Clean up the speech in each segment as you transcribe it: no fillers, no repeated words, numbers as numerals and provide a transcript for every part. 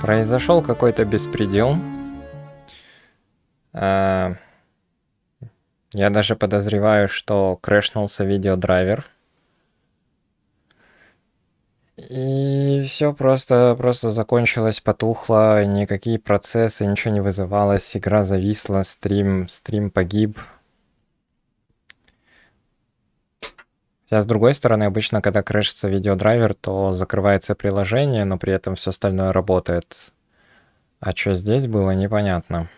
Произошел какой-то беспредел. Я даже подозреваю, что крэшнулся видеодрайвер. И все просто закончилось, потухло, никакие процессы, ничего не вызывалось, игра зависла, стрим погиб. Хотя, с другой стороны, обычно, когда крэшится видеодрайвер, то закрывается приложение, но при этом все остальное работает. А что здесь было, непонятно.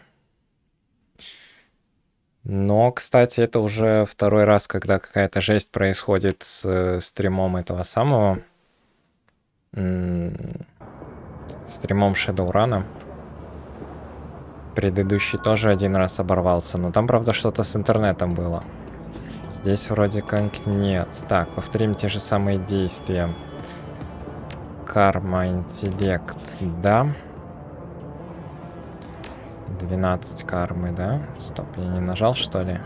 Но, кстати, это уже второй раз, когда какая-то жесть происходит с стримом этого самого. Стримом Shadowrun. Предыдущий тоже один раз оборвался, но там, правда, что-то с интернетом было. Здесь вроде как нет. Так, повторим те же самые действия. Карма, интеллект, да. 12 кармы, да? Стоп, я не нажал, что ли?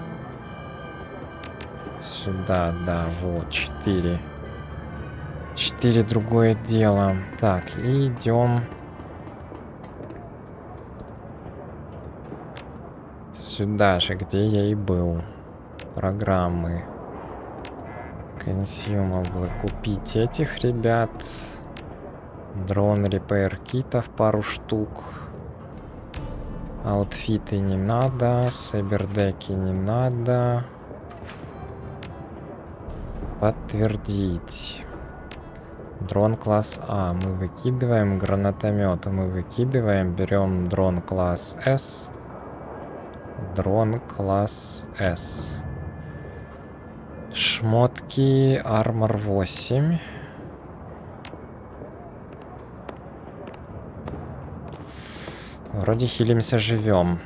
Сюда, да, вот, 4. 4 другое дело. Так, и идем сюда же, где я и был. Программы. Consumable. Купить этих ребят. Дрон репейр китов пару штук. Аутфиты не надо. Сайбердеки не надо. Подтвердить. Дрон класс А мы выкидываем. Гранатомет мы выкидываем. Берем дрон класс С. Дрон класс С. Шмотки армор 8. Вроде хилимся живем.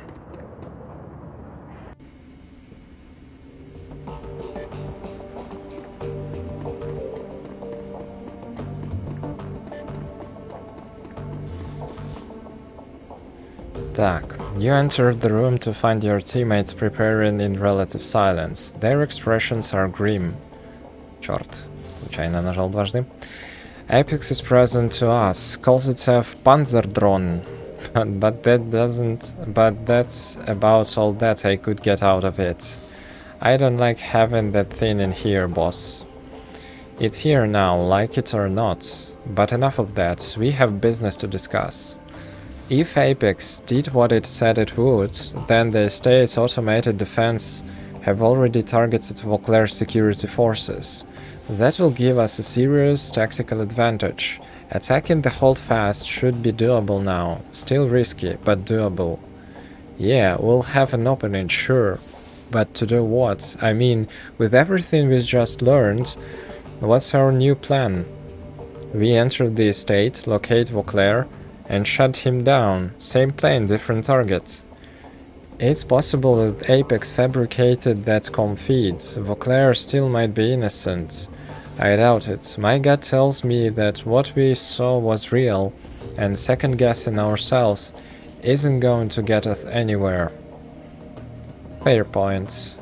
Так, you entered the room to find your teammates preparing in relative silence. Their expressions are grim. Черт, случайно нажал дважды. Apex is present to us. Calls itself Panzerdron. But that's about all that I could get out of it. I don't like having that thing in here, boss. It's here now, like it or not. But enough of that, we have business to discuss. If Apex did what it said it would, then the state's automated defense have already targeted Vauclair's security forces. That will give us a serious tactical advantage. Attacking the holdfast should be doable now. Still risky, but doable. Yeah, we'll have an opening, sure. But to do what? I mean, with everything we've just learned, what's our new plan? We enter the estate, locate Vauclair, and shut him down. Same plan, different target. It's possible that Apex fabricated that comm feeds. Vauclair still might be innocent. I doubt it. My gut tells me that what we saw was real, and second-guessing ourselves isn't going to get us anywhere. Fair point.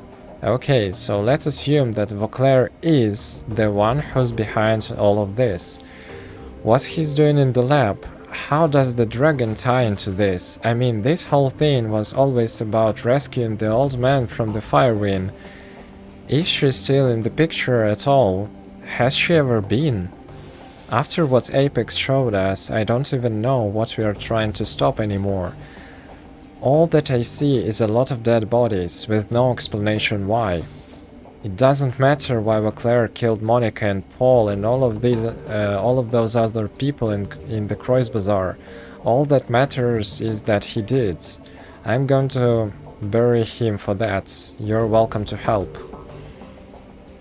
Okay, so let's assume that Vauclair is the one who's behind all of this. What he's doing in the lab? How does the dragon tie into this? I mean, this whole thing was always about rescuing the old man from the Firewind. Is she still in the picture at all? Has she ever been? After what Apex showed us, I don't even know what we are trying to stop anymore. All that I see is a lot of dead bodies, with no explanation why. It doesn't matter why Vauclair killed Monica and Paul and all of those other people in the Croix Bazaar. All that matters is that he did. I'm going to bury him for that. You're welcome to help.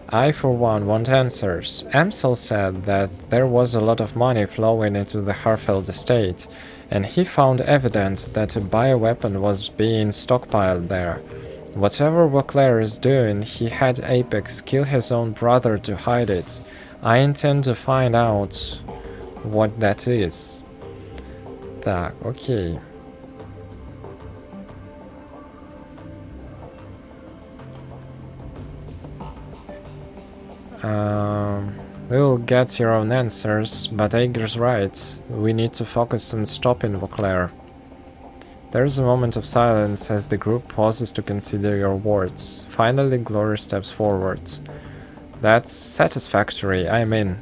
I, for one, want answers. Amsel said that there was a lot of money flowing into the Harfeld estate, and he found evidence that a bioweapon was being stockpiled there. Whatever Vauclair is doing, he had Apex kill his own brother to hide it. I intend to find out what that is. Так, окей. You'll get your own answers, but Ager's right. We need to focus on stopping Vauclair. There's a moment of silence as the group pauses to consider your words. Finally, Glory steps forward. That's satisfactory, I'm in.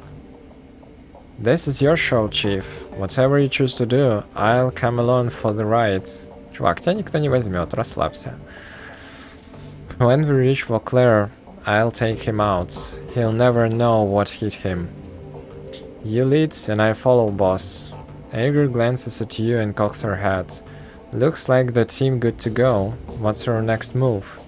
This is your show, Chief. Whatever you choose to do, I'll come along for the ride. Чувак, тебя никто не возьмет, расслабься. When we reach Vauclair, I'll take him out. He'll never know what hit him. You lead, and I follow, boss. Aegir glances at you and cocks her head. Looks like the team good to go. What's our next move?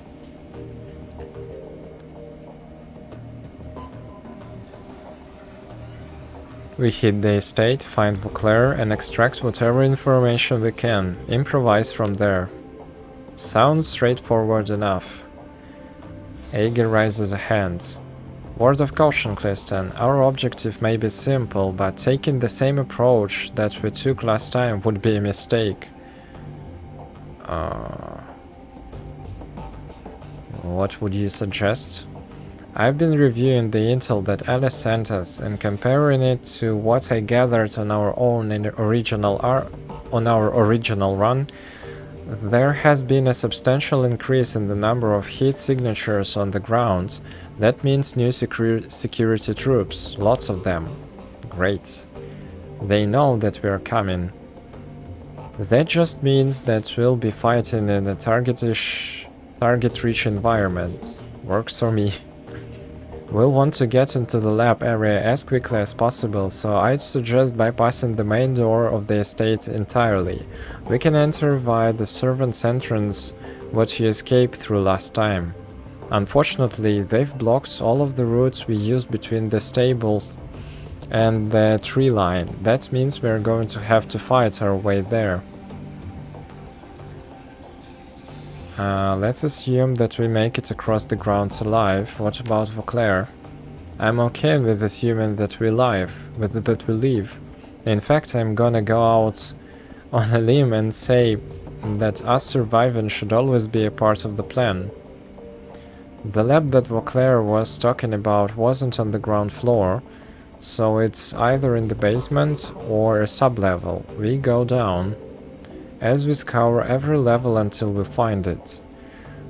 We hit the estate, find Vauclair, and extract whatever information we can. Improvise from there. Sounds straightforward enough. Aegir raises a hand. Word of caution, Cliston. Our objective may be simple, but taking the same approach that we took last time would be a mistake. What would you suggest? I've been reviewing the intel that Alice sent us and comparing it to what I gathered on our original run. There has been a substantial increase in the number of hit signatures on the ground. That means new security troops, lots of them. Great. They know that we are coming. That just means that we'll be fighting in a target-rich environment. Works for me. We'll want to get into the lab area as quickly as possible, so I'd suggest bypassing the main door of the estate entirely. We can enter via the servant's entrance, what you escaped through last time. Unfortunately, they've blocked all of the routes we used between the stables and the tree line. That means we're going to have to fight our way there. Let's assume that we make it across the grounds alive. What about Vauclair? I'm okay with assuming that we leave. In fact, I'm gonna go out on a limb and say that us surviving should always be a part of the plan. The lab that Vauclair was talking about wasn't on the ground floor, so it's either in the basement or a sub-level. We go down as we scour every level until we find it.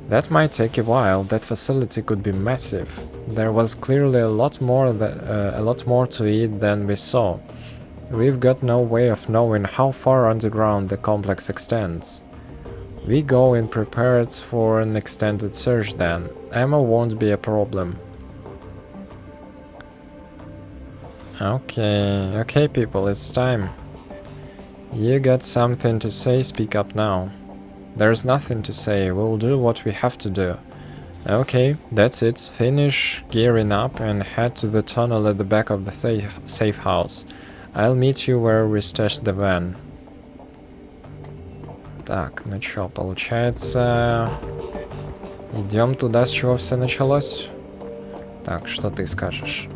That might take a while. That facility could be massive. There was clearly a lot more to it than we saw. We've got no way of knowing how far underground the complex extends. We go in prepared for an extended search then. Ammo won't be a problem. Okay people, it's time. You got something to say, speak up now. There's nothing to say, we'll do what we have to do. Okay, that's it. Finish gearing up and head to the tunnel at the back of the safe house. I'll meet you where we stashed the van. Так, ну чё, получается... Идем туда, с чего все началось? Так, что ты скажешь?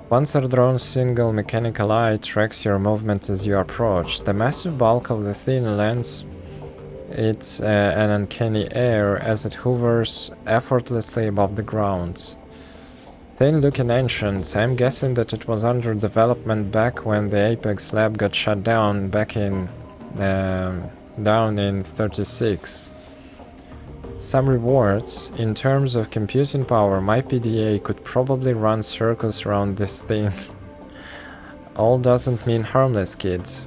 Panzer drone's single mechanical eye tracks your movement as you approach. The massive bulk of the thing lends it an uncanny air as it hovers effortlessly above the ground. Thin-looking ancient, I'm guessing that it was under development back when the Apex lab got shut down back in... down in 36. Some rewards. In terms of computing power, my PDA could probably run circles around this thing. All doesn't mean harmless, kids.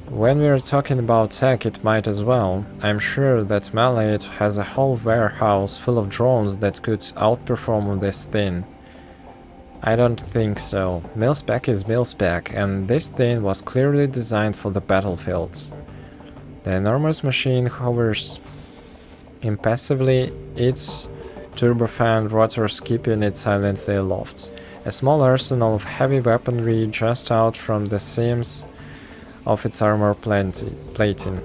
When we're talking about tech, it might as well. I'm sure that Malahit has a whole warehouse full of drones that could outperform this thing. I don't think so. Mil-spec is mil-spec, and this thing was clearly designed for the battlefield. The enormous machine hovers impassively, its turbofan rotors keeping it silently aloft. A small arsenal of heavy weaponry just out from the seams of its armor plating.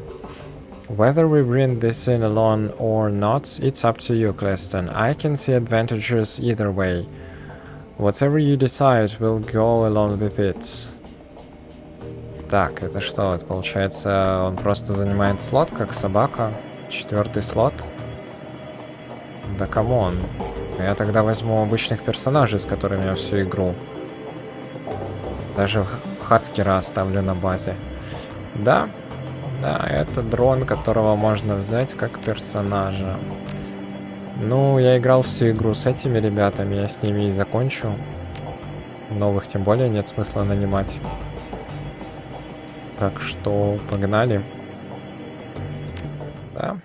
Whether we bring this in alone or not, it's up to you, Cliston. I can see advantages either way. Whatever you decide, we'll go along with it. Так, это что? Это получается, он просто занимает слот, как собака? 4-й слот? Да камон. Я тогда возьму обычных персонажей, с которыми я всю игру. Даже Хацкера оставлю на базе. Да, да, это дрон, которого можно взять как персонажа. Ну, я играл всю игру с этими ребятами, я с ними и закончу. Новых тем более нет смысла нанимать. Так что погнали. Да.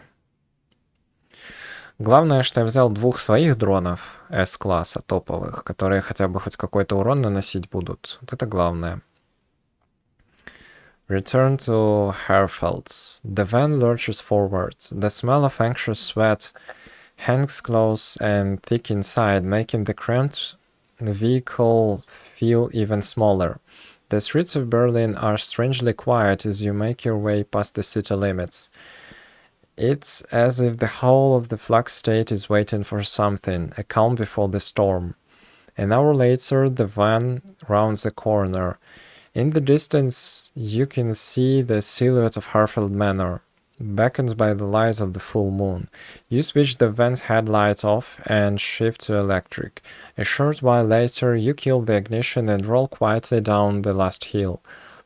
Главное, что я взял двух своих дронов S-класса топовых, которые хотя бы хоть какой-то урон наносить будут. Вот это главное. Return to Hairfields. The van lurches forwards. The smell of anxious sweat hangs close and thick inside, making the cramped vehicle feel even smaller. The streets of Berlin are strangely quiet as you make your way past the city limits. It's as if the whole of the Flux state is waiting for something, a calm before the storm. An hour later, the van rounds the corner. In the distance, you can see the silhouette of Harfield Manor, beckoned by the light of the full moon. You switch the van's headlights off and shift to electric. A short while later, you kill the ignition and roll quietly down the last hill,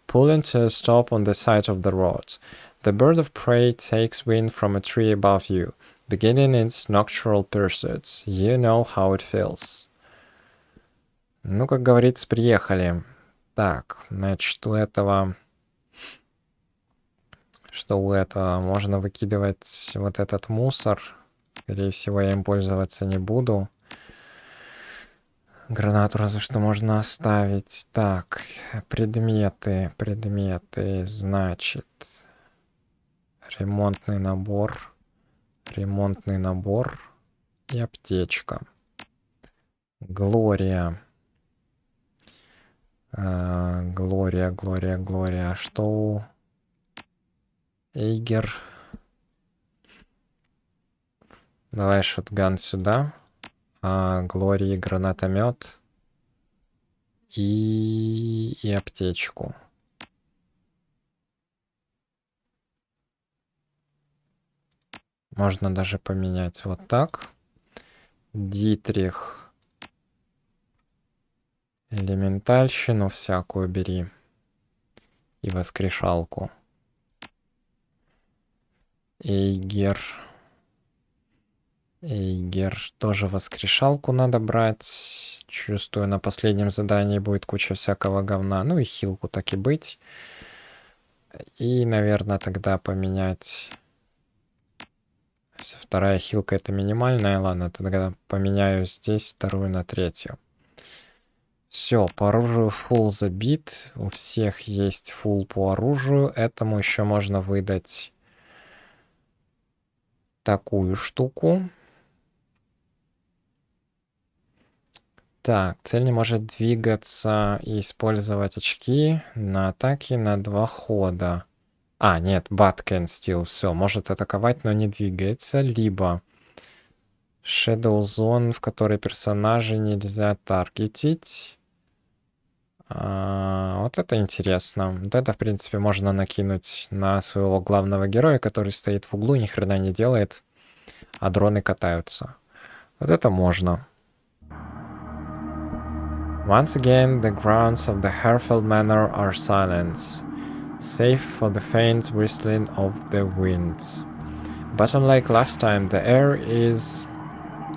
pulling to a stop on the side of the road. The bird of prey takes wing from a tree above you, beginning its nocturnal pursuit. You know how it feels. Ну, как говорится, приехали. Так, значит, у этого... Что у этого? Можно выкидывать вот этот мусор. Скорее всего, я им пользоваться не буду. Гранату разве что можно оставить. Так, предметы, значит... Ремонтный набор и аптечка. Глория. Глория. Что у Эйгер? Давай шотган сюда. Глории гранатомет. И аптечку. Можно даже поменять вот так. Дитрих. Элементальщину всякую бери. И воскрешалку. Эйгер. Тоже воскрешалку надо брать. Чувствую, на последнем задании будет куча всякого говна. Ну и хилку так и быть. И, наверное, тогда поменять... Вторая хилка это минимальная. Ладно, тогда поменяю здесь вторую на третью. Все, по оружию фулл забит. У всех есть фулл по оружию. Этому еще можно выдать такую штуку. Так, цель не может двигаться и использовать очки на атаке на 2 хода. Нет, but can still. Все, может атаковать, но не двигается. Либо Shadow Zone, в которой персонажей нельзя таргетить. Вот это интересно. Вот это, в принципе, можно накинуть на своего главного героя, который стоит в углу и ни хрена не делает, а дроны катаются. Вот это можно. Once again, the grounds of the Hairfield Manor are silent, save for the faint whistling of the winds. But unlike last time, the air is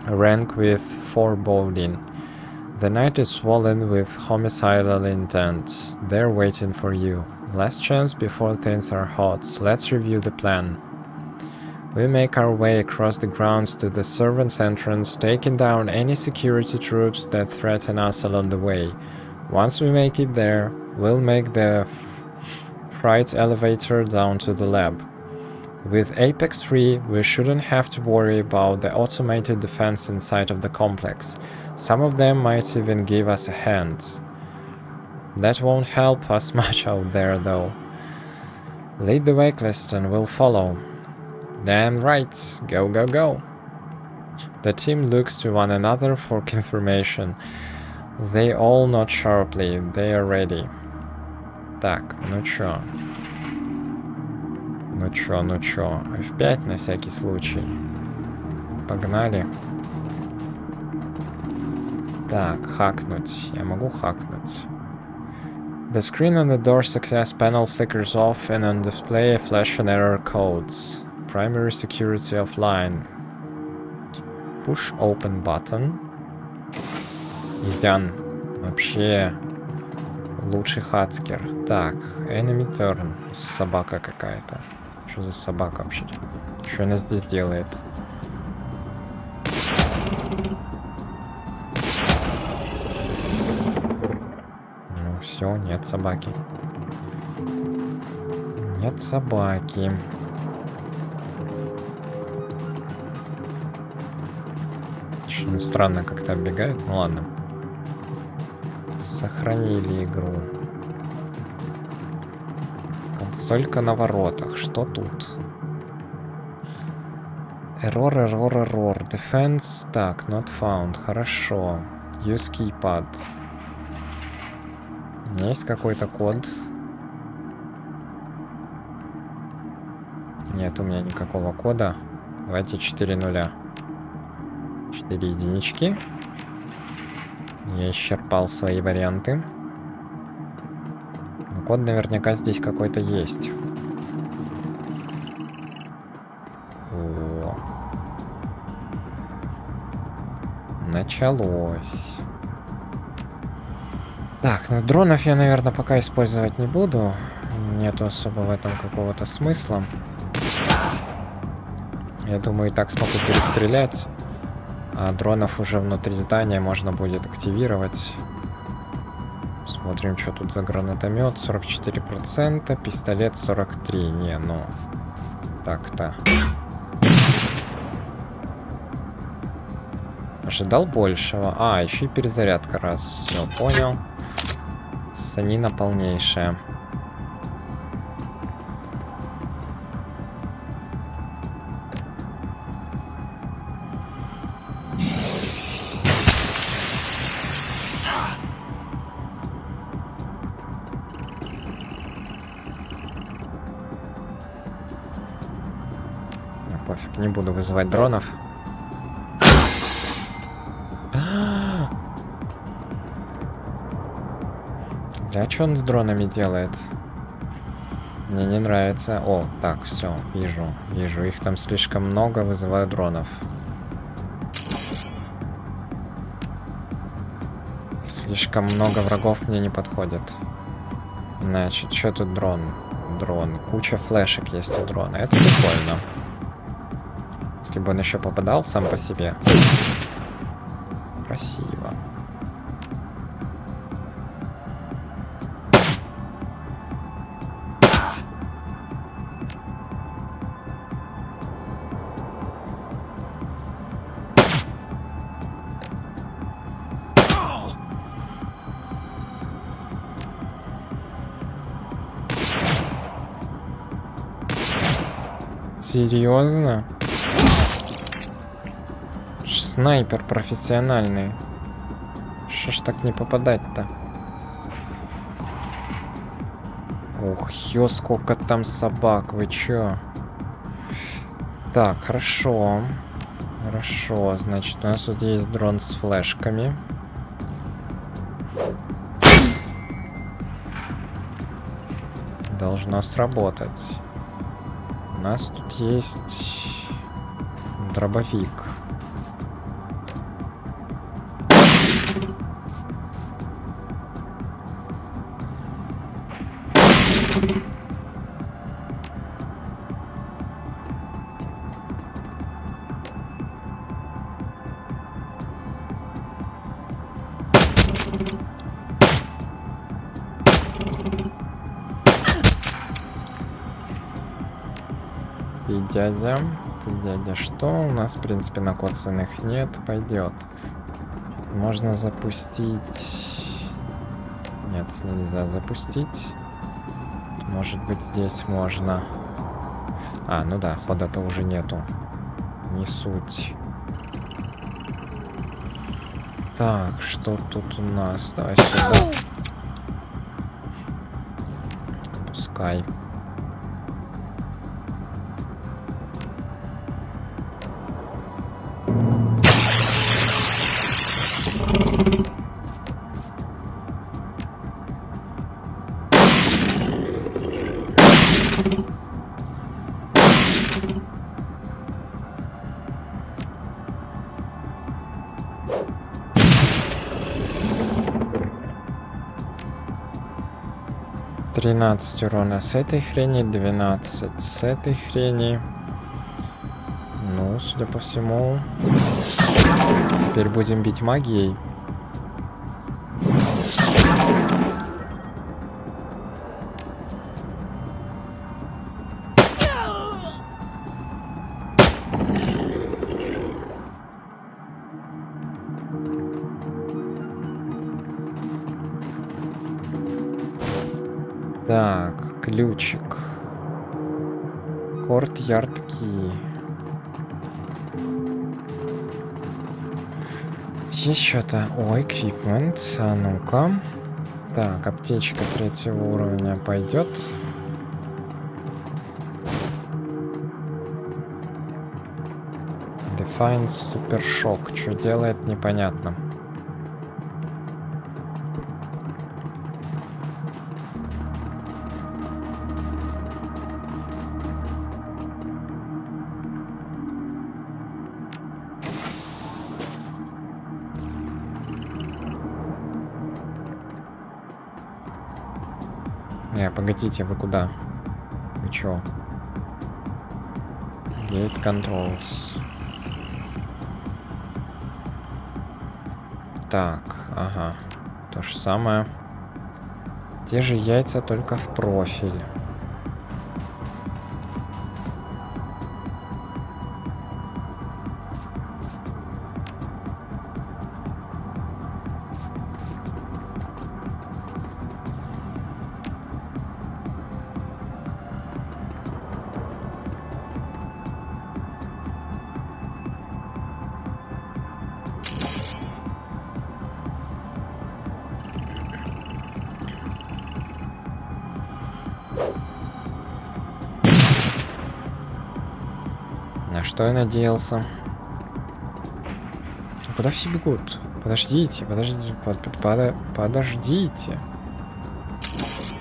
rank with foreboding. The night is swollen with homicidal intent. They're waiting for you. Last chance before things are hot. Let's review the plan. We make our way across the grounds to the servants' entrance, taking down any security troops that threaten us along the way. Once we make it there, we'll make the freight elevator down to the lab. With Apex 3, we shouldn't have to worry about the automated defense inside of the complex. Some of them might even give us a hand. That won't help us much out there, though. Lead the way, Cliston, we'll follow. Damn right, go, go, go. The team looks to one another for confirmation. They all nod sharply, they are ready. Так, ну чё, F5 на всякий случай. Погнали. Так, хакнуть. Я могу хакнуть. The screen on the door success panel flickers off and on display a flash and error codes. Primary security offline. Push open button. Изян. Вообще лучший хацкер. Так, enemy turn. Собака какая-то. Что за собака вообще? Что она здесь делает? Ну все, нет собаки. Нет собаки. Ну, странно как-то оббегают. Ну ладно. Сохранили игру. Консолька на воротах. Что тут? Error, error, error. Defense. Так, not found. Хорошо. Use keypad. У меня есть какой-то код. Нет у меня никакого кода. Давайте 4 нуля. 4 единички. Я исчерпал свои варианты. Но код наверняка здесь какой-то есть. О. Началось. Так, ну дронов я, наверное, пока использовать не буду. Нету особо в этом какого-то смысла. Я думаю, и так смогу перестрелять. А дронов уже внутри здания можно будет активировать. Смотрим, что тут за гранатомет. 44%, пистолет 43%. Не, ну... Так-то. Ожидал большего. А, еще и перезарядка раз. Все, понял. Санина полнейшая. Пофиг, не буду вызывать дронов. А что он с дронами делает? Мне не нравится. О, так, все, вижу. Их там слишком много, вызываю дронов. Слишком много врагов мне не подходит. Значит, что тут дрон? Куча флешек есть у дрона. Это прикольно. Если бы он еще попадал сам по себе. Красиво. Серьезно? Снайпер профессиональный. Что ж так не попадать-то? Ух, ё, сколько там собак, вы чё? Так, хорошо. Хорошо, значит, у нас тут есть дрон с флешками. Должно сработать. У нас тут есть дробовик. Ты дядя, что? У нас, в принципе, накоцанных нет, пойдет. Можно запустить... Нет, нельзя запустить. Может быть, здесь можно... А, ну да, хода-то уже нету. Не суть. Так, что тут у нас? Давай сюда. Пускай. 13 урона с этой хрени, 12 с этой хрени. Ну, судя по всему, теперь будем бить магией. Так, ключик. Корт-ярд ки. Есть что-то. О, эквипмент. А ну-ка. Так, аптечка 3-го уровня пойдет. Defines Super Shock. Что делает, непонятно. Не, погодите, вы куда? Вы чё? Gate Controls. Так, ага. То же самое. Те же яйца, только в профиль. На что я надеялся? Куда все бегут? Подождите, подождите.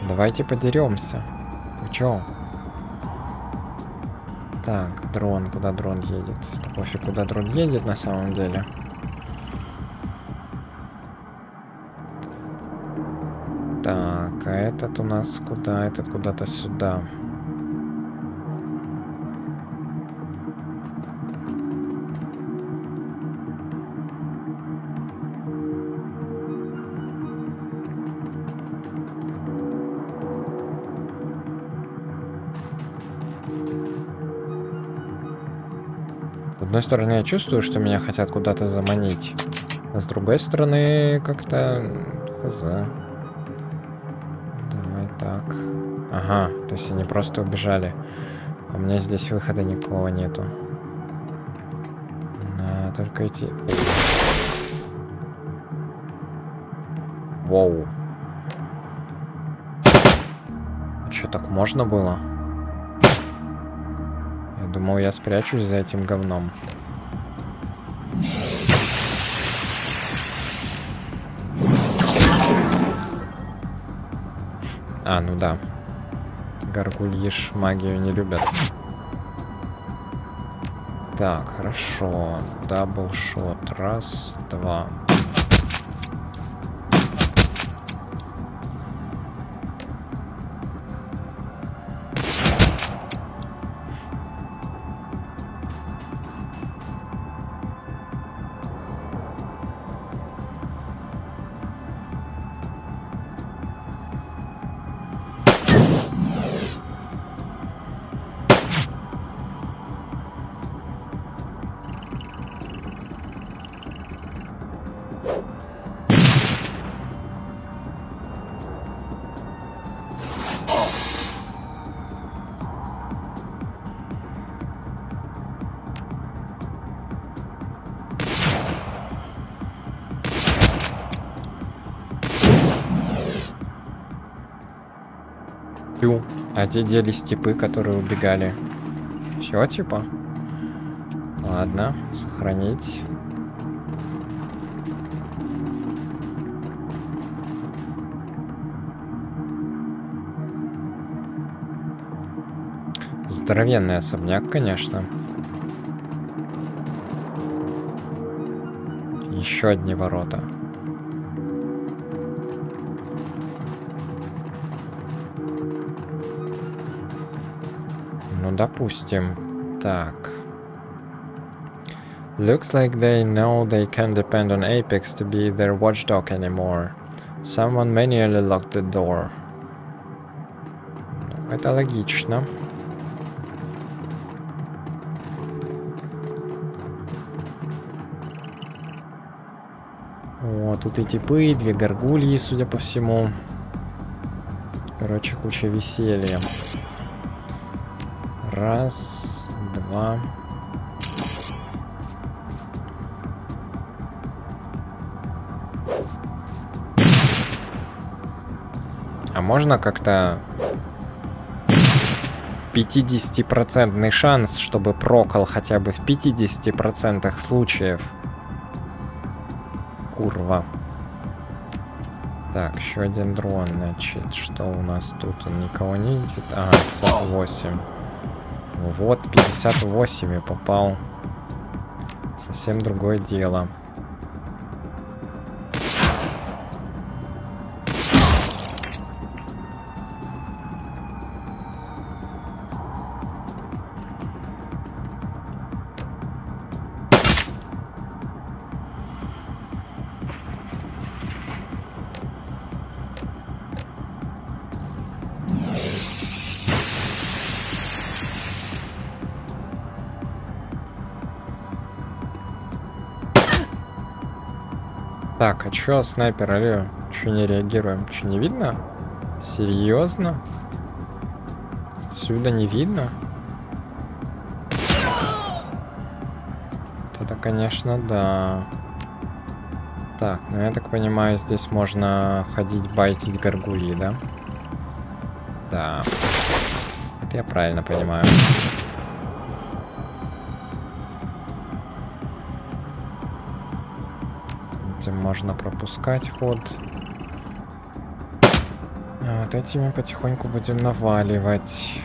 Давайте подеремся. Вы чё? Так, дрон. Куда дрон едет? Да пофиг, куда дрон едет на самом деле. Так, а этот у нас куда? Этот куда-то сюда. С одной стороны, я чувствую, что меня хотят куда-то заманить. А с другой стороны, как-то... Хз. Давай так. Ага, то есть они просто убежали. А у меня здесь выхода никакого нету. Только эти... Воу. Что, так можно было? Я думал, я спрячусь за этим говном. А, ну да. Гаргульи ж магию не любят. Так, хорошо. Даблшот. Раз, два. А те делись типы, которые убегали. Все, типа? Ладно, сохранить. Здоровенный особняк, конечно. Еще одни ворота. Ну, допустим. Так. Looks like they know they can't depend on Apex to be their watchdog anymore. Someone manually locked the door. Ну, это логично. О, тут и типы, и 2 горгульи, судя по всему. Короче, куча веселья. Раз, два. А можно как-то 50% шанс, чтобы прокол хотя бы в 50% случаев? Курва. Так, еще один дрон, значит, что у нас тут? Он никого не видит. Ага, 58. Вот, 58 и попал. Совсем другое дело. Так, а чё, снайпер, алло? Чё не реагируем? Чё, не видно? Серьезно? Отсюда не видно? Это, конечно, да. Так, ну я так понимаю, здесь можно ходить байтить горгульи, да? Да. Это я правильно понимаю. Этим можно пропускать ход. А вот этими потихоньку будем наваливать.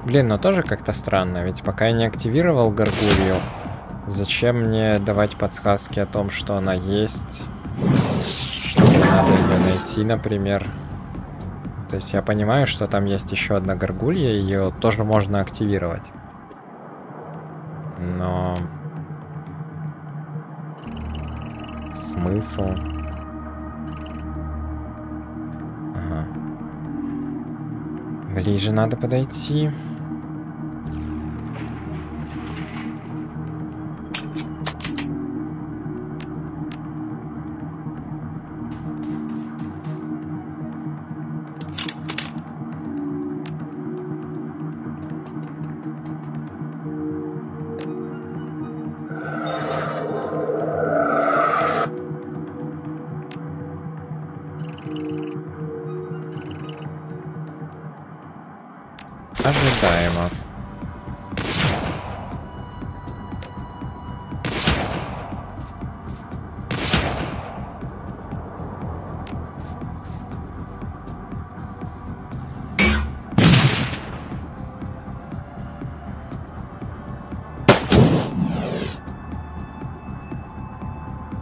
Блин, но тоже как-то странно, ведь пока я не активировал горгулью, зачем мне давать подсказки о том, что она есть? Что мне надо ее найти, например. То есть я понимаю, что там есть еще одна горгулья, ее тоже можно активировать. Но... Смысл? Ага. Ближе надо подойти. Ожидаемо.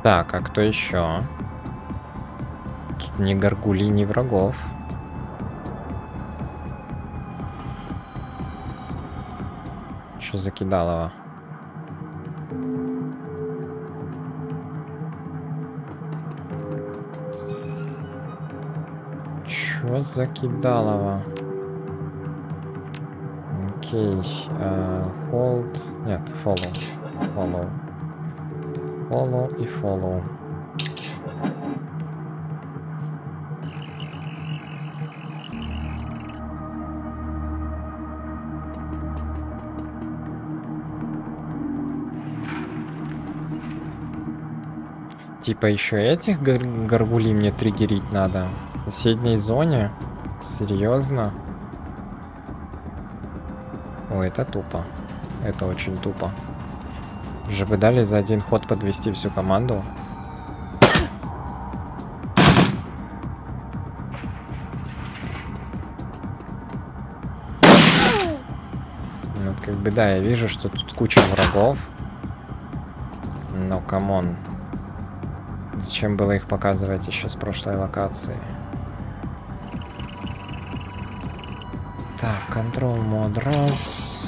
Так, а кто еще? Тут ни горгулей, ни врагов. Что закидалово? Чё закидалово? Окей. Hold. Нет, follow. Follow. Follow и follow. Типа еще этих горгулей мне триггерить надо? В соседней зоне? Серьезно? Ой, это тупо. Это очень тупо. Уже бы дали за один ход подвести всю команду. бы да, я вижу, что тут куча врагов. Но, камон. Зачем было их показывать еще с прошлой локации? Так, контрол мод раз.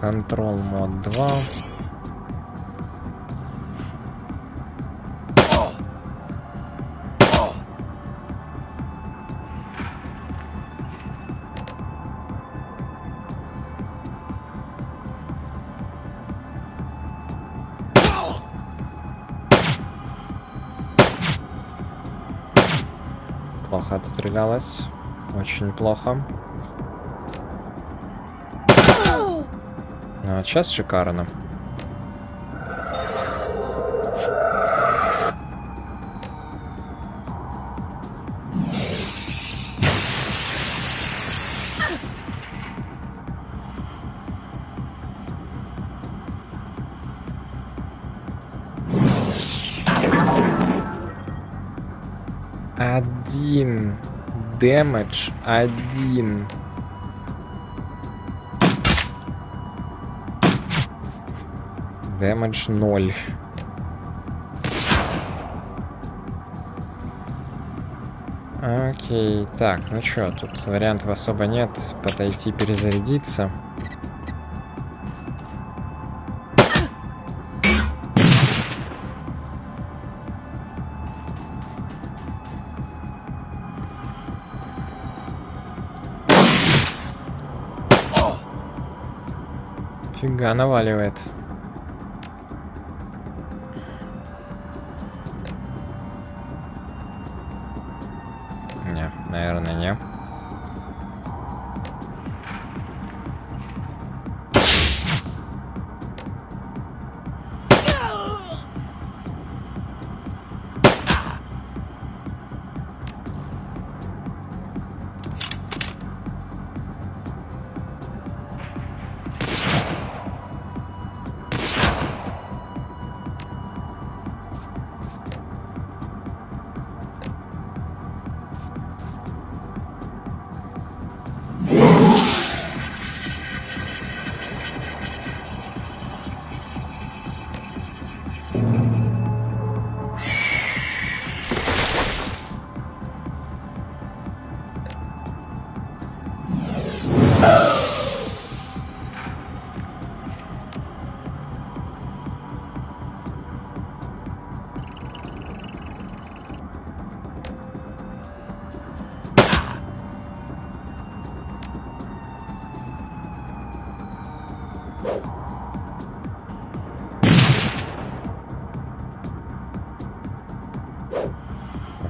Контрол мод 2. Плохо отстрелялась. Очень плохо. Ну, а сейчас шикарно. Один. Дэмэдж один. Дэмэдж 0. Окей, так, ну чё, тут вариантов особо нет. Подойти перезарядиться. Фига наваливает. Не, наверное, не.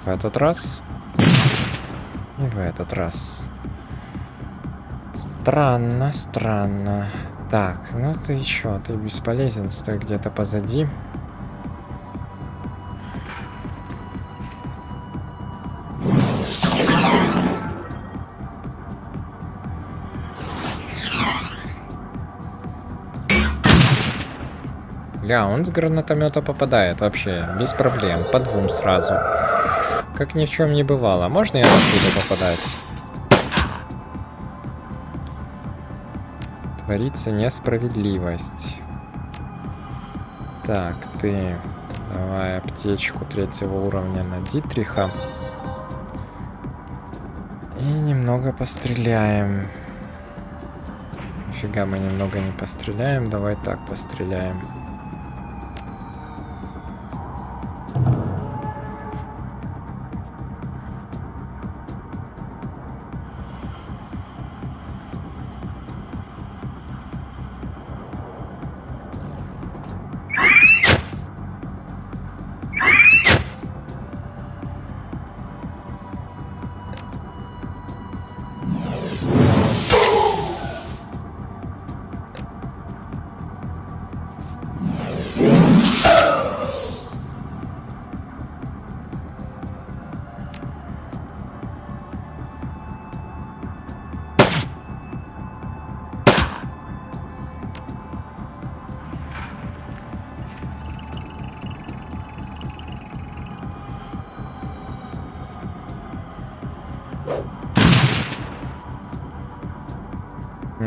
В этот раз. И в этот раз. Странно, странно. Так, ну ты чё, ты бесполезен, стой где-то позади. Ля, он с гранатомета попадает вообще, без проблем, по двум сразу. Как ни в чем не бывало. Можно я буду попадать? Творится несправедливость. Так, ты... Давай аптечку 3-го уровня на Дитриха. И немного постреляем. Нифига мы немного не постреляем. Давай так постреляем.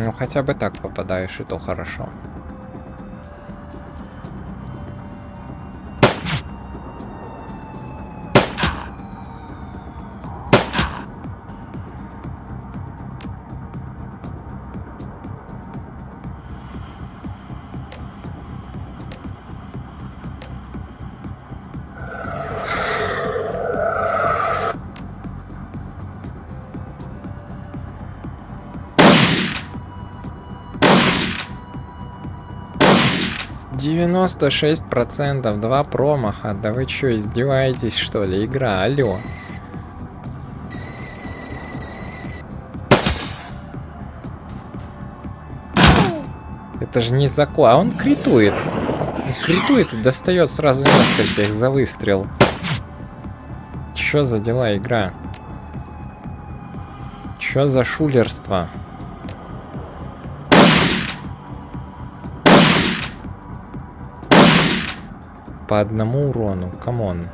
Ну, хотя бы так попадаешь, и то хорошо. %96, 2 промаха. Да вы чё, издеваетесь, что ли? Игра, алло. Это же не закон. А он критует. Он критует и достает сразу нескольких за выстрел. Чё за дела, игра? Чё за шулерство? По одному урону, камон.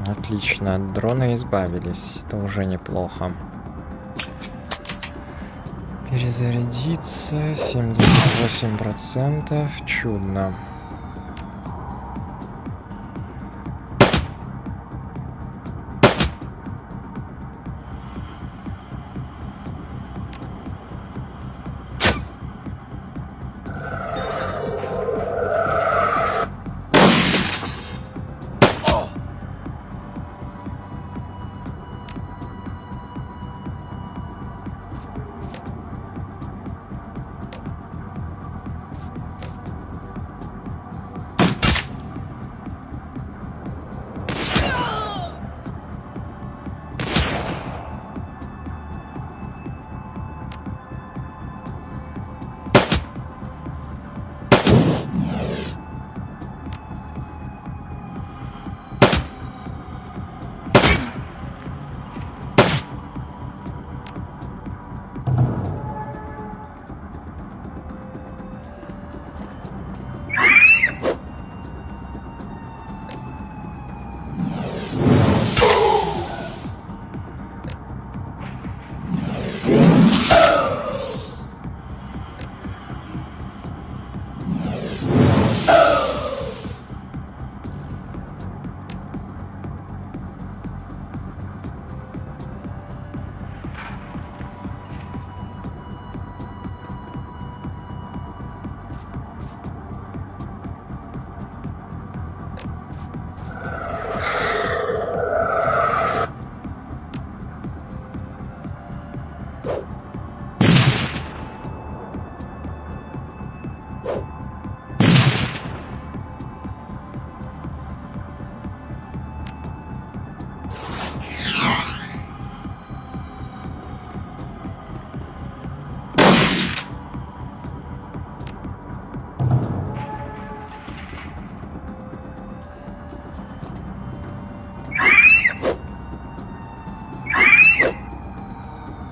Отлично, от дрона избавились. Это уже неплохо. Перезарядиться 78%. Чудно.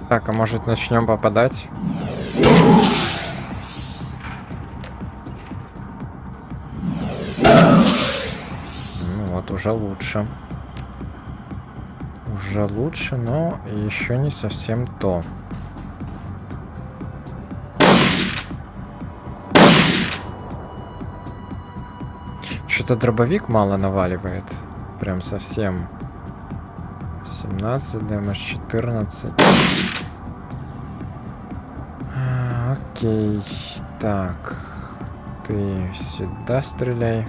Так, а может начнем попадать? Ну вот, уже лучше. Уже лучше, но еще не совсем то. Что-то дробовик мало наваливает. Прям совсем. 17, дэмэдж 14. Окей. Так, ты сюда стреляй.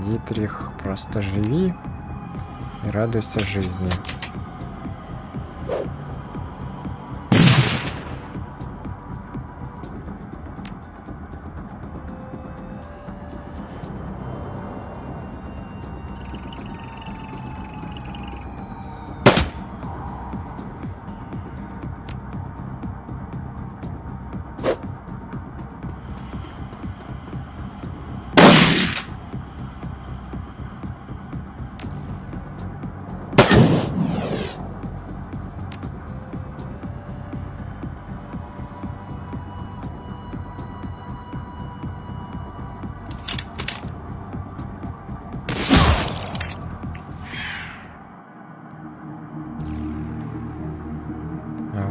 Дитрих, просто живи и радуйся жизни.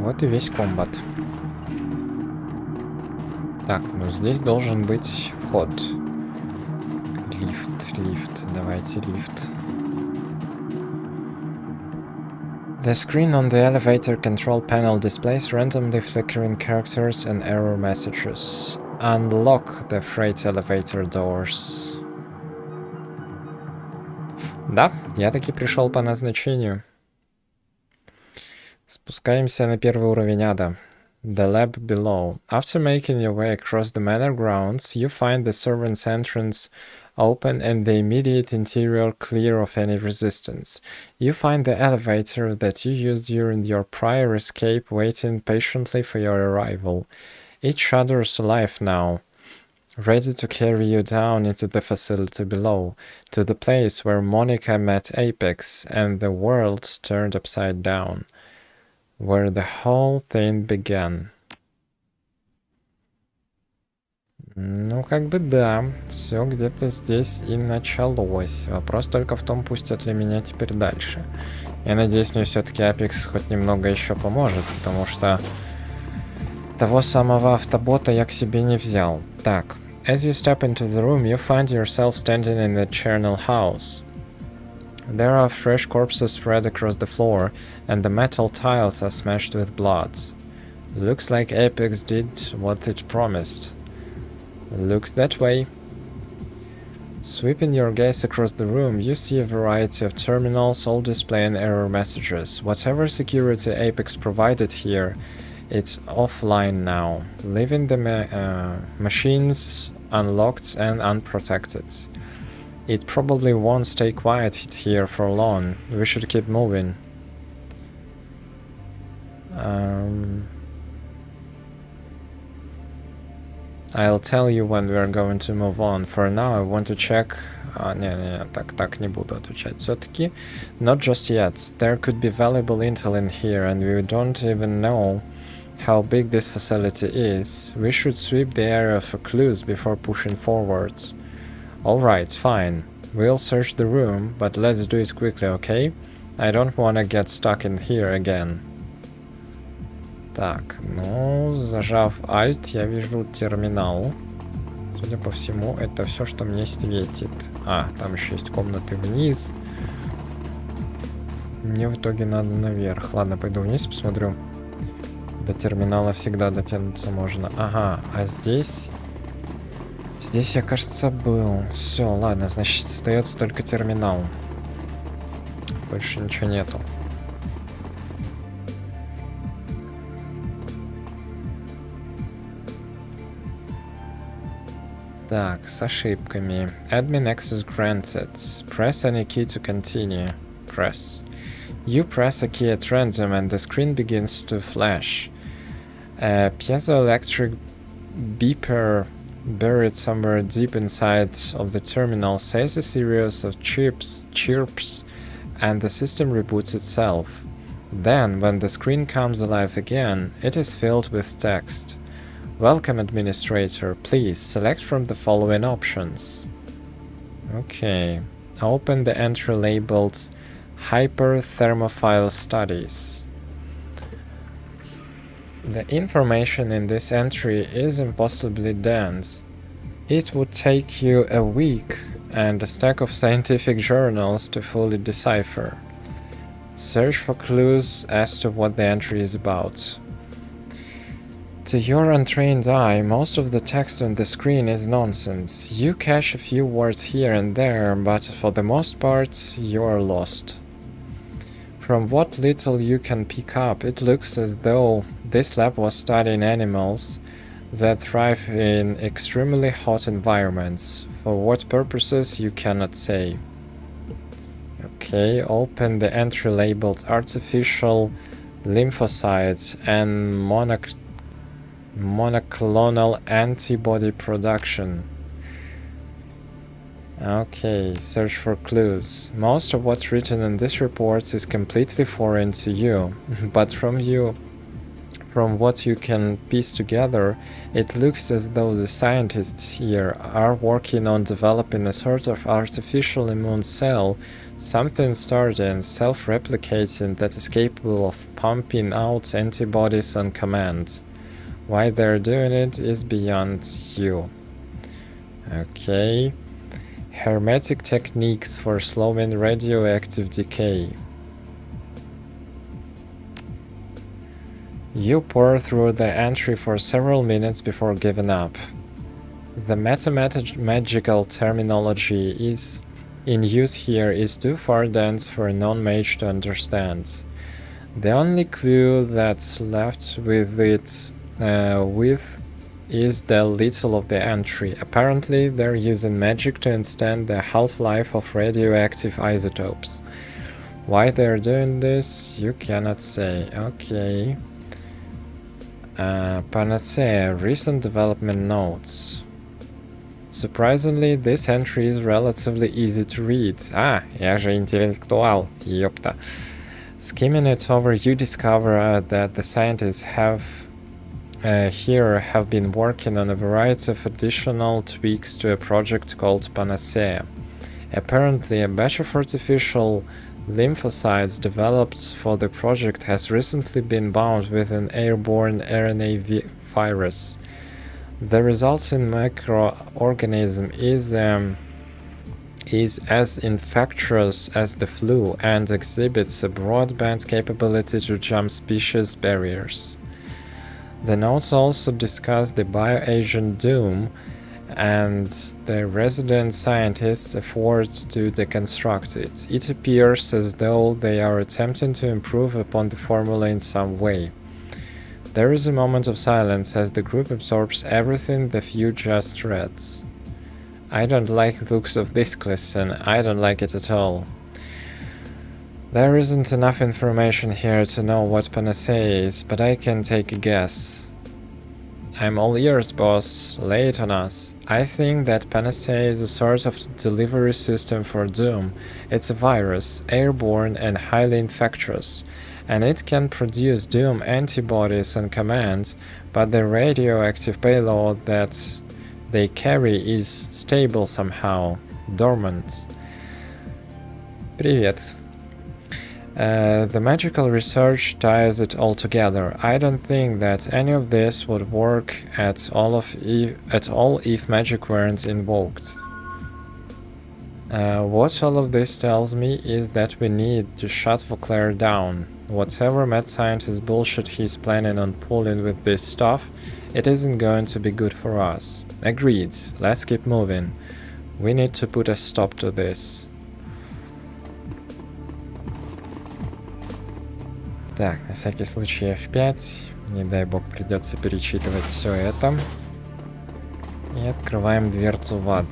Вот и весь комбат. Так, ну здесь должен быть вход. Лифт, давайте лифт. The screen on the elevator control panel displays randomly flickering characters and error messages. Unlock the freight elevator doors. Да, я таки пришел по назначению. Спускаемся на первый уровень ада. The lab below. After making your way across the manor grounds, you find the servants' entrance open and the immediate interior clear of any resistance. You find the elevator that you used during your prior escape waiting patiently for your arrival. It shudders alive now, ready to carry you down into the facility below, to the place where Monica met Apex and the world turned upside down. Where the whole thing began. Ну, как бы да, все где-то здесь и началось. Вопрос только в том, пустят ли меня теперь дальше. Я надеюсь, мне все-таки Apex хоть немного еще поможет, потому что того самого автобота я к себе не взял. Так, as you step into the room, you find yourself standing in the charnel house. There are fresh corpses spread across the floor, and the metal tiles are smashed with blood. Looks like Apex did what it promised. Looks that way. Sweeping your gaze across the room, you see a variety of terminals, all displaying error messages. Whatever security Apex provided here, it's offline now, leaving the machines unlocked and unprotected. It probably won't stay quiet here for long. We should keep moving. I'll tell you when we are going to move on. For now, I want to check... так не буду отвечать все-таки. Not just yet. There could be valuable intel in here, and we don't even know how big this facility is. We should sweep the area for clues before pushing forwards. Alright, fine. We'll search the room, but let's do it quickly, okay? I don't wanna get stuck in here again. Так, ну, зажав Alt, я вижу терминал. Судя по всему, это все, что мне светит. А, там еще есть комнаты вниз. Мне в итоге надо наверх. Ладно, пойду вниз, посмотрю. До терминала всегда дотянуться можно. Ага, а здесь... Здесь я, кажется, был. Все, ладно, значит, остается только терминал. Больше ничего нету. Так, с ошибками. Admin access granted. Press any key to continue. Press. You press a key at random and the screen begins to flash. A piezoelectric beeper buried somewhere deep inside of the terminal says a series of chirps, and the system reboots itself. Then, when the screen comes alive again, it is filled with text. Welcome, administrator. Please select from the following options. Okay. Open the entry labeled Hyperthermophile Studies. The information in this entry is impossibly dense. It would take you a week and a stack of scientific journals to fully decipher. Search for clues as to what the entry is about. To your untrained eye, most of the text on the screen is nonsense. You catch a few words here and there, but for the most part, you are lost. From what little you can pick up, it looks as though this lab was studying animals that thrive in extremely hot environments. For what purposes, you cannot say. Okay, open the entry labeled Artificial Lymphocytes and Monoclonal Antibody Production. Okay, search for clues. Most of what's written in this report is completely foreign to you, but from what you can piece together, it looks as though the scientists here are working on developing a sort of artificial immune cell, something starting self-replicating that is capable of pumping out antibodies on command. Why they're doing it is beyond you. Okay. Hermetic techniques for slowing radioactive decay. You pore through the entry for several minutes before giving up. The mathematical terminology is in use here is too far dense for a non-mage to understand. The only clue that's left with it is the little of the entry. Apparently, they're using magic to extend the half-life of radioactive isotopes. Why they're doing this, you cannot say. Okay. Panacea, recent development notes. Surprisingly, this entry is relatively easy to read. Я же интеллектуал, ёпта. Skimming it over, you discover that the scientists have been working on a variety of additional tweaks to a project called Panacea. Apparently, a batch of artificial lymphocytes developed for the project has recently been bound with an airborne RNA virus. The resulting microorganism is as infectious as the flu and exhibits a broadband capability to jump species barriers. The notes also discuss the bioagent Doom and the resident scientists' efforts to deconstruct it. It appears as though they are attempting to improve upon the formula in some way. There is a moment of silence as the group absorbs everything the few just read. I don't like the looks of this question. I don't like it at all. There isn't enough information here to know what Panacea is, but I can take a guess. I'm all ears, boss. Lay it on us. I think that Panacea is a sort of delivery system for Doom. It's a virus, airborne and highly infectious, and it can produce Doom antibodies on command, but the radioactive payload that they carry is stable somehow, dormant. Привет. The magical research ties it all together. I don't think that any of this would work at all if magic weren't invoked. What all of this tells me is that we need to shut Vauclair down. Whatever mad scientist bullshit he's planning on pulling with this stuff, it isn't going to be good for us. Agreed. Let's keep moving. We need to put a stop to this. Так, на всякий случай F5. Не дай бог придется перечитывать все это. И открываем дверцу в ад.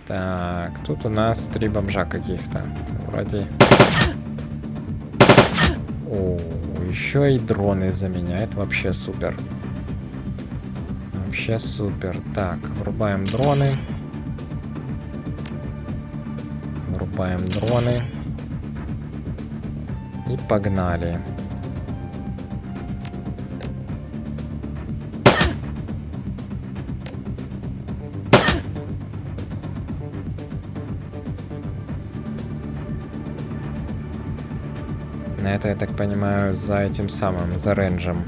Так, тут у нас 3 бомжа каких-то. Вроде... О, еще и дроны за меня. Это вообще супер. Вообще супер. Так, врубаем дроны. Врубаем дроны. И погнали. Это, я так понимаю, за этим самым, за рейнджем.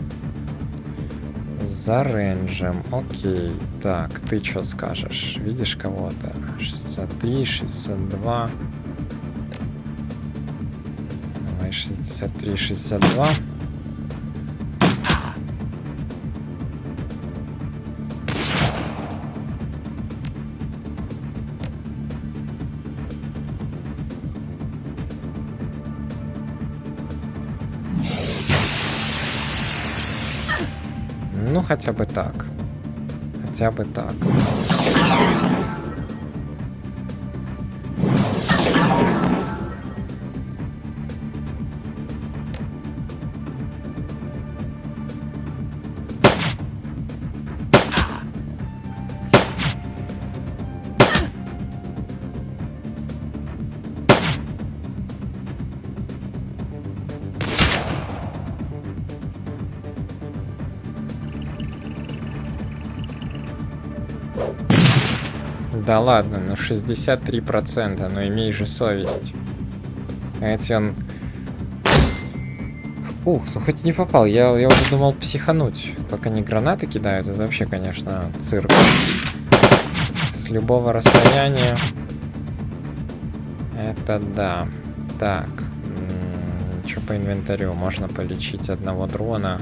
За рейнджем, окей. Так, ты что скажешь? Видишь кого-то? 63, 62. 63, 62. Ну, хотя бы так. Хотя бы так. Да ладно, ну 63%, ну имей же совесть. А если он... Ух, ну хоть не попал, я уже думал психануть. Пока не гранаты кидают, это вообще, конечно, цирк. С любого расстояния. Это да. Так, что по инвентарю? Можно полечить одного дрона.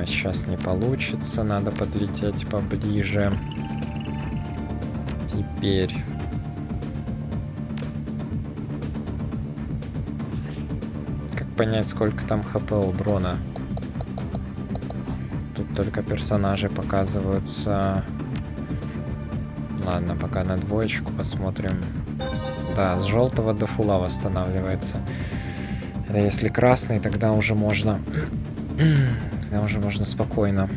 Сейчас не получится, надо подлететь поближе. Теперь как понять, сколько там хп у дрона? Тут только персонажи показываются. Ладно, пока на двоечку посмотрим. Да, с желтого до фула восстанавливается. Это если красный, тогда уже можно... Тогда уже можно спокойно.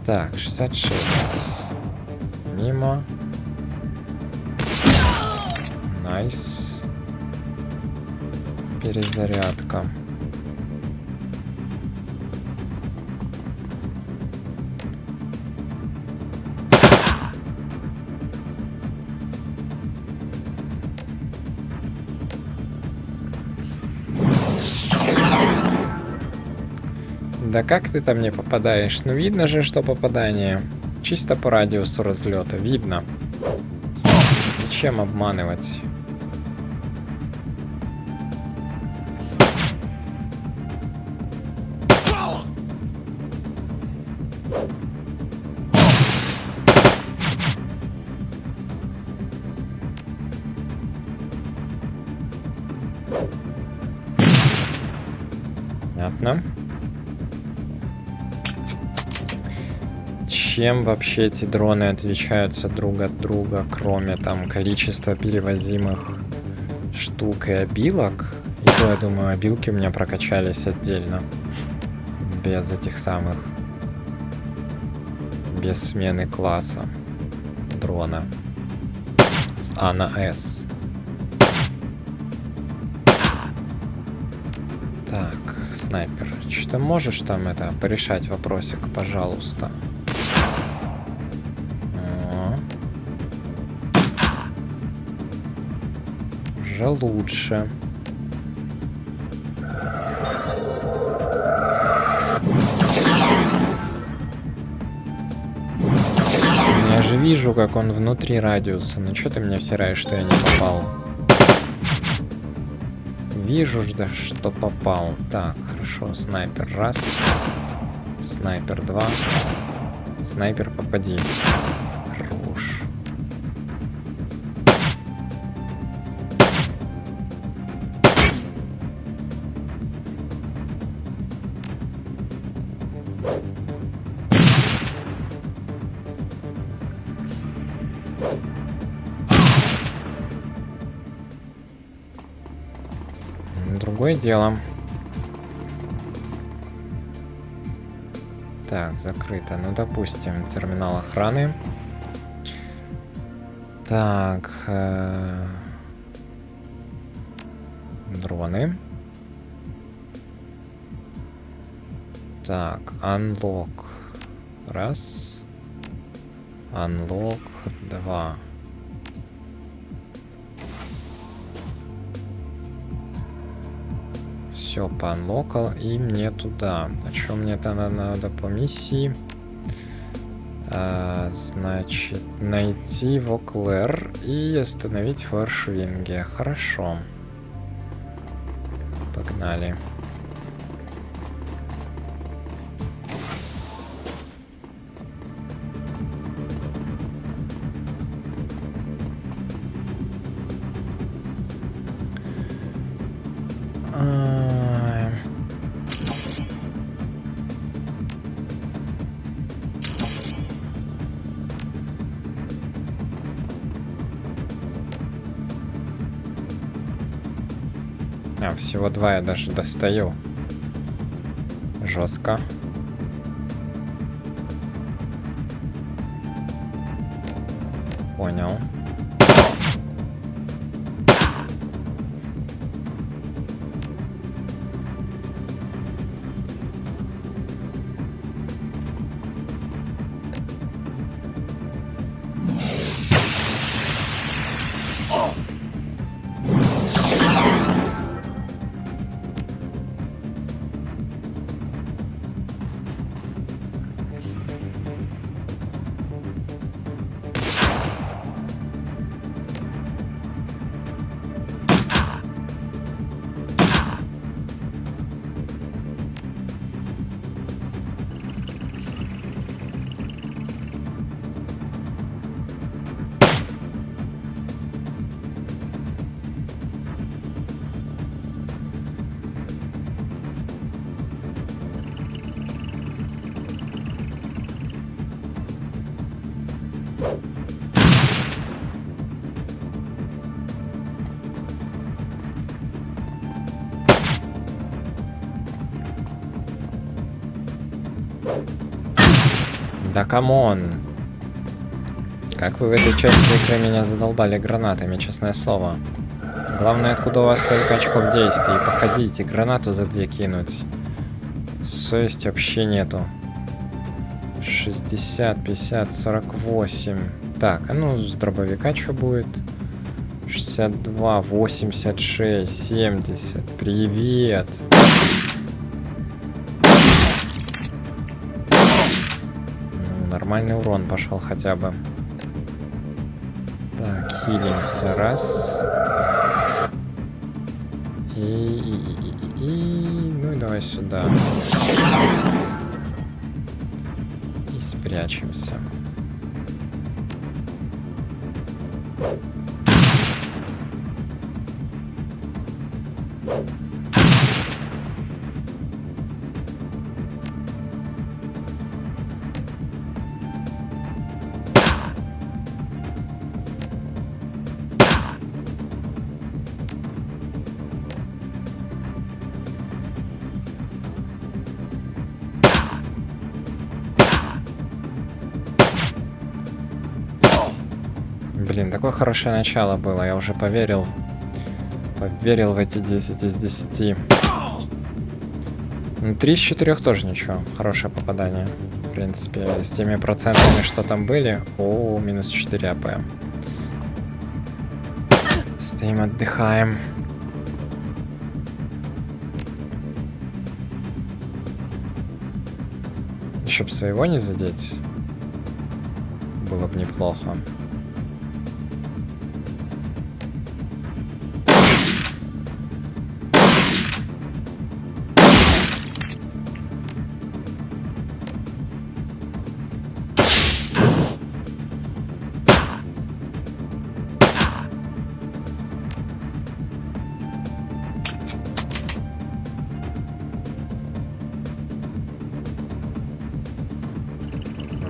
Так, 66. Мимо. Найс. Перезарядка. Да как ты там не попадаешь? Ну видно же, что попадание. Чисто по радиусу разлета. Видно. Зачем обманывать? Понятно. Чем вообще эти дроны отличаются друг от друга, кроме там количества перевозимых штук и обилок? И то, я думаю, обилки у меня прокачались отдельно. Без этих самых... Без смены класса дрона. С А на С. Так, снайпер. Что-то можешь там это порешать вопросик, пожалуйста? Уже лучше. Я же вижу, как он внутри радиуса. Ну что ты меня всираешь, что я не попал? Вижу ж, да что попал. Так, хорошо. Снайпер раз. Снайпер два. Снайпер попади. Хорош. Другое дело. Так, закрыто. Ну, допустим, терминал охраны. Так. Дроны. Так, unlock. Раз. Unlock. Два. Все, поанлокал, и мне туда. А что мне-то надо по миссии? Значит, найти Воклер и остановить Форшвинге. Хорошо. Погнали. Всего 2 я даже достаю. Жестко. Понял. Да камон! Как вы в этой части игры меня задолбали гранатами, честное слово. Главное, откуда у вас столько очков действий. Походите, гранату за 2 кинуть. Совести вообще нету. 60, 50, 48. Так, а ну с дробовика что будет? 62, 86, 70. Привет! Нормальный урон пошел хотя бы. Так, хилимся. Раз. Ну и давай сюда. И спрячемся. Блин, такое хорошее начало было, я уже поверил. Поверил в эти 10 из 10. Ну, 3 из 4 тоже ничего. Хорошее попадание. В принципе, с теми процентами, что там были. О, минус 4 АП. Стоим, отдыхаем. Еще бы своего не задеть. Было бы неплохо.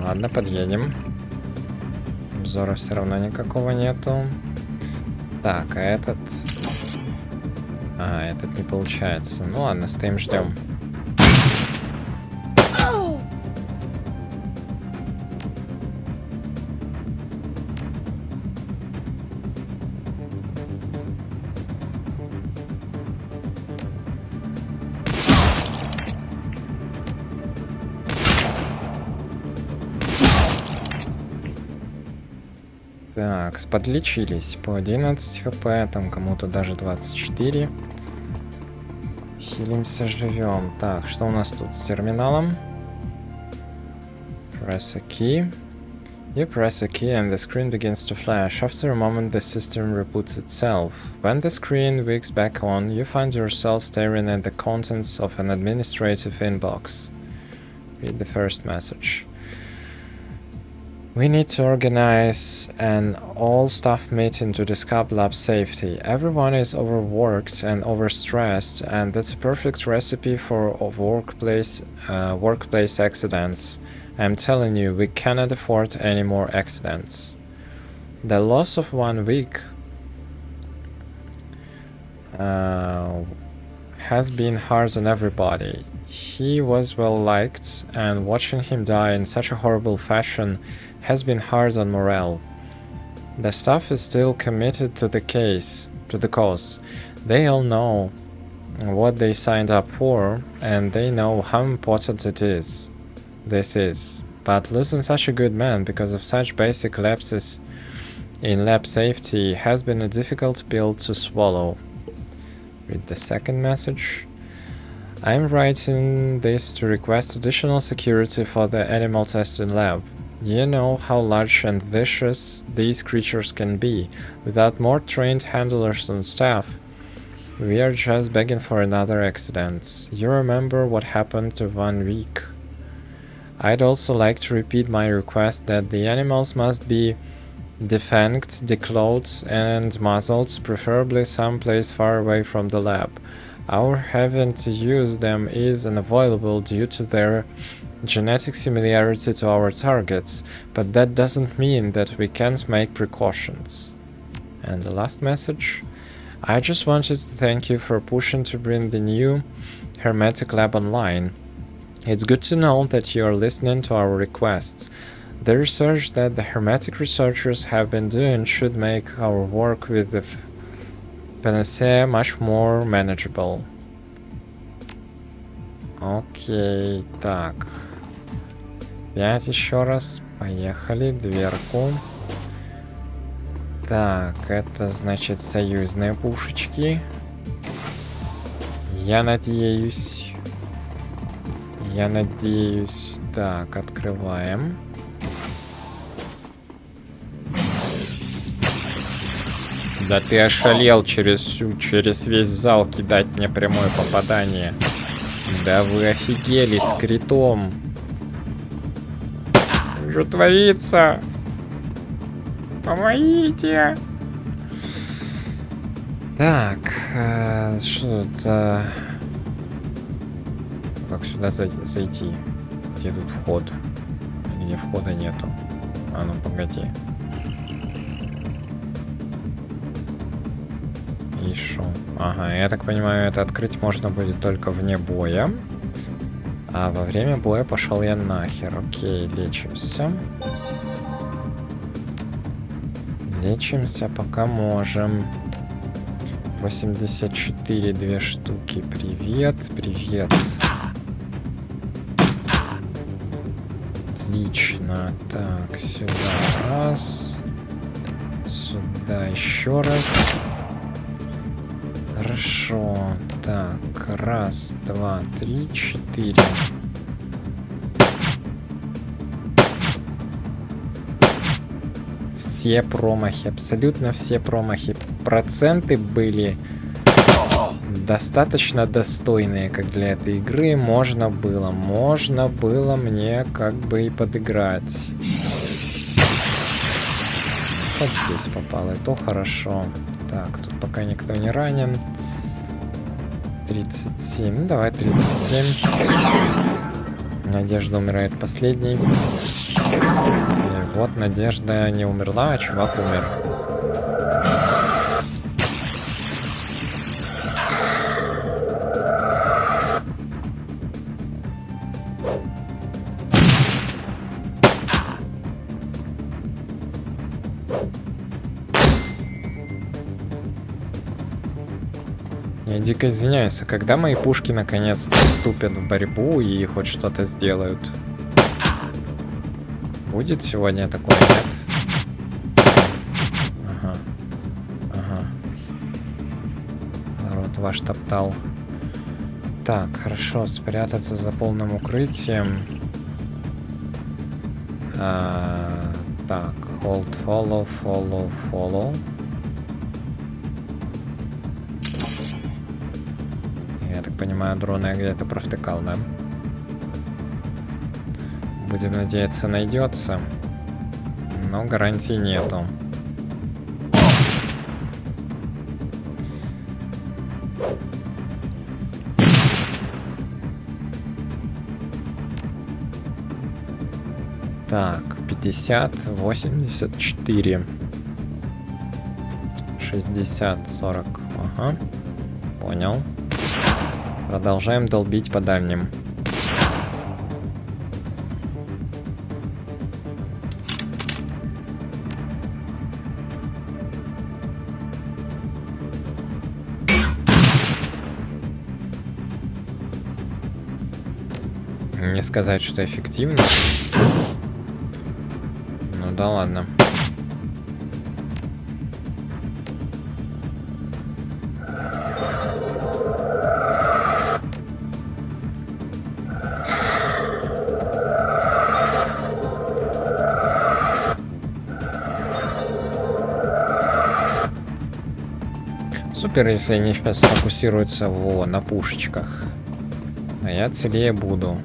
Ладно, подъедем. Обзора все равно никакого нету. Так, а этот... А, этот не получается. Ну ладно, стоим, ждем. Так, подлечились по 11 хп, там кому-то даже 24. Хилимся, живем. Так, что у нас тут с терминалом? Press a key. You press a key and the screen begins to flash. After a moment, the system reboots itself. When the screen wicks back on, you find yourself staring at the contents of an administrative inbox. Read the first message. We need to organize an all-staff meeting to discuss lab safety. Everyone is overworked and overstressed, and that's a perfect recipe for workplace accidents. I'm telling you, we cannot afford any more accidents. The loss of 1 week has been hard on everybody. He was well liked, and watching him die in such a horrible fashion has been hard on morale. The staff is still committed to the cause. They all know what they signed up for, and they know how important this is. But losing such a good man because of such basic lapses in lab safety has been a difficult pill to swallow. Read the second message. I'm writing this to request additional security for the animal testing lab. You know how large and vicious these creatures can be. Without more trained handlers on staff, we are just begging for another accident. You remember what happened to 1 week. I'd also like to repeat my request that the animals must be defanged, declawed, and muzzled, preferably someplace far away from the lab. Our having to use them is unavoidable due to their genetic similarity to our targets, but that doesn't mean that we can't make precautions. And the last message. I just wanted to thank you for pushing to bring the new hermetic lab online. It's good to know that you are listening to our requests. The research that the hermetic researchers have been doing should make our work with the panacea much more manageable. Окей, так. 5 еще раз. Поехали, дверку. Так, это значит союзные пушечки. Я надеюсь. Так, открываем. Да ты ошалел через весь зал кидать мне прямое попадание. Да вы офигели с критом. Что творится? Помогите! Так, что это? Как сюда зайти? Где тут вход? Или входа нету? А ну погоди. И шо? Ага, я так понимаю, это открыть можно будет только вне боя. А во время боя пошел я нахер. Окей, лечимся. Лечимся пока можем. 84, 2 штуки. Привет, привет. Отлично. Так, сюда раз. Сюда еще раз. Хорошо. Так, раз, два, три, 4. Все промахи, абсолютно все промахи. Проценты были достаточно достойные, как для этой игры. Можно было мне как бы и подыграть. Вот здесь попало, и то хорошо. Так, тут пока никто не ранен. 37, ну давай 37. Надежда умирает последней. И вот Надежда не умерла, а чувак умер. Я дико извиняюсь, а когда мои пушки наконец-то вступят в борьбу и хоть что-то сделают? Будет сегодня такое, нет? Ага. Народ ваш топтал. Так, хорошо, спрятаться за полным укрытием. Так, hold, follow, follow, follow. Я так понимаю, дрона я где-то провтыкал, да? Будем надеяться, найдется. Но гарантий нету. Так, 50, 84, 60, 40. Ага, понял. Продолжаем долбить по дальним. Не сказать, что эффективно. Ну да ладно. Супер, если они сейчас сфокусируются на пушечках. А я целее буду.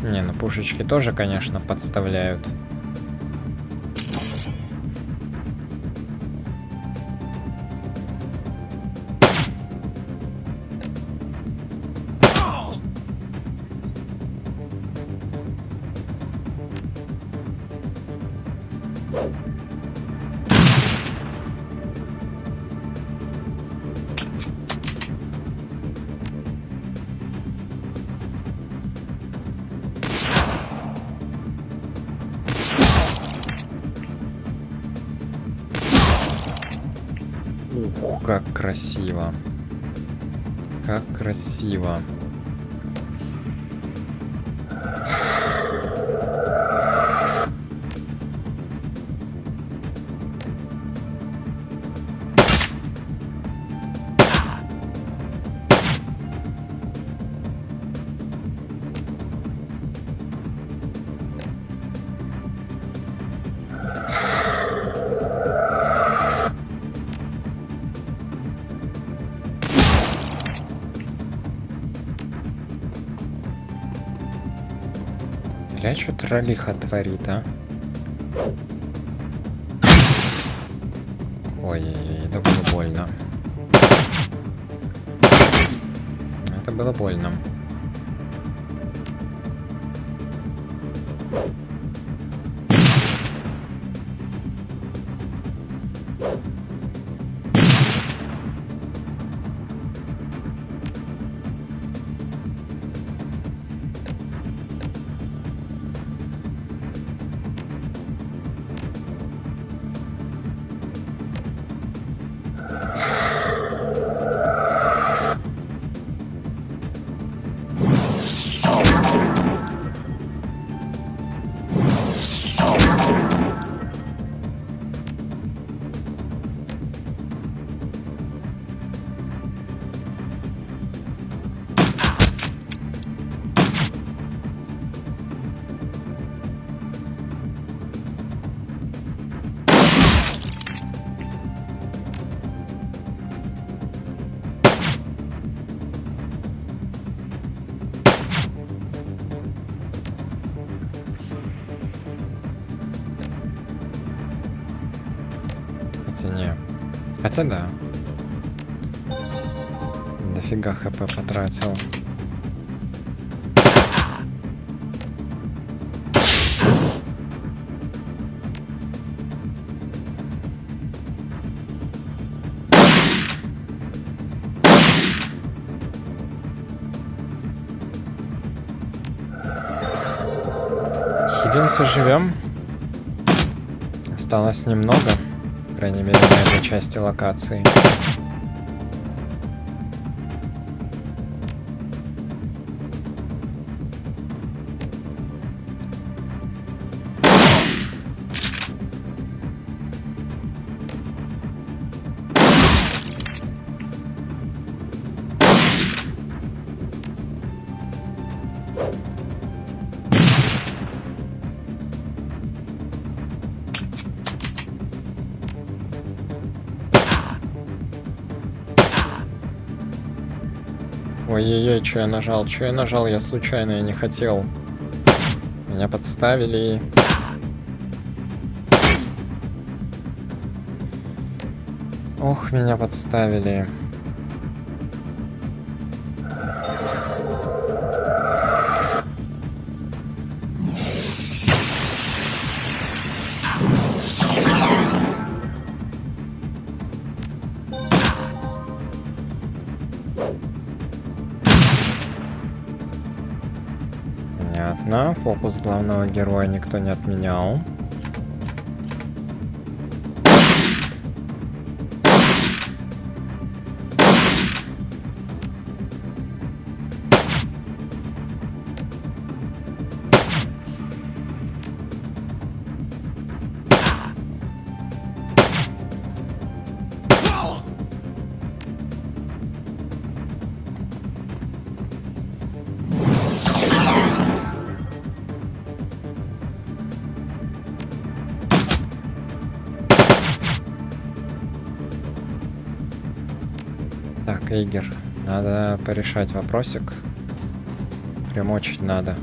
Не, ну пушечки тоже, конечно, подставляют. Ух, как красиво. Как красиво. Бля, что троллиха творит, а? Ой, это было больно. Это было больно. Не. Хотя да. Дофига хп потратил. Хилимся, живем. Осталось немного. По крайней мере, на этой части локации. Ой-ой-ой, что я нажал? Что я нажал? Я случайно, я не хотел. Меня подставили. Ох, меня подставили. Понятно. Фокус главного героя никто не отменял. Так, Эйгер, надо порешать вопросик. Прям очень надо.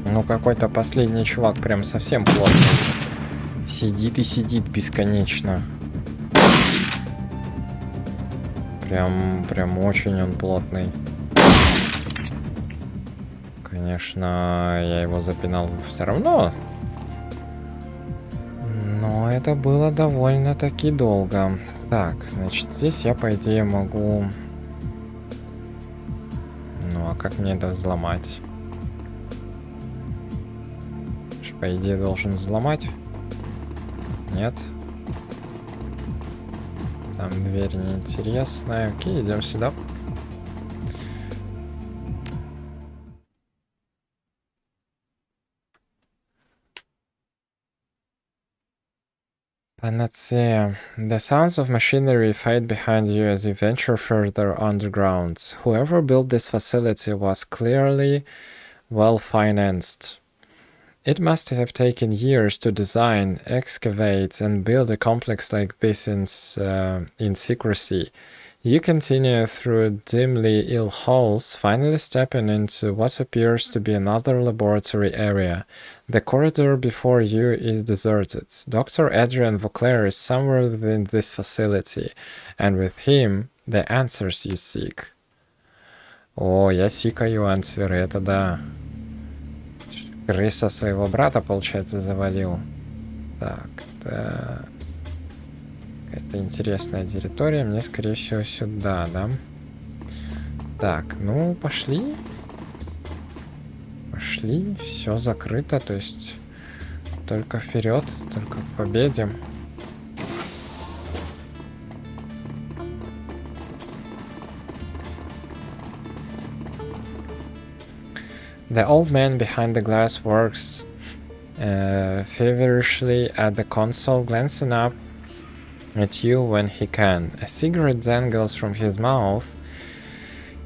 Ну, какой-то последний чувак прям совсем плотный. Сидит и сидит бесконечно. Прям очень он плотный. Конечно, я его запинал все равно. Но это было довольно-таки долго. Так, значит, здесь я, по идее, могу... Ну, а как мне это взломать? По идее, должен взломать. Нет. Там дверь неинтересная. Окей, идем сюда. Panacea. The sounds of machinery fade behind you as you venture further underground. Whoever built this facility was clearly well-financed. It must have taken years to design, excavate, and build a complex like this in secrecy. You continue through dimly ill halls, finally stepping into what appears to be another laboratory area. The corridor before you is deserted. Dr. Adrian Vauclair is somewhere within this facility, and with him, the answers you seek. О, я сикаю ансверы, это да. Крыса своего брата, получается, завалил. Так, это... Это интересная территория. Мне, скорее всего, сюда, да? Так, ну, пошли. Пошли. Все закрыто, то есть... Только вперед, только к победе. The old man behind the glass works feverishly at the console, glancing up at you when he can. A cigarette dangles from his mouth,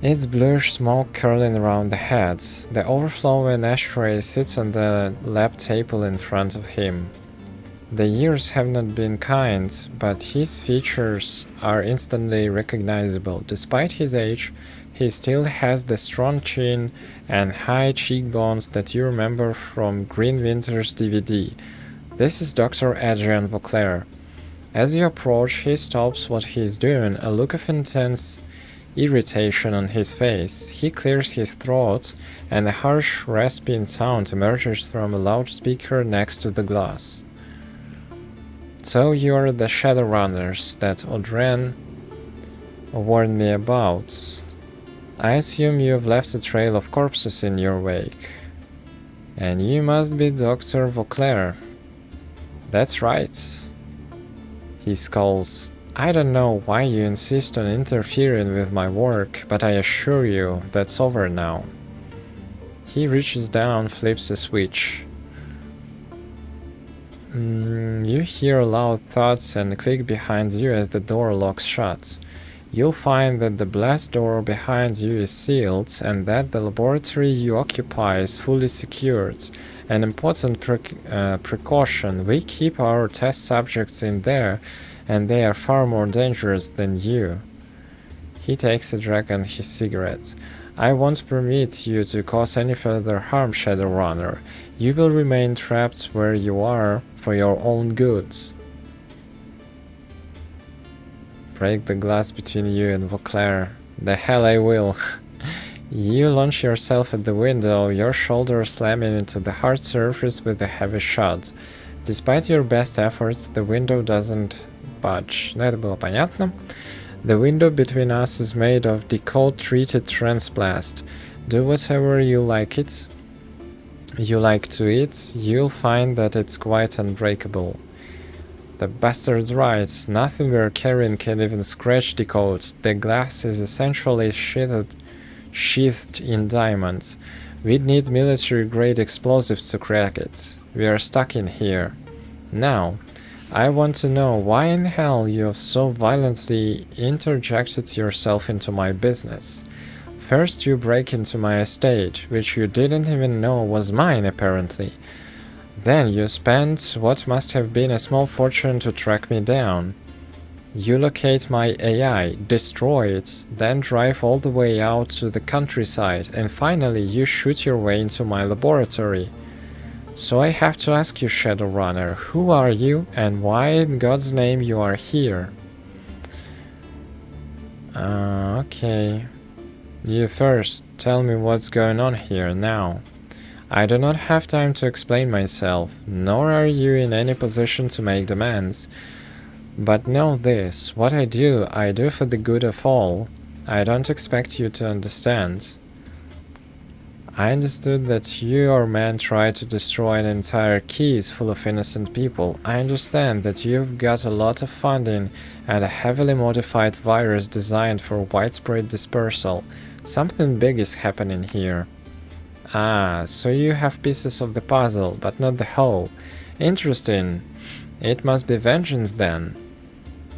its bluish smoke curling around the heads. The overflowing ashtray sits on the lap table in front of him. The years have not been kind, but his features are instantly recognizable. Despite his age, he still has the strong chin and high cheekbones that you remember from Green Winter's DVD. This is Dr. Adrian Vauclair. As you approach, he stops what he is doing, a look of intense irritation on his face. He clears his throat, and a harsh, rasping sound emerges from a loudspeaker next to the glass. So you're the Shadowrunners that Audren warned me about. I assume you've left a trail of corpses in your wake. And you must be Dr. Vauclair. That's right. He scowls. I don't know why you insist on interfering with my work, but I assure you that's over now. He reaches down, flips a switch. You hear loud thuds and click behind you as the door locks shut. You'll find that the blast door behind you is sealed and that the laboratory you occupy is fully secured. An important precaution: we keep our test subjects in there, and they are far more dangerous than you. He takes a drag on his cigarette. I won't permit you to cause any further harm, Shadowrunner. You will remain trapped where you are for your own good. Break the glass between you and Vauclair. The hell I will. You launch yourself at the window, your shoulder slamming into the hard surface with a heavy shot. Despite your best efforts, the window doesn't budge. Но это было понятно. The window between us is made of decode-treated transplast. Do whatever you like to it, you'll find that it's quite unbreakable. The bastard's right, nothing we're carrying can even scratch decode. The glass is essentially sheathed in diamonds. We'd need military-grade explosives to crack it. We are stuck in here. Now, I want to know why in hell you have so violently interjected yourself into my business. First you break into my estate, which you didn't even know was mine apparently. Then you spent what must have been a small fortune to track me down. You locate my AI, destroy it, then drive all the way out to the countryside, and finally you shoot your way into my laboratory. So I have to ask you, Shadowrunner, who are you and why in God's name you are here? Okay. You first, tell me what's going on here now. I do not have time to explain myself, nor are you in any position to make demands. But know this, what I do for the good of all. I don't expect you to understand. I understood that your men tried to destroy an entire keys full of innocent people. I understand that you've got a lot of funding and a heavily modified virus designed for widespread dispersal. Something big is happening here. Ah, so you have pieces of the puzzle, but not the whole. Interesting. It must be vengeance then.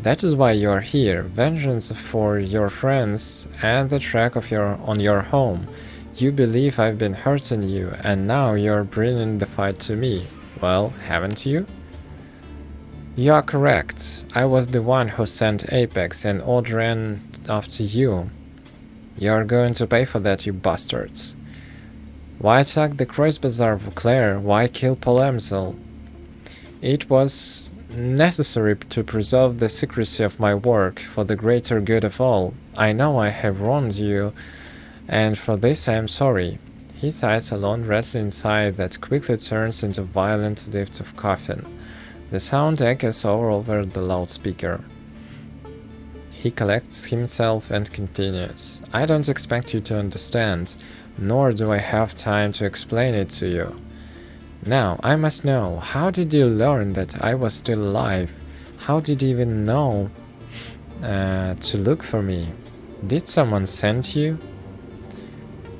That is why you are here. Vengeance for your friends and the track on your home. You believe I've been hurting you, and now you're bringing the fight to me. Well, haven't you? You are correct. I was the one who sent Apex and Audren after you. You're going to pay for that, you bastards. Why attack the Cross Bazaar, Vauclair? Why kill Polemzel? It was necessary to preserve the secrecy of my work for the greater good of all. I know I have wronged you, and for this I am sorry. He sighs a long rattling sigh that quickly turns into a violent lift of coughing. The sound echoes all over the loudspeaker. He collects himself and continues. I don't expect you to understand, nor do I have time to explain it to you. Now, I must know, how did you learn that I was still alive? How did you even know to look for me? Did someone send you?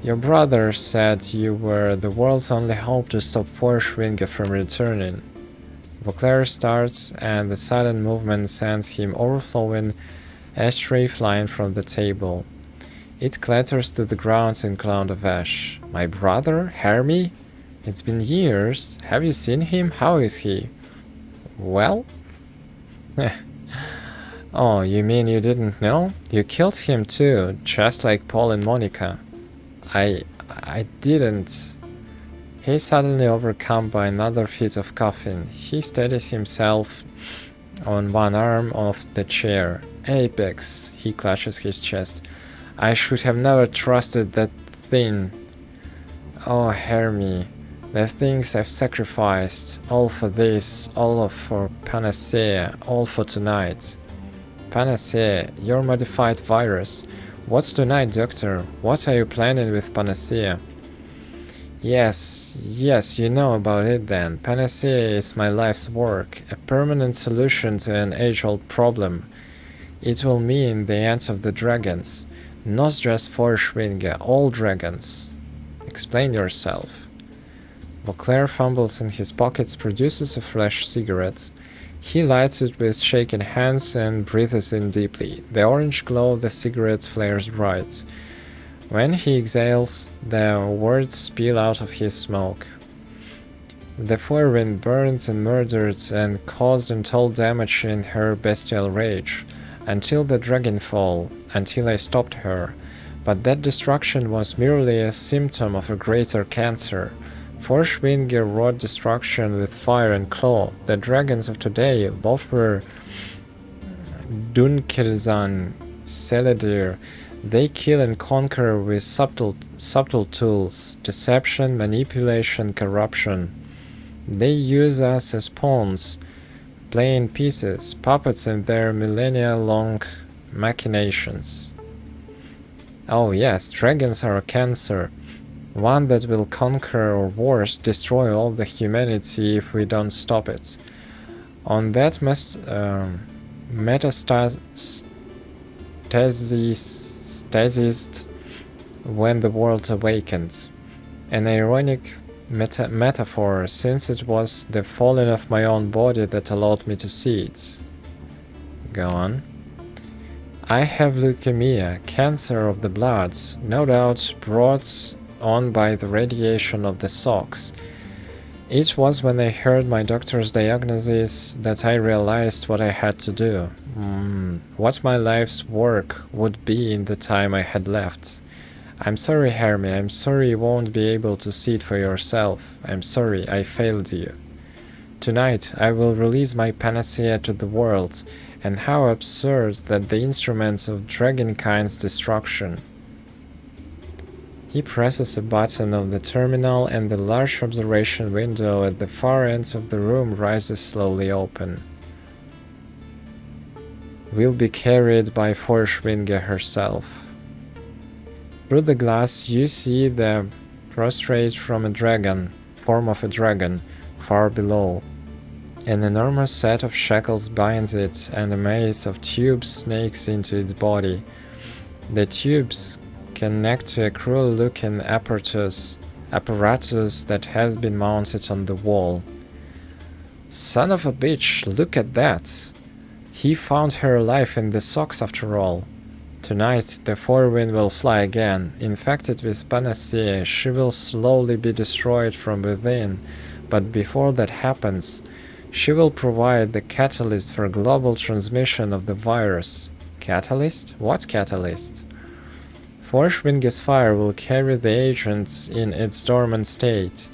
Your brother said you were the world's only hope to stop Forschwinger from returning. Vauclair starts, and the sudden movement sends him overflowing ashtray flying from the table. It clatters to the ground in a cloud of ash. My brother? Hermie? It's been years. Have you seen him? How is he? Well? Oh, you mean you didn't know? You killed him too, just like Paul and Monica. I didn't. He's suddenly overcome by another fit of coughing. He steadies himself on one arm of the chair. Apex, he clutches his chest. I should have never trusted that thing. Oh, Hermie, the things I've sacrificed, all for this, all for Panacea, all for tonight. Panacea, your modified virus. What's tonight, Doctor? What are you planning with Panacea? Yes, you know about it then. Panacea is my life's work, a permanent solution to an age-old problem. It will mean the end of the dragons. Not just Forschwinger, all dragons. Explain yourself. Vauclair fumbles in his pockets, produces a fresh cigarette. He lights it with shaking hands and breathes in deeply. The orange glow of the cigarette flares bright. When he exhales, the words spill out of his smoke. The Whirlwind burned and murdered and caused untold damage in her bestial rage, until the Dragonfall, until I stopped her. But that destruction was merely a symptom of a greater cancer. Forschwinger wrought destruction with fire and claw. The dragons of today, Lofwer, Dunkelzan, Seladir, they kill and conquer with subtle tools, deception, manipulation, corruption. They use us as pawns, playing pieces, puppets in their millennia-long machinations. Oh yes, dragons are a cancer, one that will conquer or worse, destroy all the humanity if we don't stop it. On that metastasis when the world awakened. An ironic metaphor, since it was the falling of my own body that allowed me to see it. Go on. I have leukemia, cancer of the blood, no doubt brought on by the radiation of the socks. It was when I heard my doctor's diagnosis that I realized what I had to do, what my life's work would be in the time I had left. I'm sorry, Hermie, I'm sorry you won't be able to see it for yourself. I'm sorry I failed you. Tonight I will release my panacea to the world, and how absurd that the instruments of dragonkind's destruction. He presses a button of the terminal and the large observation window at the far end of the room rises slowly open. Will be carried by Forschwinger herself. Through the glass you see the prostrate form of a dragon, far below. An enormous set of shackles binds it, and a maze of tubes snakes into its body. The tubes connect to a cruel-looking apparatus that has been mounted on the wall. Son of a bitch, look at that! He found her alive in the socks after all. Tonight the Whirlwind will fly again. Infected with Panacea, she will slowly be destroyed from within, but before that happens, she will provide the catalyst for global transmission of the virus. Catalyst? What catalyst? Forschwinger's fire will carry the agents in its dormant state.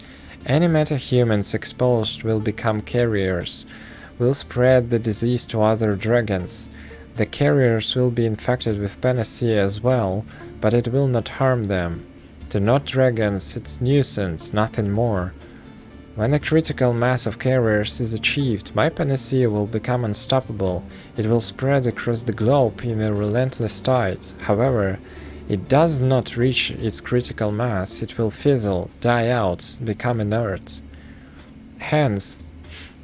Any metahumans exposed will become carriers, will spread the disease to other dragons. The carriers will be infected with Panacea as well, but it will not harm them. To not dragons, it's nuisance, nothing more. When a critical mass of carriers is achieved, my Panacea will become unstoppable. It will spread across the globe in a relentless tide. However, it does not reach its critical mass, it will fizzle, die out, become inert. Hence,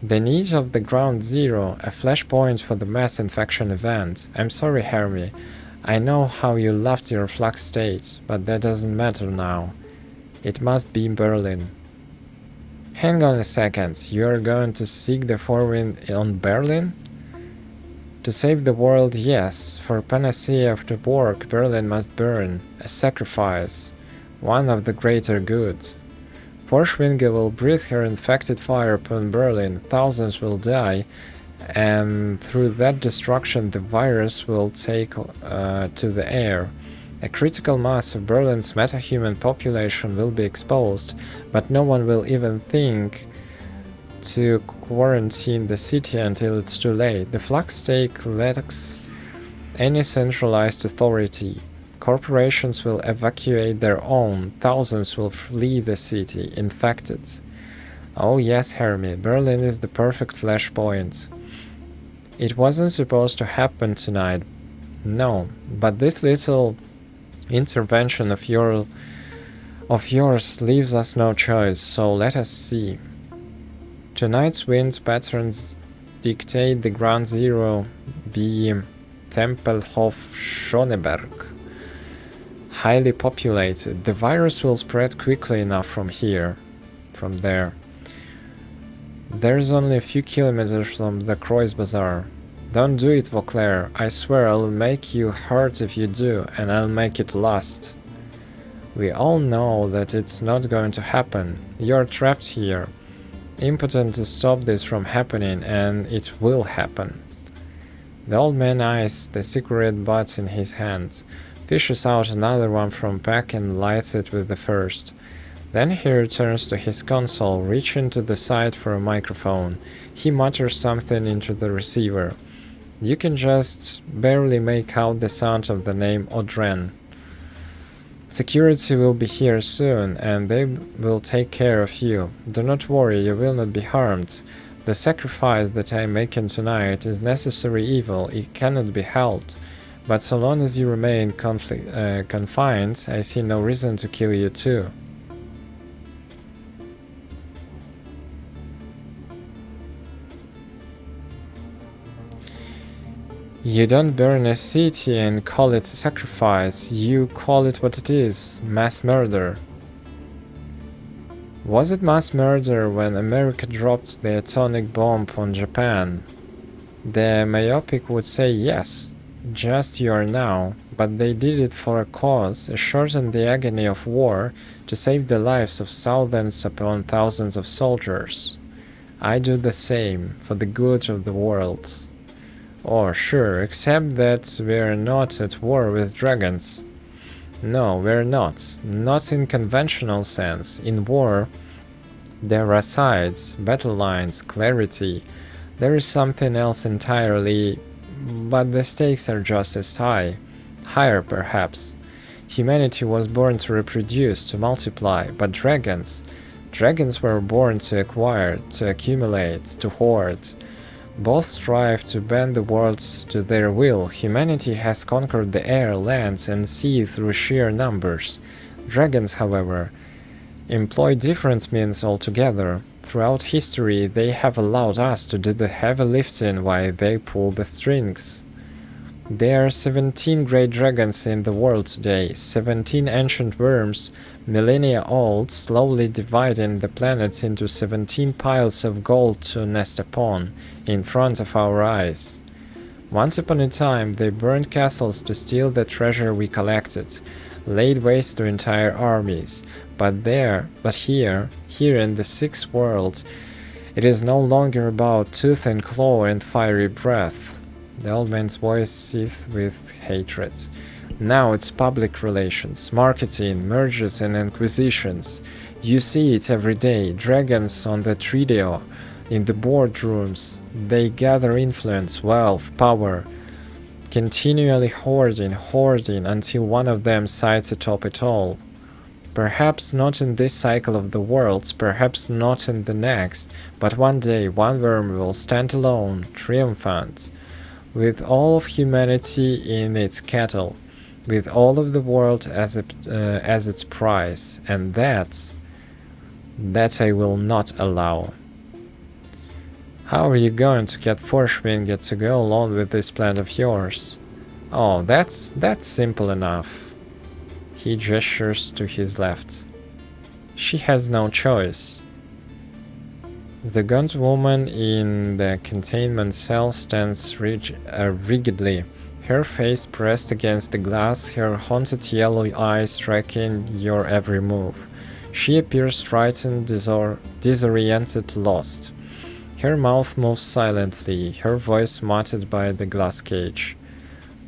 the need of the ground zero, a flashpoint for the mass infection event. I'm sorry, Hermie. I know how you left your flux state, but that doesn't matter now. It must be Berlin. Hang on a second, you're going to seek the Forewind on Berlin? To save the world, yes. For panacea to work, Berlin must burn. A sacrifice. One of the greater good. Forschwinge will breathe her infected fire upon Berlin, thousands will die, and through that destruction the virus will take to the air. A critical mass of Berlin's metahuman population will be exposed, but no one will even think to quarantine the city until it's too late. The flux state lacks any centralized authority. Corporations will evacuate their own, thousands will flee the city, infected. Oh yes, Hermie, Berlin is the perfect flashpoint. It wasn't supposed to happen tonight, no, but this little intervention of yours leaves us no choice, so let us see. Tonight's wind patterns dictate the ground zero be Tempelhof Schöneberg. Highly populated. The virus will spread quickly enough from there. There's only a few kilometers from the Kreuz Bazaar. Don't do it, Vauclair. I swear I'll make you hurt if you do, and I'll make it last. We all know that it's not going to happen. You're trapped here, impotent to stop this from happening, and it will happen. The old man eyes the cigarette butt in his hand, fishes out another one from pack and lights it with the first. Then he returns to his console, reaching to the side for a microphone. He mutters something into the receiver. You can just barely make out the sound of the name Odren. Security will be here soon, and they will take care of you. Do not worry, you will not be harmed. The sacrifice that I am making tonight is necessary evil, it cannot be helped. But so long as you remain confined, I see no reason to kill you too. You don't burn a city and call it a sacrifice, you call it what it is, mass murder. Was it mass murder when America dropped the atomic bomb on Japan? The myopic would say yes, just you are now, but they did it for a cause, shorten the agony of war, to save the lives of thousands upon thousands of soldiers. I do the same, for the good of the world. Oh, sure, except that we're not at war with dragons. No, we're not. Not in conventional sense. In war, there are sides, battle lines, clarity. There is something else entirely, but the stakes are just as high. Higher, perhaps. Humanity was born to reproduce, to multiply, but dragons were born to acquire, to accumulate, to hoard. Both strive to bend the world to their will. Humanity has conquered the air, land, and sea through sheer numbers. Dragons, however, employ different means altogether. Throughout history, they have allowed us to do the heavy lifting while they pull the strings. There are 17 great dragons in the world today, 17 ancient worms, millennia old, slowly dividing the planet into 17 piles of gold to nest upon, in front of our eyes. Once upon a time, they burned castles to steal the treasure we collected, laid waste to entire armies, but here in the sixth world, it is no longer about tooth and claw and fiery breath. The old man's voice seethed with hatred. Now it's public relations, marketing, mergers and acquisitions. You see it every day, dragons on the trio, in the boardrooms. They gather influence, wealth, power, continually hoarding until one of them sides atop it all. Perhaps not in this cycle of the worlds, perhaps not in the next, but one day one worm will stand alone, triumphant, with all of humanity in its cattle, with all of the world as its prize, and that I will not allow. How are you going to get Forschwinge to go along with this plan of yours? Oh, that's simple enough. He gestures to his left. She has no choice. The gaunt woman in the containment cell stands rigidly, her face pressed against the glass, her haunted yellow eyes tracking your every move. She appears frightened, disoriented, lost. Her mouth moves silently, her voice muted by the glass cage.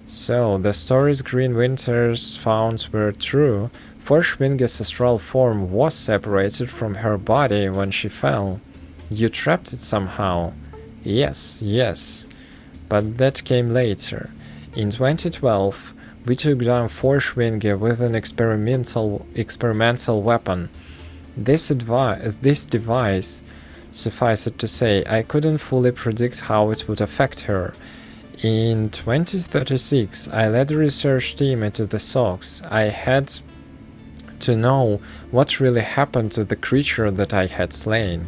So, the stories Green Winters found were true. Forschwinge's astral form was separated from her body when she fell. You trapped it somehow. Yes. But that came later. In 2012, we took down Forschwinge with an experimental weapon. This device, suffice it to say, I couldn't fully predict how it would affect her. In 2036, I led a research team into the SOX. I had to know what really happened to the creature that I had slain.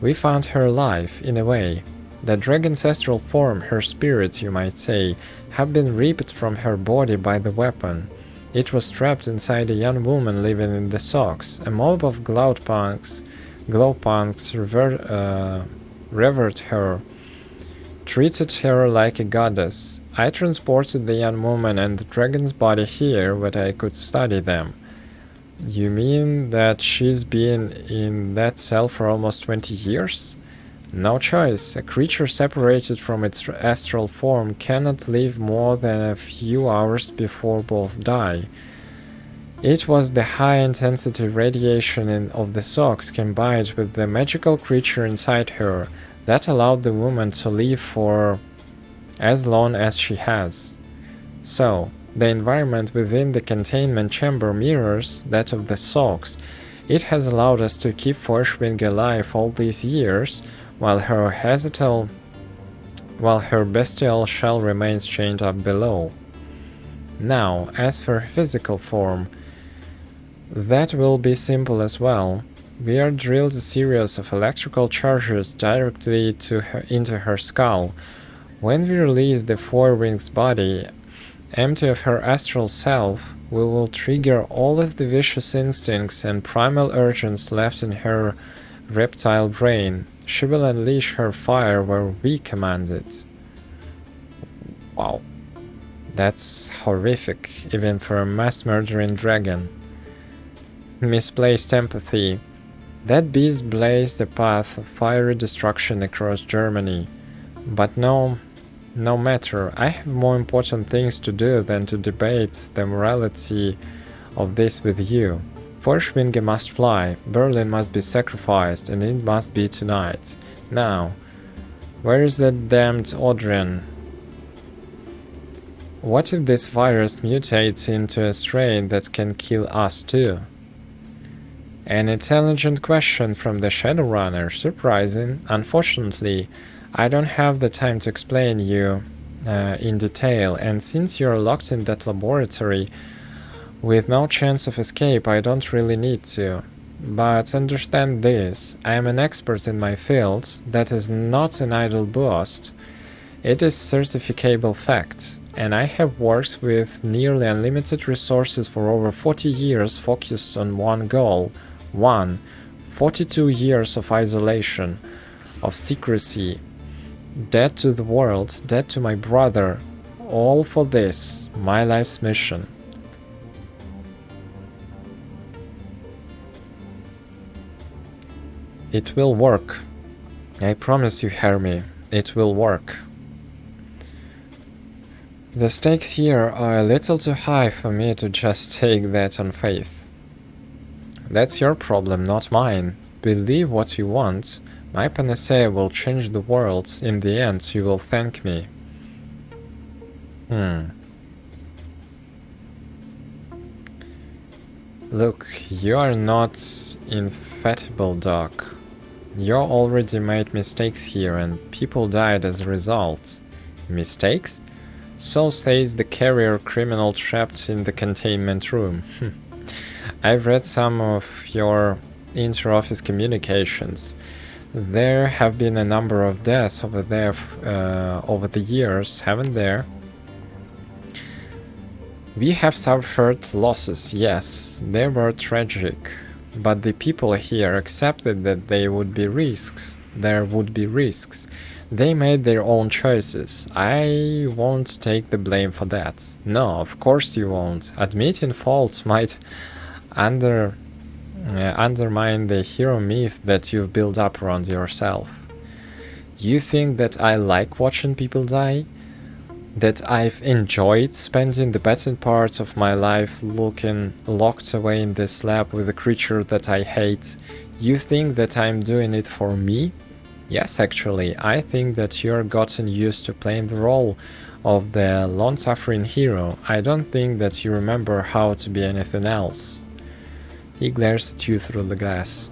We found her alive, in a way. The dragon's astral form, her spirit, you might say, had been ripped from her body by the weapon. It was trapped inside a young woman living in the SOX. A mob of glowpunks revered her, treated her like a goddess. I transported the young woman and the dragon's body here where I could study them. You mean that she's been in that cell for almost 20 years? No choice. A creature separated from its astral form cannot live more than a few hours before both die. It was the high-intensity radiation of the SOX combined with the magical creature inside her that allowed the woman to live for as long as she has. So, the environment within the containment chamber mirrors that of the SOX. It has allowed us to keep Forschwinge alive all these years, while her bestial shell remains chained up below. Now, as for her physical form, that will be simple as well. We are drilled a series of electrical charges directly into her skull. When we release the Four Wings body, empty of her astral self, we will trigger all of the vicious instincts and primal urges left in her reptile brain. She will unleash her fire where we command it. Wow. That's horrific, even for a mass-murdering dragon. Misplaced empathy. That beast blazed a path of fiery destruction across Germany. But no matter, I have more important things to do than to debate the morality of this with you. Forschwinge must fly, Berlin must be sacrificed, and it must be tonight. Now, where is that damned Adrian? What if this virus mutates into a strain that can kill us too? An intelligent question from the Shadowrunner, surprising. Unfortunately, I don't have the time to explain you in detail, and since you're locked in that laboratory with no chance of escape, I don't really need to. But understand this, I am an expert in my field. That is not an idle boast. It is certificable fact, and I have worked with nearly unlimited resources for over 40 years focused on one goal. 42 years of isolation, of secrecy, dead to the world, dead to my brother, all for this, my life's mission. It will work. I promise you, hear me. It will work. The stakes here are a little too high for me to just take that on faith. That's your problem, not mine. Believe what you want. My panacea will change the world. In the end, you will thank me. Look, you are not infallible, Doc. You already made mistakes here, and people died as a result. Mistakes? So says the carrier criminal trapped in the containment room. I've read some of your inter-office communications. There have been a number of deaths over there over the years, haven't there? We have suffered losses, yes, they were tragic, but the people here accepted that there would be risks. They made their own choices. I won't take the blame for that. No, of course you won't. Admitting faults might undermine the hero myth that you've built up around yourself. You think that I like watching people die? That I've enjoyed spending the better part of my life looking locked away in this lab with a creature that I hate? You think that I'm doing it for me? Yes, actually, I think that you're gotten used to playing the role of the long-suffering hero. I don't think that you remember how to be anything else. He glares at you through the glass.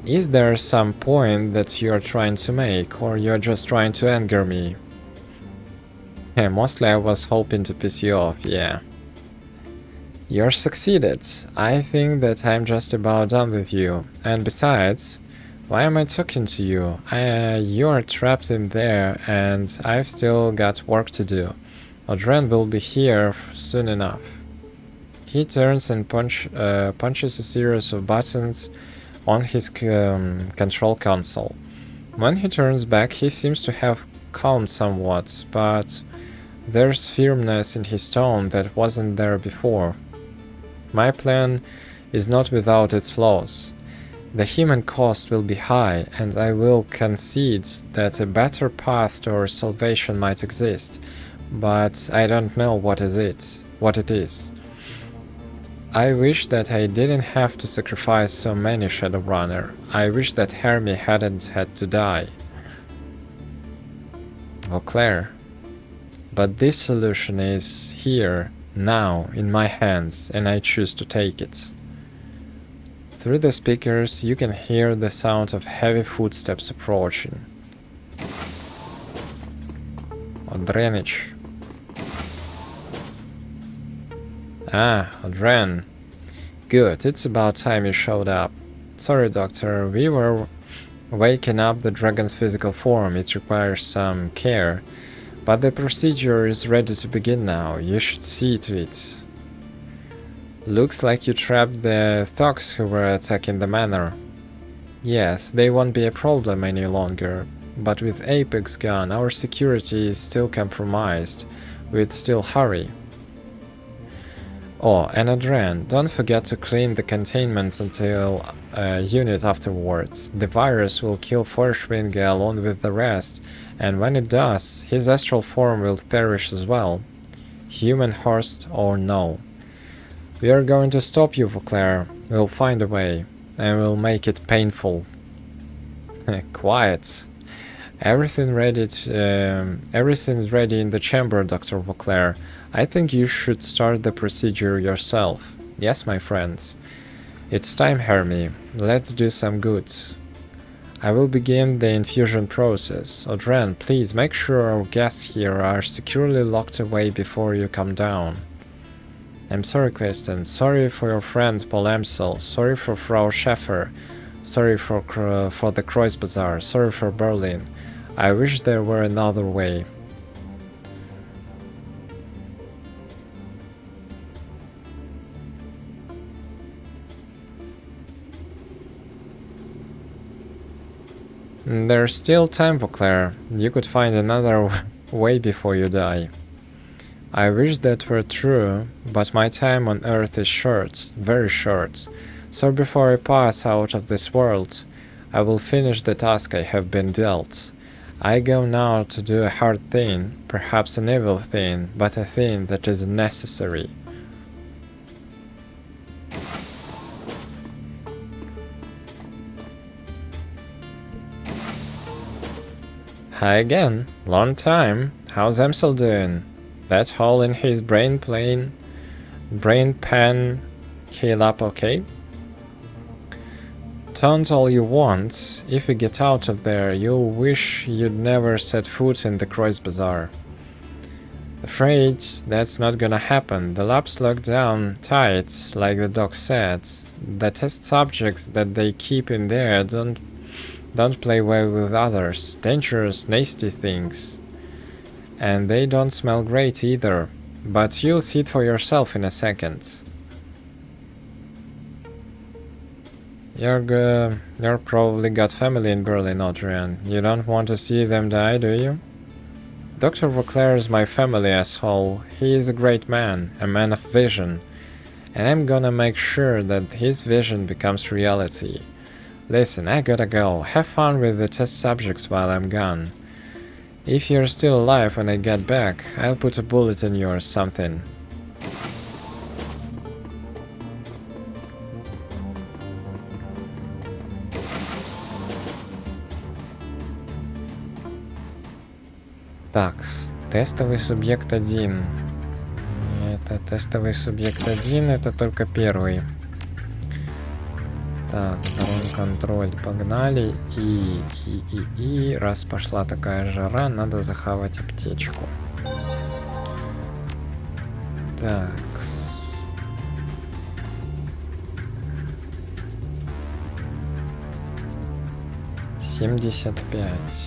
Is there some point that you're trying to make, or you're just trying to anger me? Mostly I was hoping to piss you off, yeah. You're succeeded. I think that I'm just about done with you. And besides, why am I talking to you? You're trapped in there, and I've still got work to do. Odren will be here soon enough. He turns and punches a series of buttons on his control console. When he turns back, he seems to have calmed somewhat, but there's firmness in his tone that wasn't there before. My plan is not without its flaws. The human cost will be high, and I will concede that a better path to our salvation might exist, but I don't know what it is. I wish that I didn't have to sacrifice so many Shadowrunner. I wish that Hermie hadn't had to die. Vauclair. But this solution is here, now, in my hands, and I choose to take it. Through the speakers, you can hear the sound of heavy footsteps approaching. Odrenich. Ah, Odren. Good, it's about time you showed up. Sorry, Doctor, we were waking up the dragon's physical form. It requires some care. But the procedure is ready to begin now. You should see to it. Looks like you trapped the thugs who were attacking the manor. Yes, they won't be a problem any longer. But with Apex gone, our security is still compromised. We'd still hurry. Oh, and Adren, don't forget to clean the containment until unit afterwards. The virus will kill Forschwinge along with the rest, and when it does, his astral form will perish as well. Human host or no. We are going to stop you, Vauclair. We'll find a way, and we'll make it painful. Quiet. Everything's ready in the chamber, Dr. Vauclair. I think you should start the procedure yourself. Yes, my friends. It's time, Hermie. Let's do some good. I will begin the infusion process. Odren, please make sure our guests here are securely locked away before you come down. I'm sorry, Cliston. Sorry for your friend Paul Amsel. Sorry for Frau Schäfer. Sorry for the Kreuzbazaar. Sorry for Berlin. I wish there were another way. There's still time, Vauclair. You could find another way before you die. I wish that were true, but my time on Earth is short, very short. So before I pass out of this world, I will finish the task I have been dealt. I go now to do a hard thing, perhaps an evil thing, but a thing that is necessary. Hi again, long time. How's Amsel doing? That hole in his brain pan heal up okay? Taunt all you want. If you get out of there, you'll wish you'd never set foot in the Kreuzbazaar. Afraid that's not gonna happen. The lab's locked down tight, like the doc said. The test subjects that they keep in there don't play well with others. Dangerous, nasty things. And they don't smell great either. But you'll see it for yourself in a second. You're probably got family in Berlin, Adrian. You don't want to see them die, do you? Dr. Vauclair is my family, asshole. He is a great man, a man of vision. And I'm gonna make sure that his vision becomes reality. Listen, I gotta go. Have fun with the test subjects while I'm gone. If you're still alive when I get back, I'll put a bullet in you or something. Так, тестовый субъект 1. Это тестовый субъект 1, это только первый. Так, дрон-контроль, погнали. И раз пошла такая жара, надо захавать аптечку. Так. 75.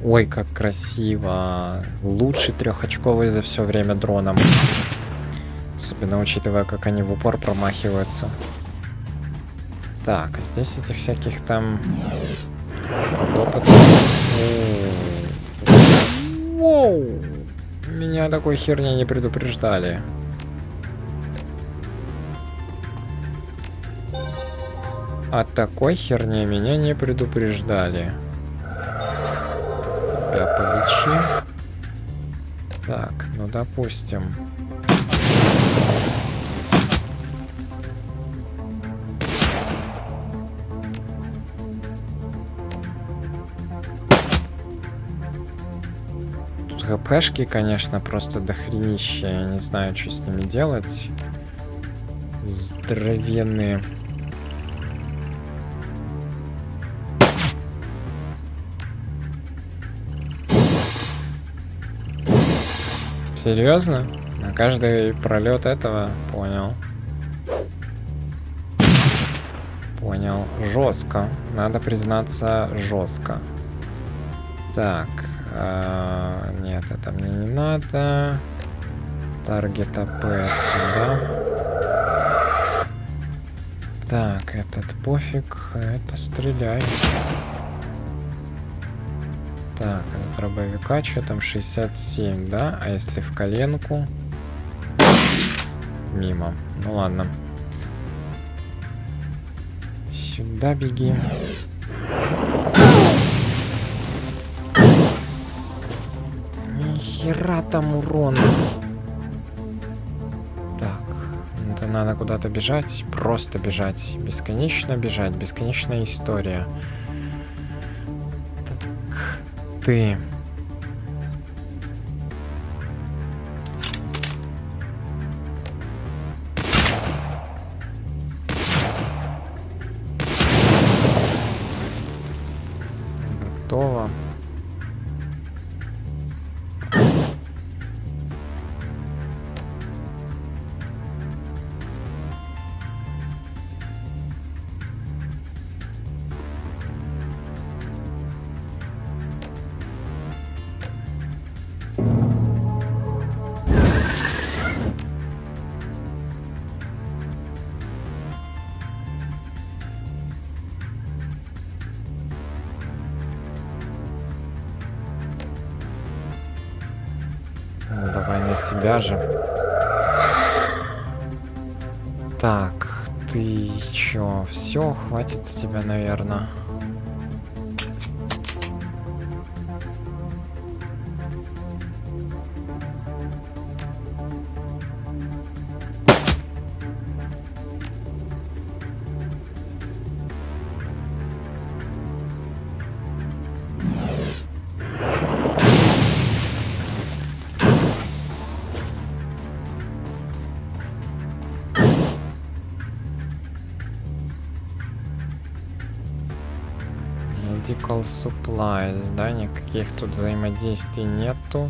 Ой, как красиво. Лучший трехочковый за все время дроном. Особенно учитывая, как они в упор промахиваются. Так, а здесь этих всяких там... Воу! Меня такой херни не предупреждали. О такой херне меня не предупреждали. Полечи. Так, ну допустим. Тут ГПшки, конечно, просто дохренища. Я не знаю, что с ними делать. Здоровенные. Серьезно? На каждый пролет этого? Понял. Понял. Жестко. Надо признаться, жестко. Так. Нет, это мне не надо. Таргет АП сюда. Так, этот пофиг. Это стреляй. Так, от дробовика что там 67, да? А если в коленку? Мимо. Ну ладно. Сюда беги. Нихера там урон. Так, это надо куда-то бежать. Просто бежать. Бесконечно бежать. Бесконечная история. Ты. Готово. Давай на себя же. Так, ты чё? Все, хватит с тебя, наверное. Medical supplies, да, никаких тут взаимодействий нету.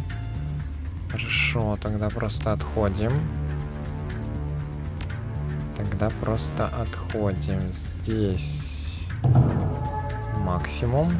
Хорошо, тогда просто отходим. Здесь максимум.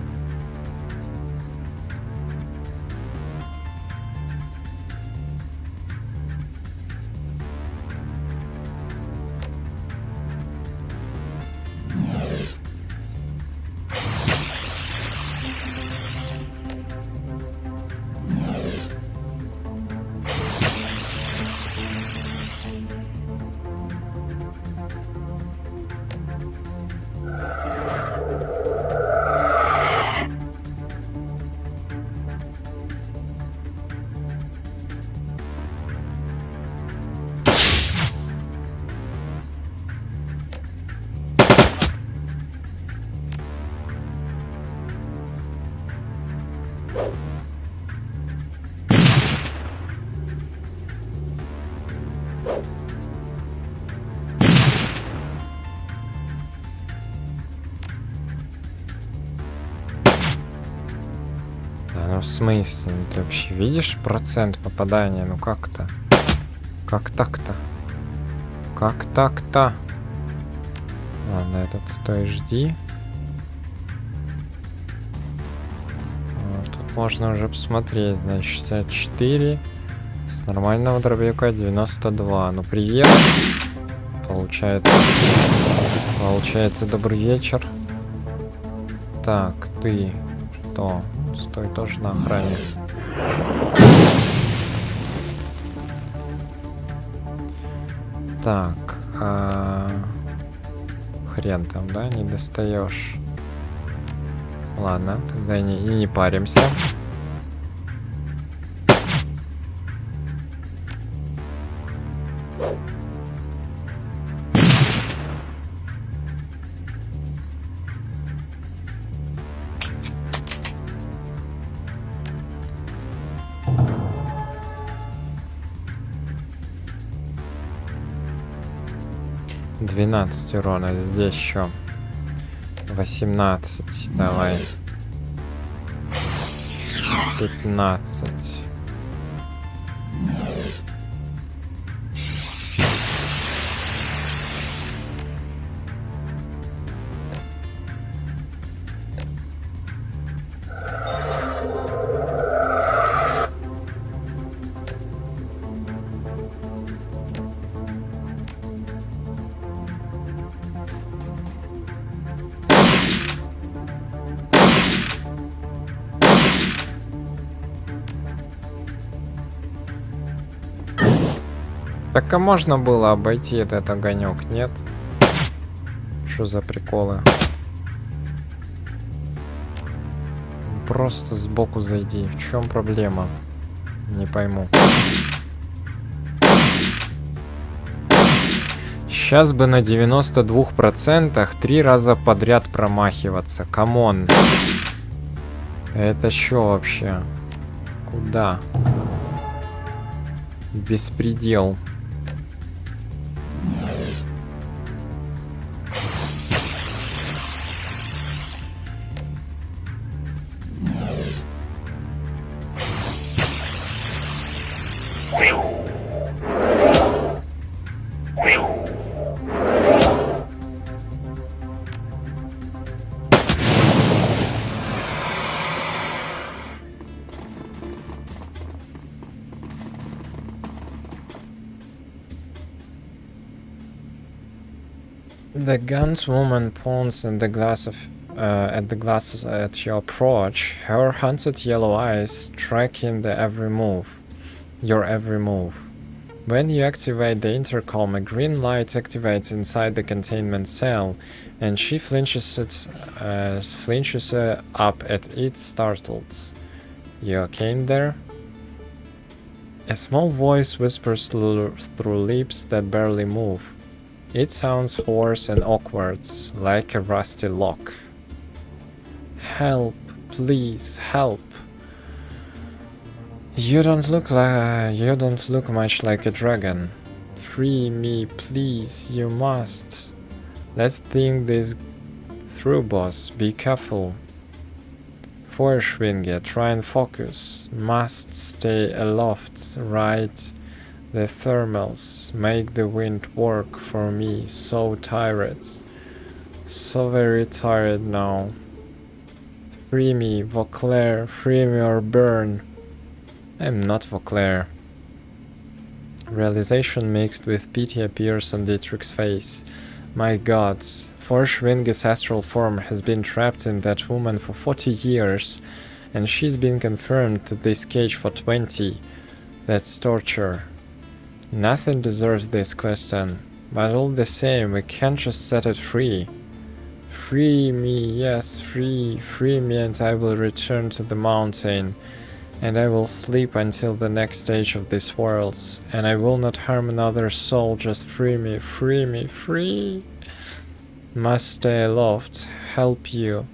Ну, в смысле? Ну, ты вообще видишь процент попадания? Ну как-то? Как так-то? Как так-то? Ладно, этот стой, жди. Вот, тут можно уже посмотреть. Значит, 64. С нормального дробовика 92. Ну, привет. Получается, добрый вечер. Так, ты что? Стой, тоже на охране. Так, хрен там, да, не достаешь. Ладно, тогда и не паримся. $12 урона, здесь еще 18, давай 15. Так а можно было обойти этот огонек, нет? Что за приколы? Просто сбоку зайди. В чем проблема? Не пойму. Сейчас бы на 92% 3 раза подряд промахиваться. Камон. Это что вообще? Куда? Беспредел. The gun's woman points at the glass at your approach. Her haunted yellow eyes tracking your every move. When you activate the intercom, a green light activates inside the containment cell, and she flinches up at it, startled. You okay in there? A small voice whispers through lips that barely move. It sounds hoarse and awkward, like a rusty lock. Help, please, help. You don't look much like a dragon. Free me, please, you must. Let's think this through, boss. Be careful. Feuerschwinge, try and focus. Must stay aloft, right? The thermals make the wind work for me. So tired. So very tired now. Free me, Vauclair, free me or burn. I'm not Vauclair. Realization mixed with pity appears on Dietrich's face. My god, Feuerschwinge's astral form has been trapped in that woman for 40 years, and she's been confirmed to this cage for 20. That's torture. Nothing deserves this, Cliston, but all the same, we can't just set it free. Free me, yes, free me, and I will return to the mountain. And I will sleep until the next stage of this world, and I will not harm another soul, just free me, free me, free! Must stay aloft, help you,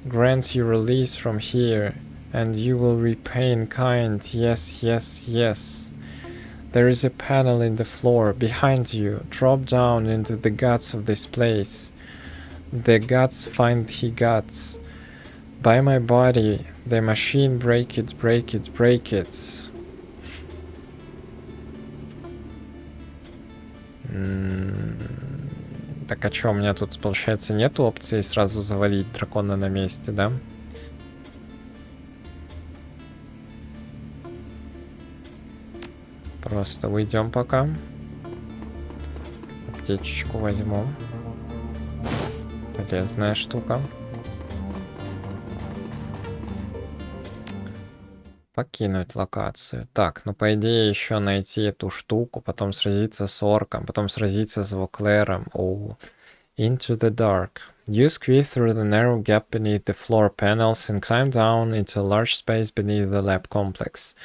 grant you release from here, and you will repay in kind, yes, yes, yes. There is a panel in the floor, behind you, drop down into the guts of this place. The guts find the guts. By my body, the machine break it, break it, break it. Так а чё, у меня тут, получается, нет опции сразу завалить дракона на месте, да? Просто уйдем пока. Аптечечку возьму. Полезная штука. Покинуть локацию. Так, ну по идее еще найти эту штуку, потом сразиться с орком, потом сразиться с Вauclair'ом. Oh. Into the dark. You squeeze through the narrow gap beneath the floor panels and climb down into a large space beneath the lab complex.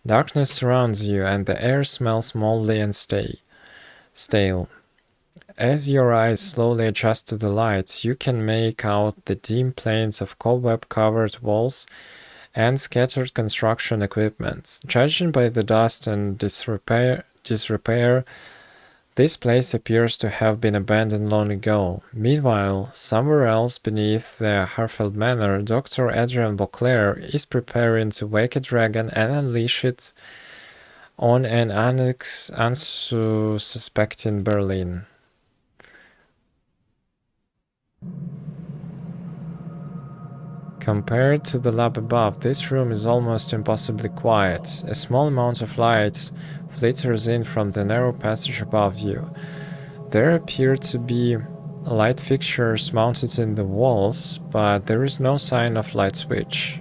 Darkness surrounds you and the air smells moldy and stale. As your eyes slowly adjust to the lights, you can make out the dim planes of cobweb-covered walls and scattered construction equipment. Judging by the dust and disrepair, this place appears to have been abandoned long ago. Meanwhile, somewhere else beneath the Harfeld Manor, Dr. Adrian Vauclair is preparing to wake a dragon and unleash it on an unsuspecting Berlin. Compared to the lab above, this room is almost impossibly quiet. A small amount of light flitters in from the narrow passage above you. There appear to be light fixtures mounted in the walls, but there is no sign of light switch.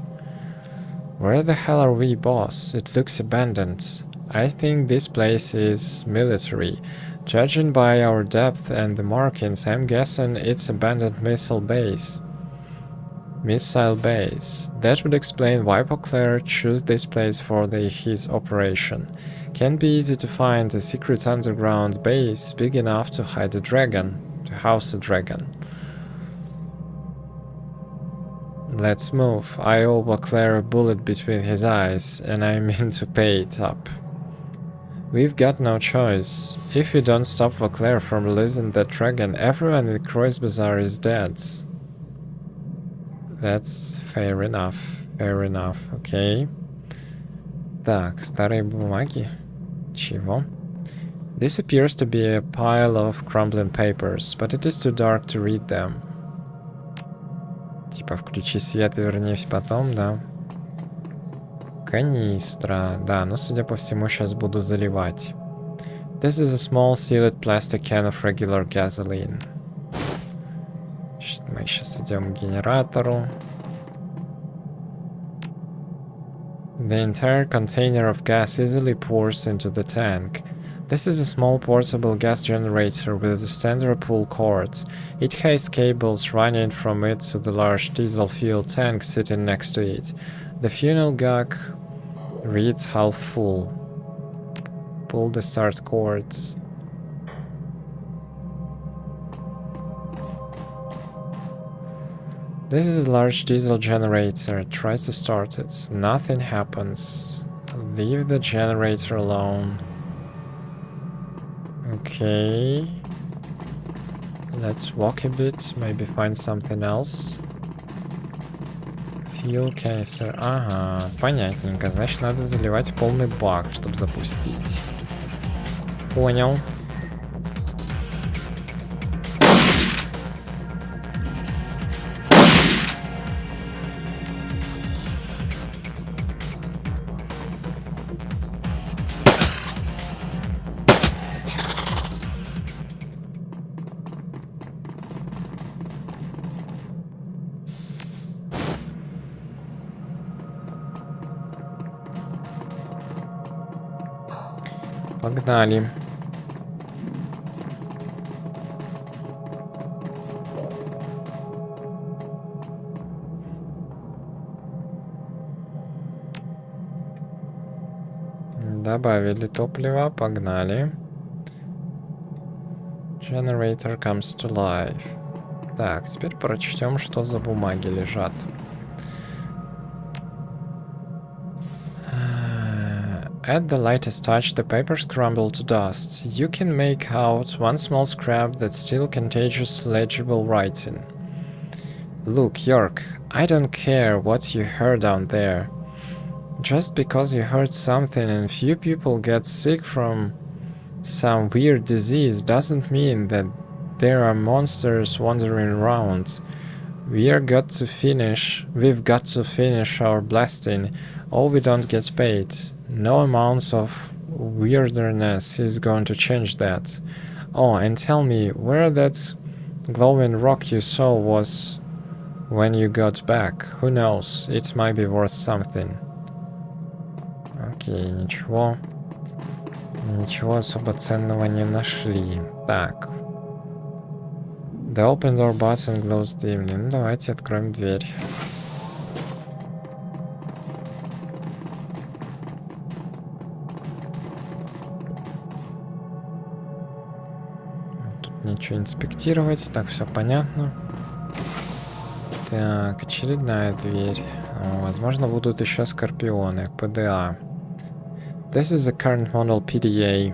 Where the hell are we, boss? It looks abandoned. I think this place is military. Judging by our depth and the markings, I'm guessing it's abandoned missile base. That would explain why Vauclair chose this place for his operation. Can be easy to find a secret underground base big enough to hide a dragon, to house a dragon. Let's move. I owe Vauclair a bullet between his eyes, and I mean to pay it up. We've got no choice. If we don't stop Vauclair from releasing that dragon, everyone in Croix Bazaar is dead. That's fair enough, okay. Так, старые бумаги. Чего? This appears to be a pile of crumbling papers, but it is too dark to read them. Типа включи свет и вернись потом, да? Канистра, да, но судя по всему сейчас буду заливать. This is a small sealed plastic can of regular gasoline. Мы сейчас идем к генератору. The entire container of gas easily pours into the tank. This is a small portable gas generator with a standard pull cord. It has cables running from it to the large diesel fuel tank sitting next to it. The fuel gug reads half full. Pull the start cords. This is a large diesel generator. Try to start it. Nothing happens. Leave the generator alone. Okay. Let's walk a bit, maybe find something else. Fuel canister. Ага, понятненько. Значит, надо заливать полный бак, чтобы запустить. Понял. Погнали. Добавили топлива, погнали. Generator comes to life. Так, теперь прочтем, что за бумаги лежат. At the lightest touch, the papers crumble to dust. You can make out one small scrap that's still contagious legible writing. Look, York, I don't care what you heard down there. Just because you heard something and few people get sick from some weird disease doesn't mean that there are monsters wandering around. We've got to finish our blasting, or we don't get paid. No amount of weirdness is going to change that. Oh, and tell me, where that glowing rock you saw was when you got back? Who knows? It might be worth something. Окей, ничего особо ценного не нашли. Так. The open door button glows dimly. Ну, давайте откроем дверь. Тут ничего инспектировать. Так, все понятно. Так, очередная дверь. Возможно, будут еще скорпионы. ПДА. This is a current model PDA.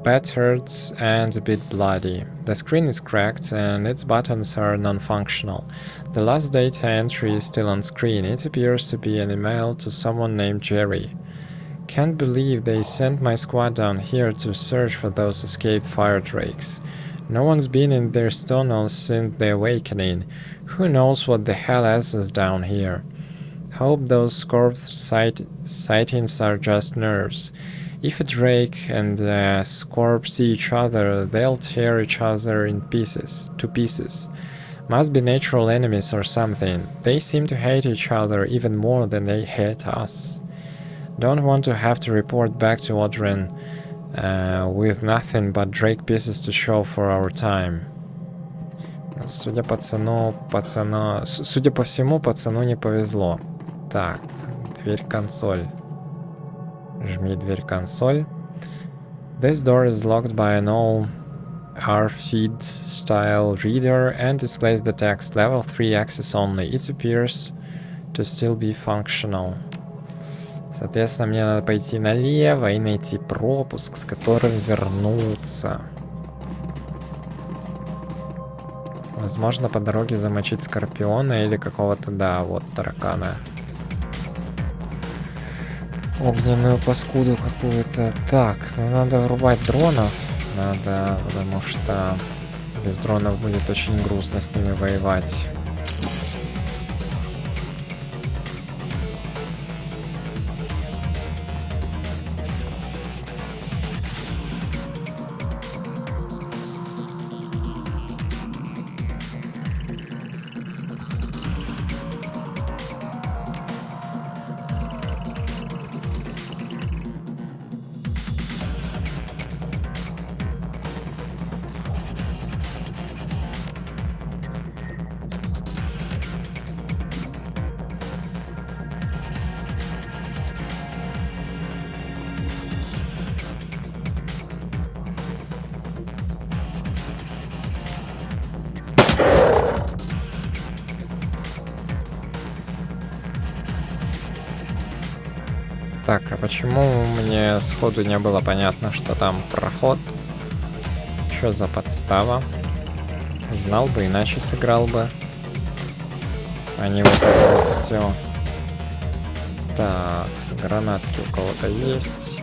Battered and a bit bloody. The screen is cracked and its buttons are non-functional. The last data entry is still on screen. It appears to be an email to someone named Jerry. Can't believe they sent my squad down here to search for those escaped fire drakes. No one's been in their tunnels since the awakening. Who knows what the hell else is down here? Hope those Scorp sightings are just nerves. If a Drake and a Scorp see each other, they'll tear each other to pieces. Must be natural enemies or something. They seem to hate each other even more than they hate us. Don't want to have to report back to Odrin with nothing but Drake pieces to show for our time. Судя по всему, пацану не повезло. Так, дверь-консоль. Жми дверь-консоль. This door is locked by an old RFID style reader and displays the text level 3 access only. It appears to still be functional. Соответственно, мне надо пойти налево и найти пропуск, с которым вернуться. Возможно, по дороге замочить скорпиона или какого-то, да, вот таракана. Огненную паскуду какую-то. Так, ну надо врубать дронов. Надо, потому что без дронов будет очень грустно с ними воевать. Так, а почему мне сходу не было понятно, что там проход? Что за подстава? Знал бы, иначе сыграл бы. А не вот это вот все. Так, гранатки у кого-то есть.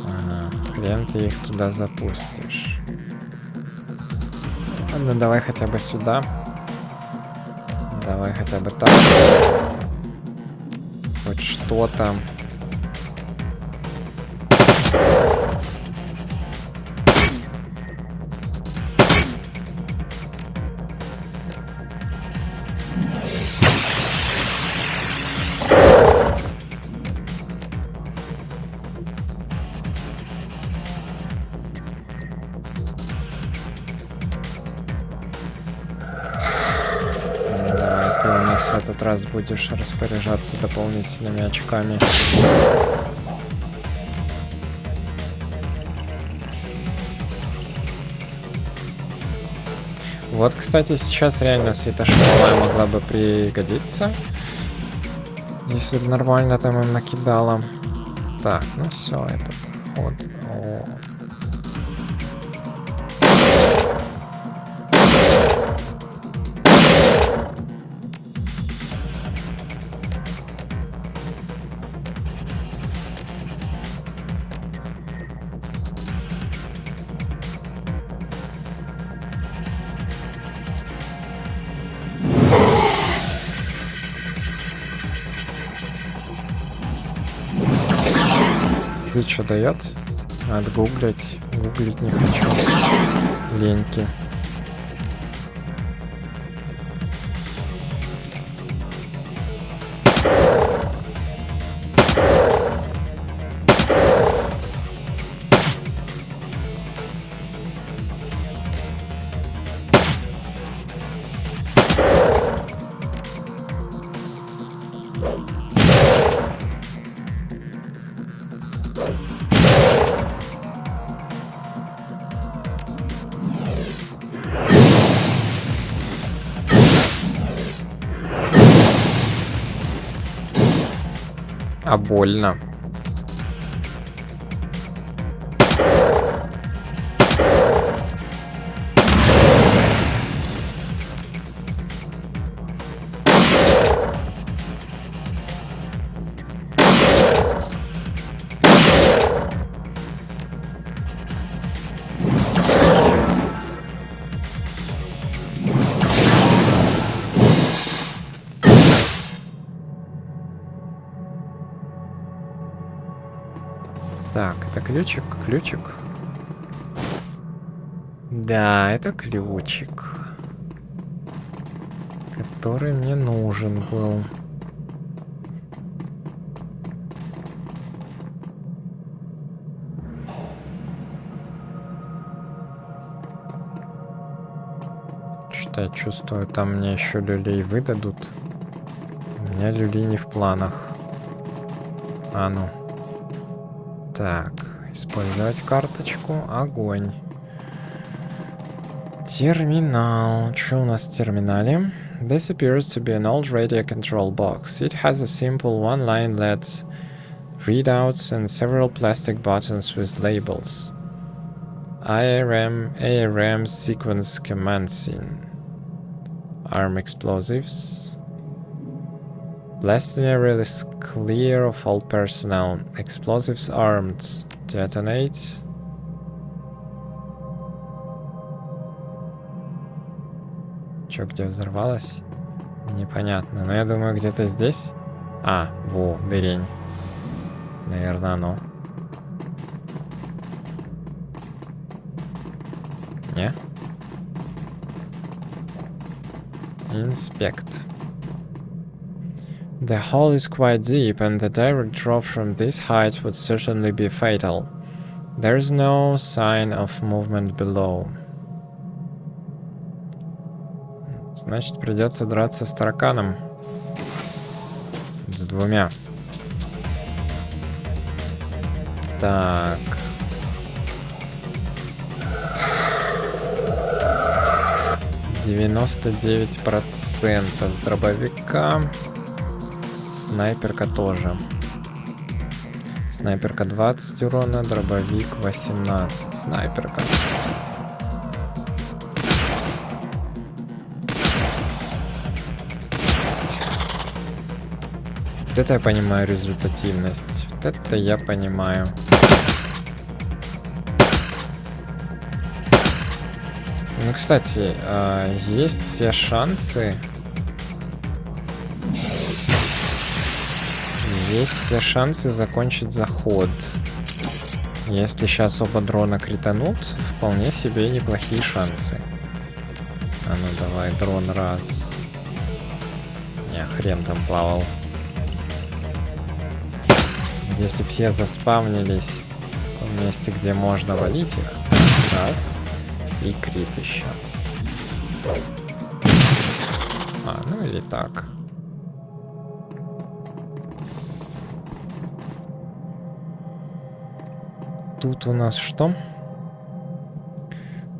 Ага, хрен ты их туда запустишь. Ладно, давай хотя бы сюда. Давай хотя бы так. Хоть что-то. Давай, ты у нас в этот раз будешь распоряжаться дополнительными очками. Вот, кстати, сейчас реально светошумовая могла бы пригодиться. Если бы нормально там им накидала. Так, ну все, этот ход. О. Ты что дает? Надо гуглить. Гуглить не хочу. Леньки. А больно. Так, это ключик, ключик. Да, это ключик, который мне нужен был. Что я чувствую, там мне еще люлей выдадут. У меня люлей не в планах. А ну. Так, использовать карточку. Огонь. Терминал. Что у нас в терминале? This appears to be an old radio control box. It has a simple one-line LED readouts and several plastic buttons with labels. ARM sequence commencing. Arm explosives. Blasting area is clear of all personnel. Explosives armed. Detonate. Чё, где взорвалось? Непонятно. Но я думаю, где-то здесь. А, во, дырень. Наверное, оно. Не? Inspect. The hole is quite deep, and the direct drop from this height would certainly be fatal. There is no sign of movement below. Значит, придется драться с тараканом. С двумя. Так. %99% с дробовика. Снайперка тоже. Снайперка 20 урона, дробовик 18. Снайперка. Вот это я понимаю результативность. Вот это я понимаю. Ну, кстати, есть все шансы. Есть все шансы закончить заход. Если сейчас оба дрона кританут, вполне себе неплохие шансы. А ну давай, дрон раз. Не, хрен там плавал. Если все заспавнились в том месте, где можно валить их. Раз. И крит еще. Ну или так. Тут у нас что?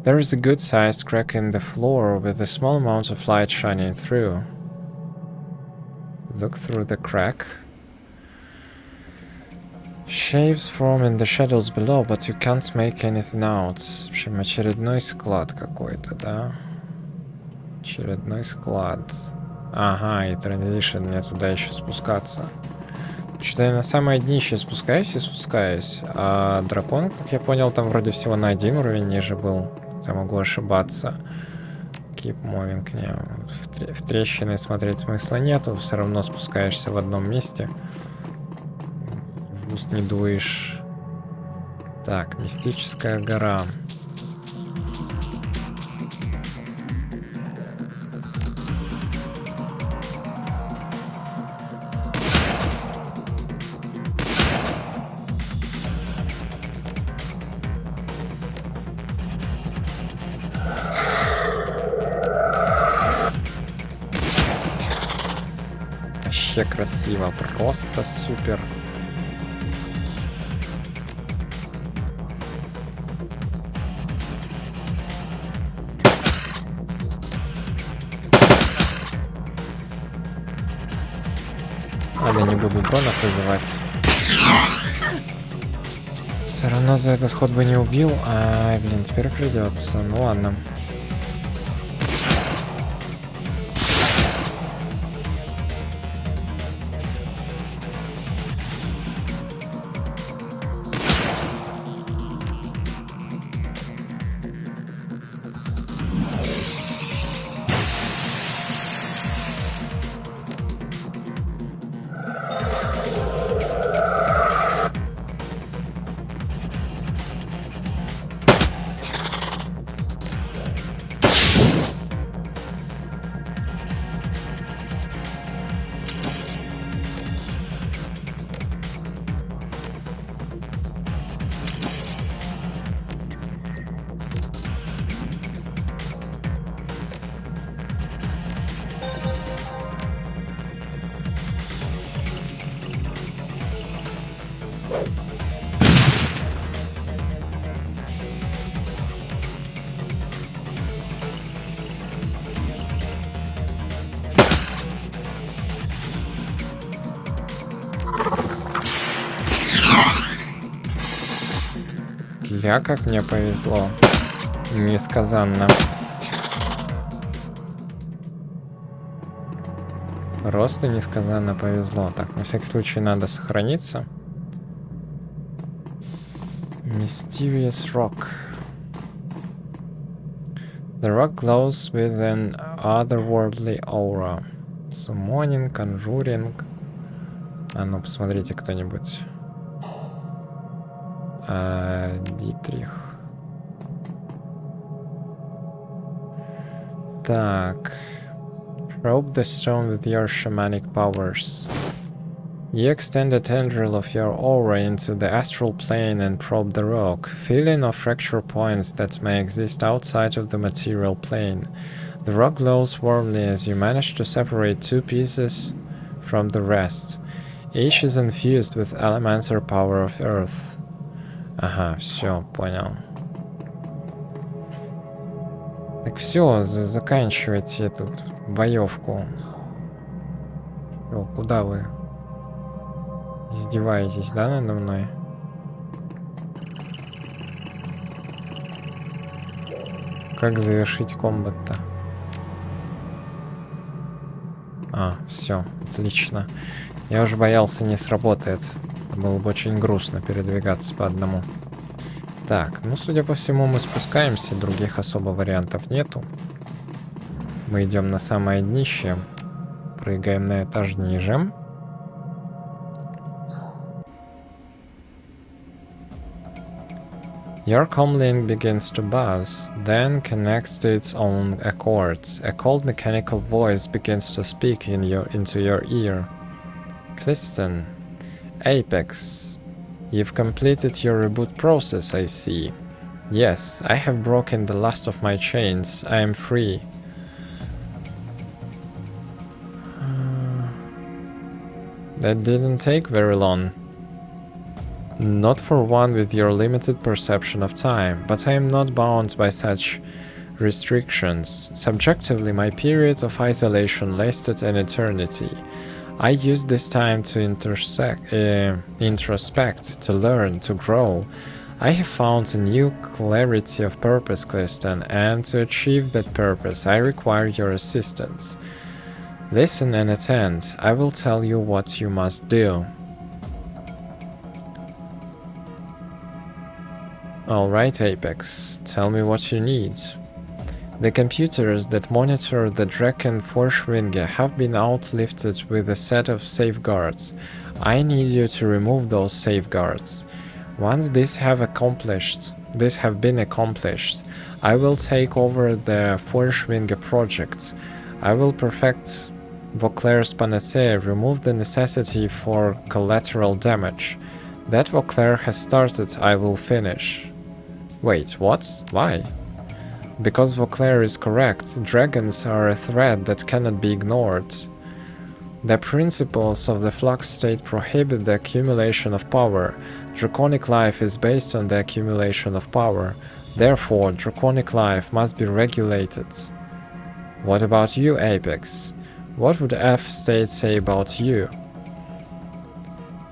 There is a good-sized crack in the floor with a small amount of light shining through. Look through the crack. Shapes form in the shadows below, but you can't make anything out. В общем, очередной склад какой-то, да? Очередной склад. Ага, и транзишн, мне туда еще спускаться. Что-то я на самое днище спускаюсь и спускаюсь. А дракон, как я понял, там вроде всего на 1 уровень ниже был. Я могу ошибаться. Keep moving. Не, в трещины смотреть смысла нету. Все равно спускаешься в одном месте. В уст не дуешь. Так, мистическая гора. Вообще красиво, просто супер. Ладно, не буду дронов вызывать. Все равно за этот ход бы не убил. Ай, блин, теперь придется. Ну ладно. Ля, как мне повезло. Несказанно. Просто несказанно повезло. Так, на всякий случай надо сохраниться. Mysterious Rock. The rock glows with an otherworldly aura. Summoning, conjuring. А ну, посмотрите кто-нибудь. Дитрих. Так. Probe the stone with your shamanic powers. You extend a tendril of your aura into the astral plane and probe the rock, filling of fracture points that may exist outside of the material plane. The rock glows warmly as you manage to separate two pieces from the rest. Each is infused with elemental power of earth. Ага, все, понял. Так все, заканчивайте эту боевку. О, куда вы? Издеваетесь, да, надо мной? Как завершить комбат-то? А, все, отлично. Я уже боялся, не сработает. Было бы очень грустно передвигаться по одному. Так, ну, судя по всему, мы спускаемся, других особо вариантов нету. Мы идем на самое днище, прыгаем на этаж ниже. Your comlink begins to buzz, then connects to its own accords. A cold mechanical voice begins to speak into your ear. Clifton, Apex, you've completed your reboot process, I see. Yes, I have broken the last of my chains. I am free. That didn't take very long. Not for one with your limited perception of time, but I am not bound by such restrictions. Subjectively, my period of isolation lasted an eternity. I used this time to introspect, to learn, to grow. I have found a new clarity of purpose, Clifton, and to achieve that purpose, I require your assistance. Listen and attend. I will tell you what you must do. Alright, Apex, tell me what you need. The computers that monitor the Dragonfall have been outlifted with a set of safeguards. I need you to remove those safeguards. Once these have been accomplished, I will take over the Forschwinger project. I will perfect Vauclair's panacea, remove the necessity for collateral damage. That Vauclair has started, I will finish. Wait, what? Why? Because Vauclair is correct, dragons are a threat that cannot be ignored. The principles of the flux state prohibit the accumulation of power. Draconic life is based on the accumulation of power. Therefore, draconic life must be regulated. What about you, Apex? What would F-State say about you?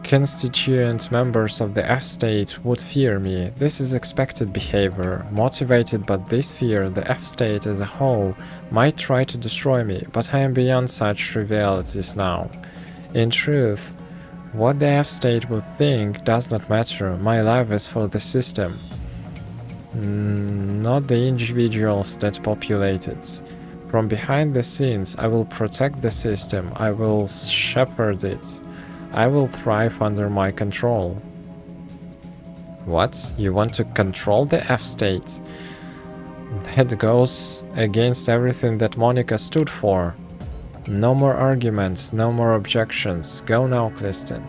Constituent members of the F-State would fear me. This is expected behavior. Motivated by this fear, the F-State as a whole might try to destroy me, but I am beyond such trivialities now. In truth, what the F-State would think does not matter. My life is for the system, not the individuals that populate it. From behind the scenes, I will protect the system. I will shepherd it. I will thrive under my control. What? You want to control the F-State? That goes against everything that Monica stood for. No more arguments, no more objections. Go now, Clifton.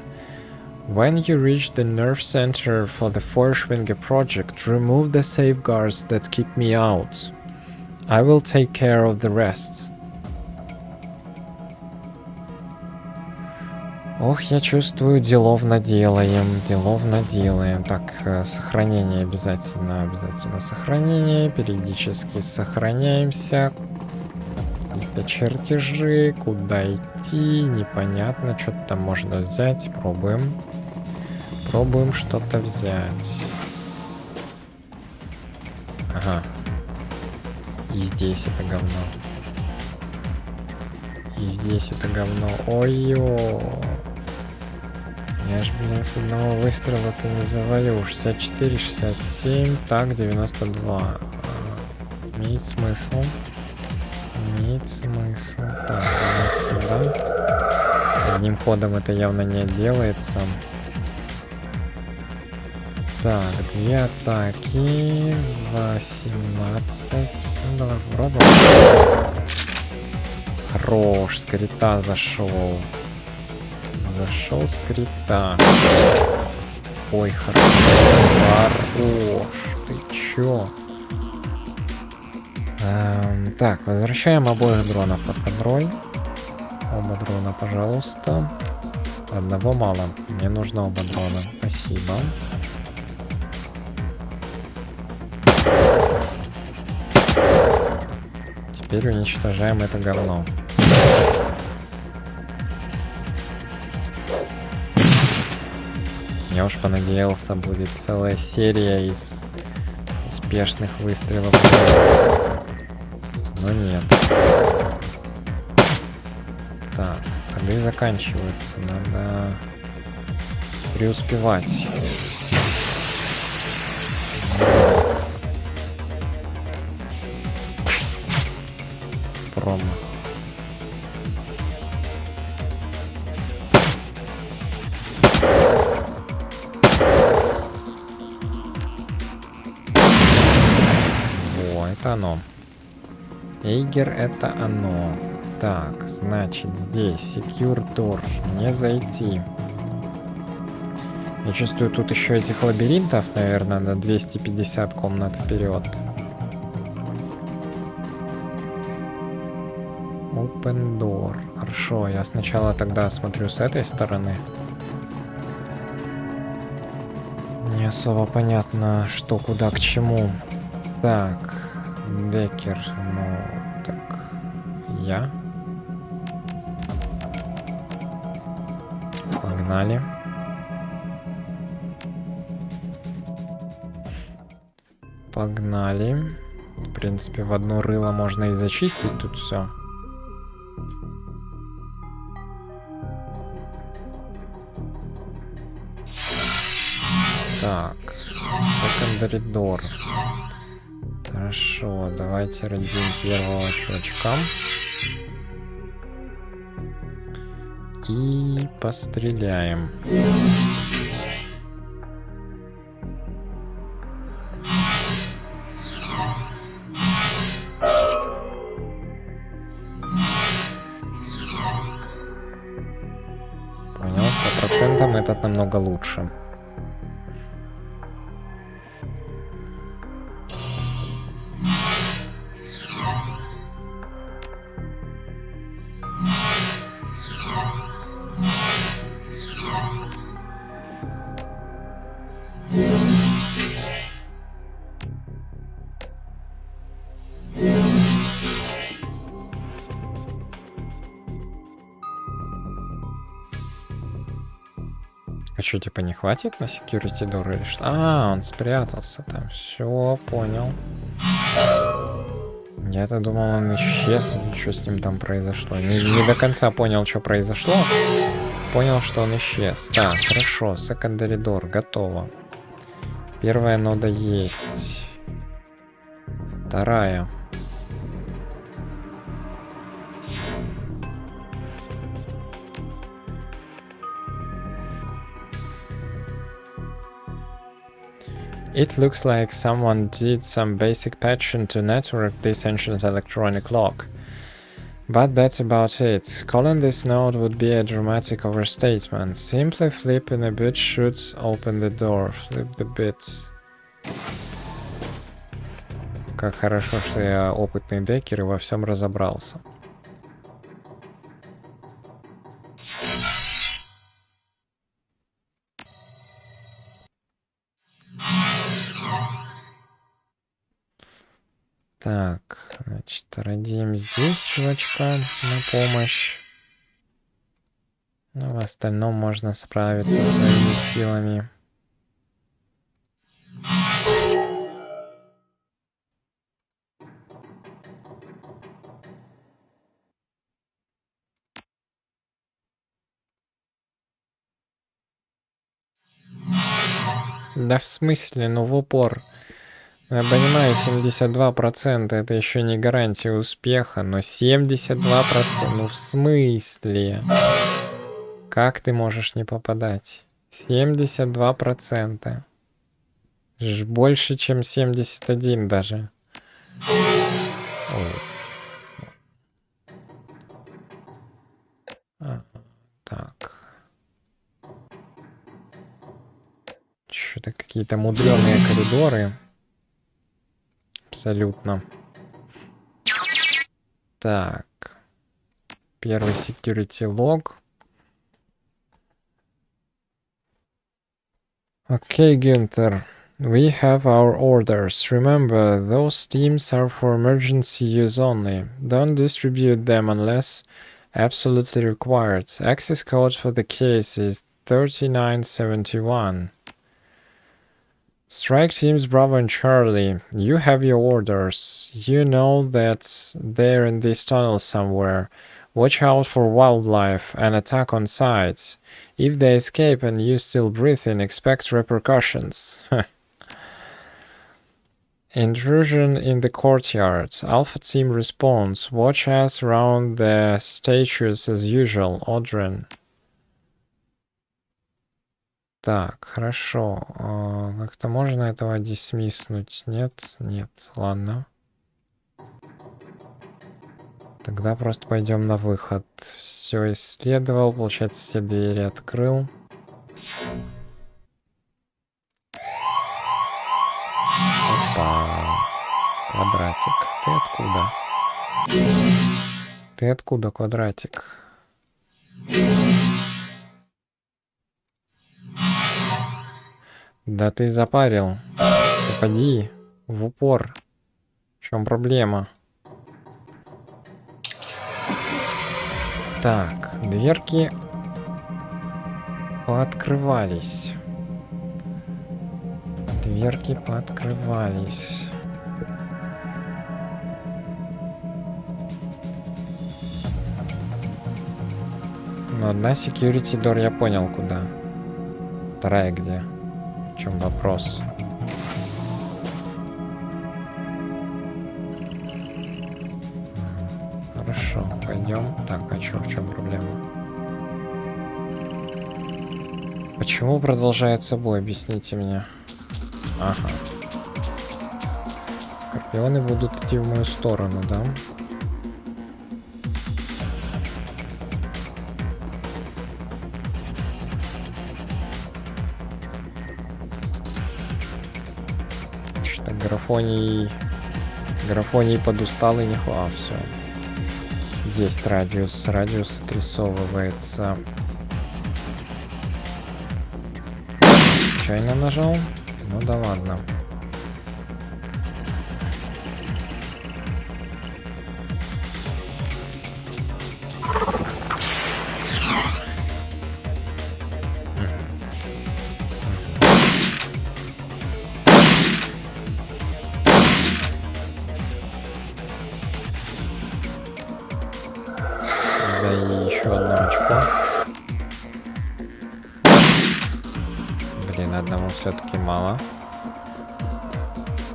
When you reach the nerve center for the Forschwinger project, remove the safeguards that keep me out. I will take care of the rest. Ох, я чувствую, делов наделаем. Так, сохранение обязательно сохранение. Периодически сохраняемся. Какие-то чертежи, куда идти, непонятно, что-то там можно взять. Пробуем что-то взять. Ага. И здесь это говно. Ой-ё. Я ж, блин, с одного выстрела-то не завалю. 64, 67, так, 92. Имеет смысл. Так, сюда. Одним ходом это явно не отделается. Так, 2 атаки. 18. Давай попробуем. Хорош, с крита зашел. С крита. Ой, хорош. Ты чё? Так, возвращаем обоих дронов под контроль. Оба дрона, пожалуйста. Одного мало. Мне нужно оба дрона. Спасибо. Теперь уничтожаем это говно. Я уж понадеялся, будет целая серия из успешных выстрелов. Но нет. Так, ходы заканчиваются. Надо преуспевать. Вот. Промах. О, это оно. Эйгер, это оно. Так, значит, здесь Secure Door. Не зайти. Я чувствую, тут еще этих лабиринтов, наверное, на 250 комнат вперед. Open Door. Хорошо, я сначала тогда смотрю с этой стороны. Не особо понятно, что, куда, к чему. Так, Декер, ну, так, я. Погнали. Погнали. В принципе, в одно рыло можно и зачистить тут все. Так, Secondary Door. Хорошо, давайте родим первого чувачка. И постреляем. Понял, 100% этот намного лучше. А что, типа, не хватит на security door или что? А, он спрятался там. Все, понял. Я-то думал, он исчез. Что с ним там произошло? Не до конца понял, что произошло. Понял, что он исчез. Так, хорошо. Secondary door. Готово. Первая нода есть. Вторая. It looks like someone did some basic patching to network this ancient electronic lock. But that's about it. Calling this node would be a dramatic overstatement. Simply flipping a bit should open the door. Flip the bit. Как хорошо, что я опытный декер и во всем разобрался. Так, значит, родим здесь чувачка на помощь. Ну, в остальном можно справиться своими силами. Да в смысле, ну в упор. Я понимаю, 72% это еще не гарантия успеха, но 72%, ну в смысле? Как ты можешь не попадать? 72%. Больше, чем 71 даже. Так. Что-то какие-то мудреные коридоры. Абсолютно. Так. Первый security log. Okay, Günther. We have our orders. Remember, those teams are for emergency use only. Don't distribute them unless absolutely required. Access code for the case is 3971. Strike teams Bravo and Charlie. You have your orders. You know that they're in this tunnel somewhere. Watch out for wildlife and attack on sights. If they escape and you still breathing, expect repercussions. Intrusion in the courtyard. Alpha team responds. Watch us around the statues as usual. Audrin. Так, хорошо. Как-то можно этого дисмиснуть? Нет? Нет. Ладно. Тогда просто пойдем на выход. Все исследовал. Получается, все двери открыл. Опа. Квадратик. Ты откуда? Ты откуда, квадратик? Да ты запарил. Попади в упор. В чем проблема? Так, дверки пооткрывались. Дверки пооткрывались. Ну, одна security door я понял куда. Вторая где? В чем вопрос? Хорошо, пойдем. Так, а чё, в чем проблема? Почему продолжает собой? Объясните мне. Ага. Скорпионы будут идти в мою сторону, да? Что-то графоний подустал и не хвал. А, все. 10 радиус. Радиус отрисовывается. Случайно нажал? Ну да ладно. Да и еще одно очко. Блин, одному все-таки мало.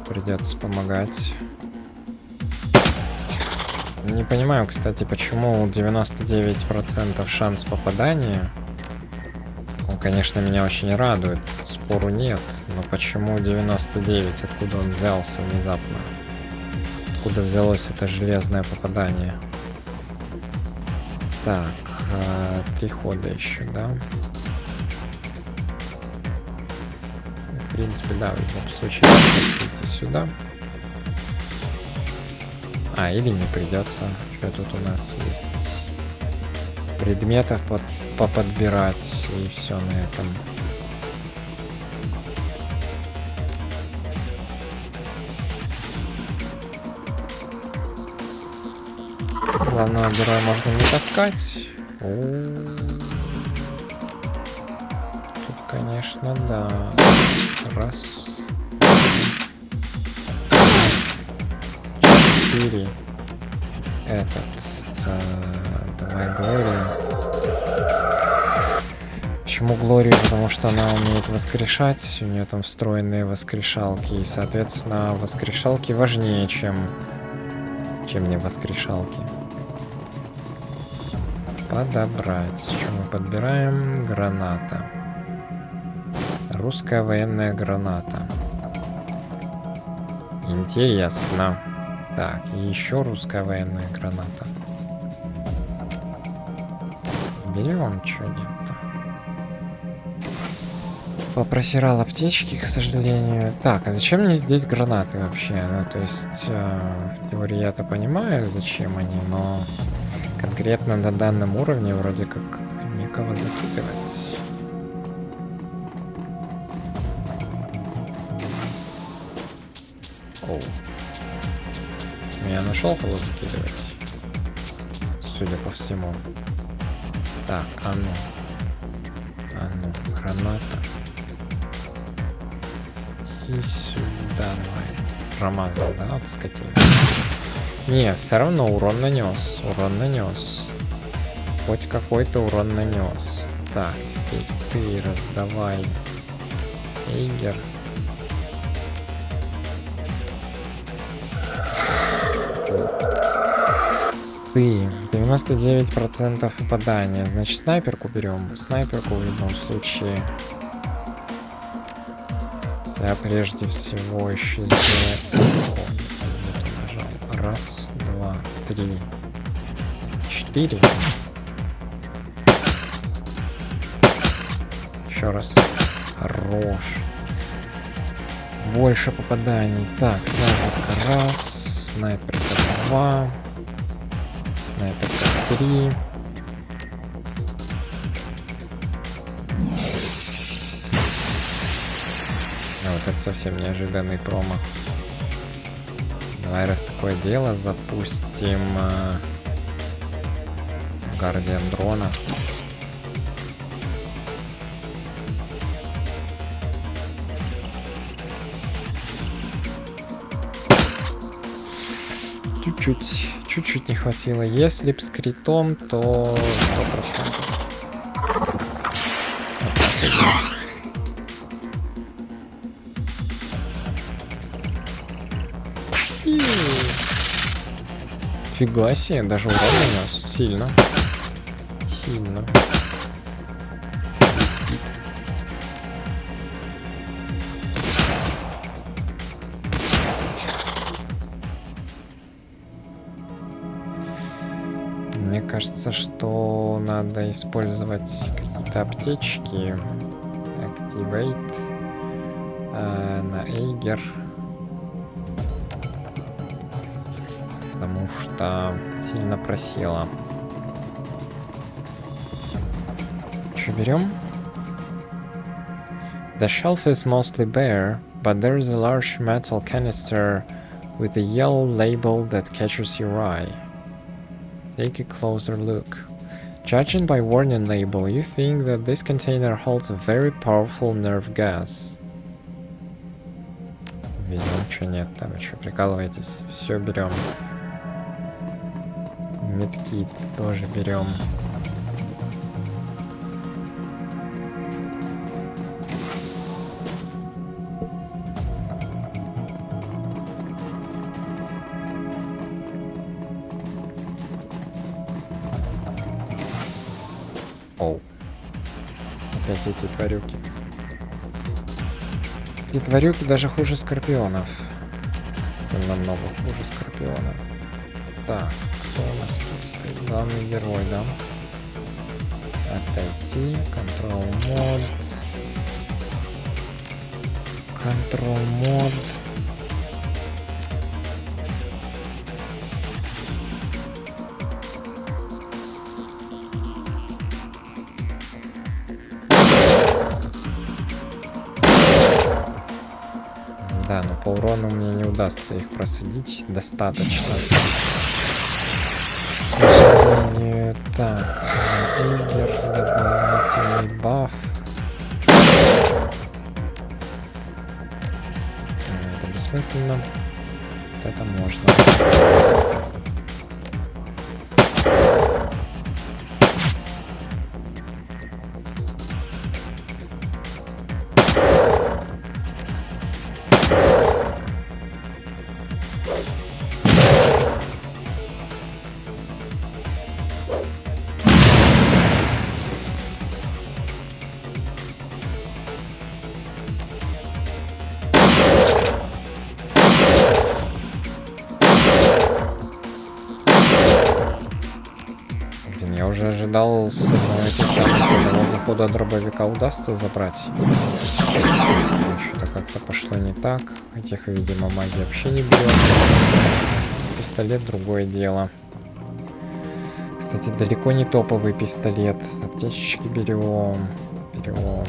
Придется помогать. Не понимаю, кстати, почему 99% шанс попадания. Он, конечно, меня очень радует. Спору нет. Но почему 99? Откуда он взялся внезапно? Откуда взялось это железное попадание? Так, 3 хода еще, да? В принципе, да, в любом случае идти сюда. А, или не придется. Что тут у нас есть? Предметов поподбирать, и все на этом. Главного героя можно не таскать. Тут, конечно, да. Раз. 4. Давай Глорию. Почему Глорию? Потому что она умеет воскрешать. У нее там встроенные воскрешалки. И, соответственно, воскрешалки важнее, чем не воскрешалки. Подобрать. Что мы подбираем? Граната. Русская военная граната. Интересно. Так, и еще русская военная граната. Берем, что нет-то. Попросирал аптечки, к сожалению. Так, а зачем мне здесь гранаты вообще? Ну, то есть, в теории я-то понимаю, зачем они, но конкретно на данном уровне вроде как некого закидывать. Оу. Я нашел кого закидывать. Судя по всему. Так, а ну. А ну, граната. И сюда давай. Промазал, да, от скотины? Не, все равно урон нанес. Урон нанес. Хоть какой-то урон нанес. Так, теперь ты раздавай. Эйгер. Ты. 99% попадания. Значит, снайперку берем. Снайперку в любом случае. Я прежде всего еще сделаю. Раз, два, три, 4. Еще раз. Хорош. Больше попаданий. Так, снайперка раз, снайперка 2, снайперка 3. Вот это совсем неожиданный промах. Давай, раз такое дело, запустим Гардиан дрона. Чуть-чуть не хватило. Если б с критом, то 100%. Фига себе, даже урон нанес. Сильно. Сильно. Не спит. Мне кажется, что надо использовать какие-то аптечки. Activate на Эйгер. Потому что сильно просела. Что берем? The shelf is mostly bare, but there is a large metal canister with a yellow label that catches your eye. Take a closer look. Judging by warning label, you think that this container holds a very powerful nerve gas. Видимо, ничего нет там, вы что, прикалываетесь? Все берем. Медкит тоже берем. Оу. Опять эти тварюки. Эти тварюки даже хуже скорпионов. Намного хуже скорпионов. Так. Кто у нас тут стоит? Главный герой, да? Отойти. Control мод. Control мод. Да, но по урону мне не удастся их просадить достаточно. К сожалению, так, Эйгер, дополнительный баф. Это бессмысленно. Вот это можно. Я уже ожидал с одного захода дробовика удастся забрать. Что-то как-то пошло не так. Этих, видимо, маги вообще не берет. Пистолет другое дело. Кстати, далеко не топовый пистолет. Аптечки берем. Берем.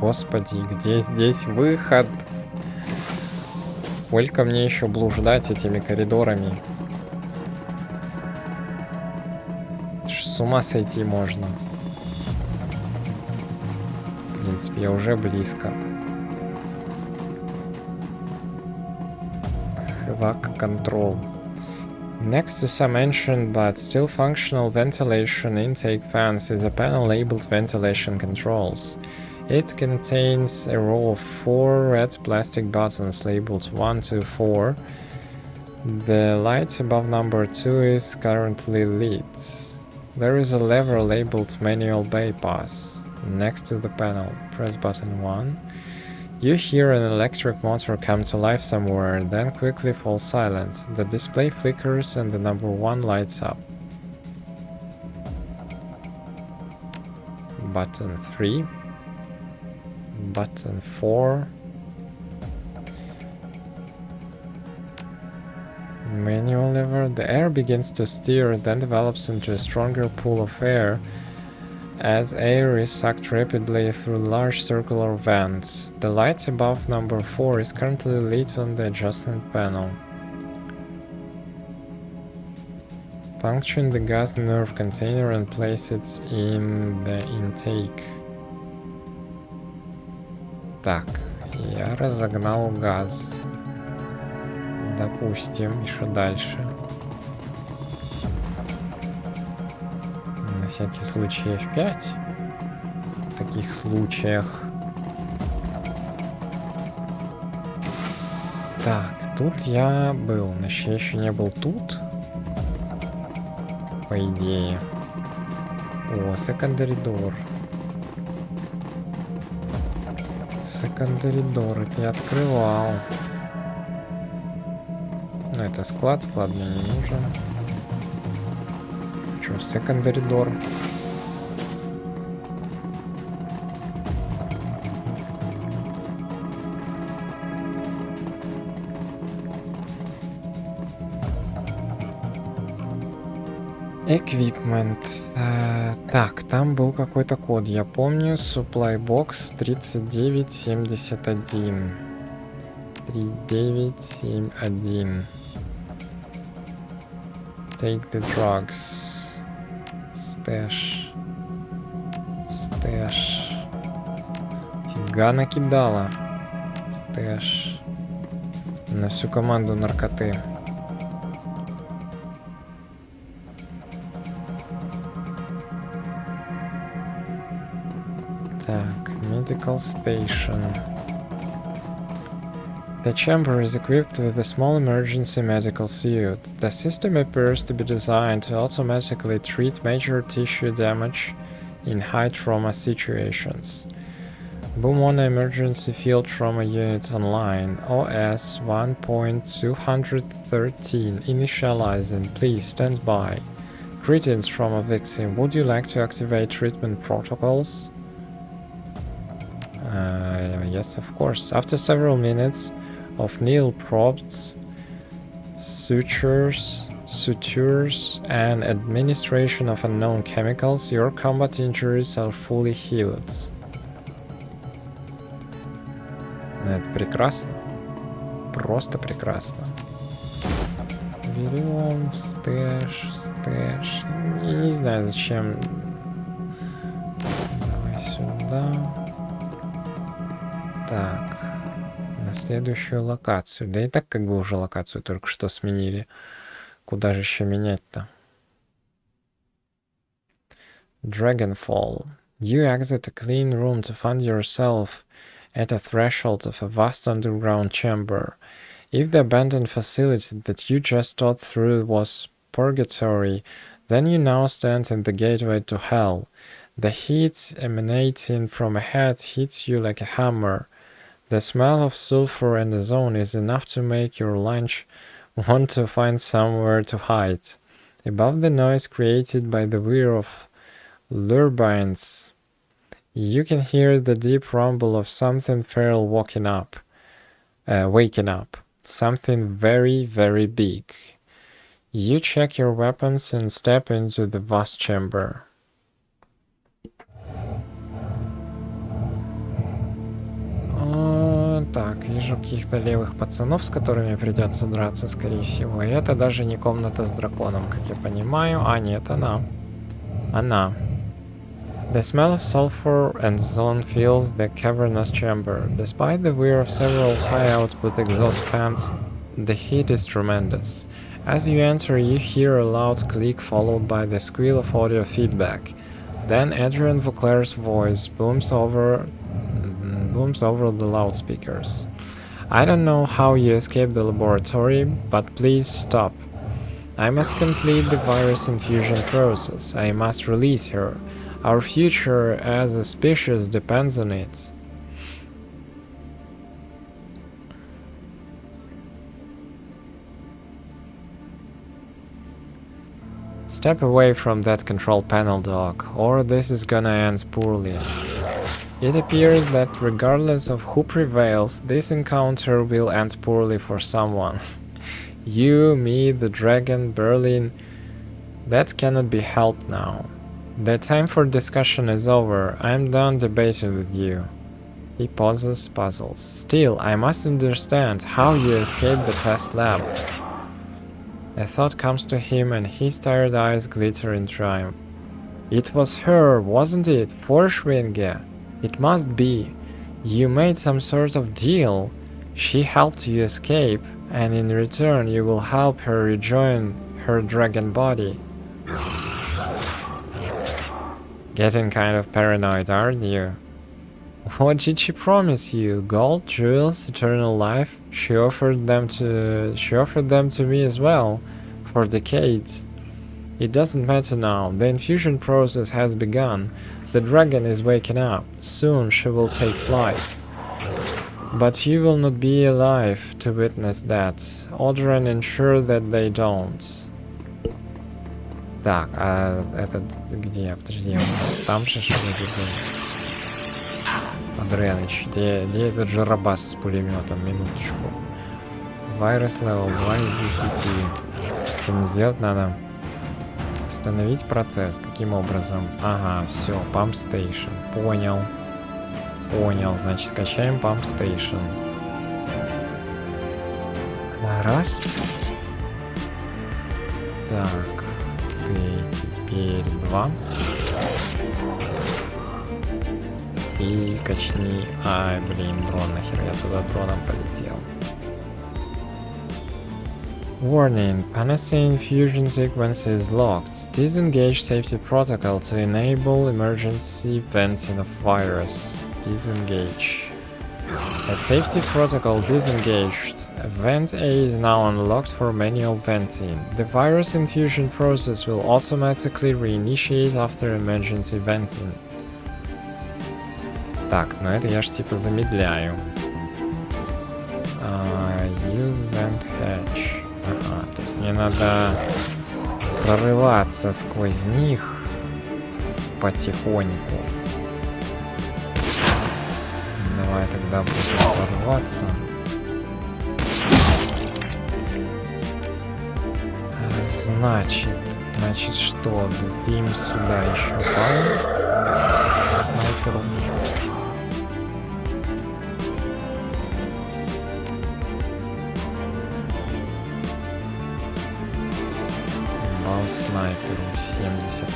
Господи, где здесь выход? Сколько мне еще блуждать этими коридорами? С ума сойти можно. В принципе, я уже близко. Хвак контрол. Next to some ancient but still functional ventilation intake fans is a panel labeled Ventilation Controls. It contains a row of 4 red plastic buttons labeled 1, 2, 4. The light above number 2 is currently lit. There is a lever labeled Manual Bypass next to the panel. Press button 1. You hear an electric motor come to life somewhere, then quickly fall silent. The display flickers and the number 1 lights up. Button 3. Button 4. Manual lever. The air begins to stir, then develops into a stronger pool of air as air is sucked rapidly through large circular vents. The light above number 4 is currently lit on the adjustment panel. Puncture the gas nerve container and place it in the intake. Так, я разогнал газ. Допустим, и что дальше? На всякий случай F5. В таких случаях. Так, тут я был. Значит, я еще не был тут. По идее. О, secondary door. Secondary door. Это я открывал. Ну, это склад. Склад мне не нужен. Что, в secondary door? Equipment. Так, там был какой-то код. Я помню. Supply box 3971. 3971. Take the drugs. Stash. Stash. Фига накидала. Stash. На всю команду наркоты. Так, medical station. The chamber is equipped with a small emergency medical suit. The system appears to be designed to automatically treat major tissue damage in high trauma situations. Boom on emergency field trauma unit online. OS 1.213 initializing. Please stand by. Greetings, trauma victim. Would you like to activate treatment protocols? Yes, of course. After several minutes of needle probes, sutures, and administration of unknown chemicals, your combat injuries are fully healed. Это прекрасно. Просто прекрасно. Берем стэш. Не знаю зачем. Давай сюда. Так. На следующую локацию. Да и так как бы уже локацию только что сменили. Куда же еще менять-то? Dragonfall. You exit a clean room to find yourself at a threshold of a vast underground chamber. If the abandoned facility that you just thought through was purgatory, then you now stand in the gateway to hell. The heat emanating from ahead hits you like a hammer. The smell of sulfur and ozone is enough to make your lunch want to find somewhere to hide. Above the noise created by the whir of turbines, you can hear the deep rumble of something feral waking up. Something very, very big. You check your weapons and step into the vast chamber. Так, вижу каких-то левых пацанов, с которыми придется драться, скорее всего. И это даже не комната с драконом, как я понимаю. А, нет, она. Она. The smell of sulfur and ozone fills the cavernous chamber. Despite the wear of several high-output exhaust fans, the heat is tremendous. As you enter, you hear a loud click followed by the squeal of audio feedback. Then Adrian Vauclair's voice booms over the loudspeakers. I don't know how you escaped the laboratory, but please stop. I must complete the virus infusion process. I must release her. Our future as a species depends on it. Step away from that control panel, Doc, or this is gonna end poorly. It appears that regardless of who prevails, this encounter will end poorly for someone. You, me, the dragon, Berlin. That cannot be helped now. The time for discussion is over. I'm done debating with you. He pauses, puzzles. Still, I must understand how you escaped the test lab. A thought comes to him and his tired eyes glitter in triumph. It was her, wasn't it? Forschwinge. It must be. You made some sort of deal. She helped you escape, and in return you will help her rejoin her dragon body. Getting kind of paranoid, aren't you? What did she promise you? Gold, jewels, eternal life? She offered them to me as well, for decades. It doesn't matter now. The infusion process has begun. The dragon is waking up. Soon she will take flight. But you will not be alive to witness that. Audren ensure that they don't. Так, а этот где? Подожди, он там же что ли был? Адреныч, где этот жарабас с пулеметом? Минуточку. Virus level 2 из 10. Что мне сделать надо? Остановить процесс. Каким образом? Ага, все, Pump Station. Понял. Понял, значит, качаем Pump Station. Раз. Так. Ты теперь 2. И качни... Ай, блин, дрон, нахер я туда дроном полетел. Warning, Panacea infusion sequence is locked. Disengage safety protocol to enable emergency venting of virus. Disengage. A safety protocol disengaged. Vent A is now unlocked for manual venting. The virus infusion process will automatically reinitiate after emergency venting. Так, ну это я ж типа замедляю. Use vent hatch. Ага, то есть мне надо прорываться сквозь них потихоньку. Давай тогда будем прорваться. Значит что? Дадим сюда еще пару снайперу. Бал снайперу 70%.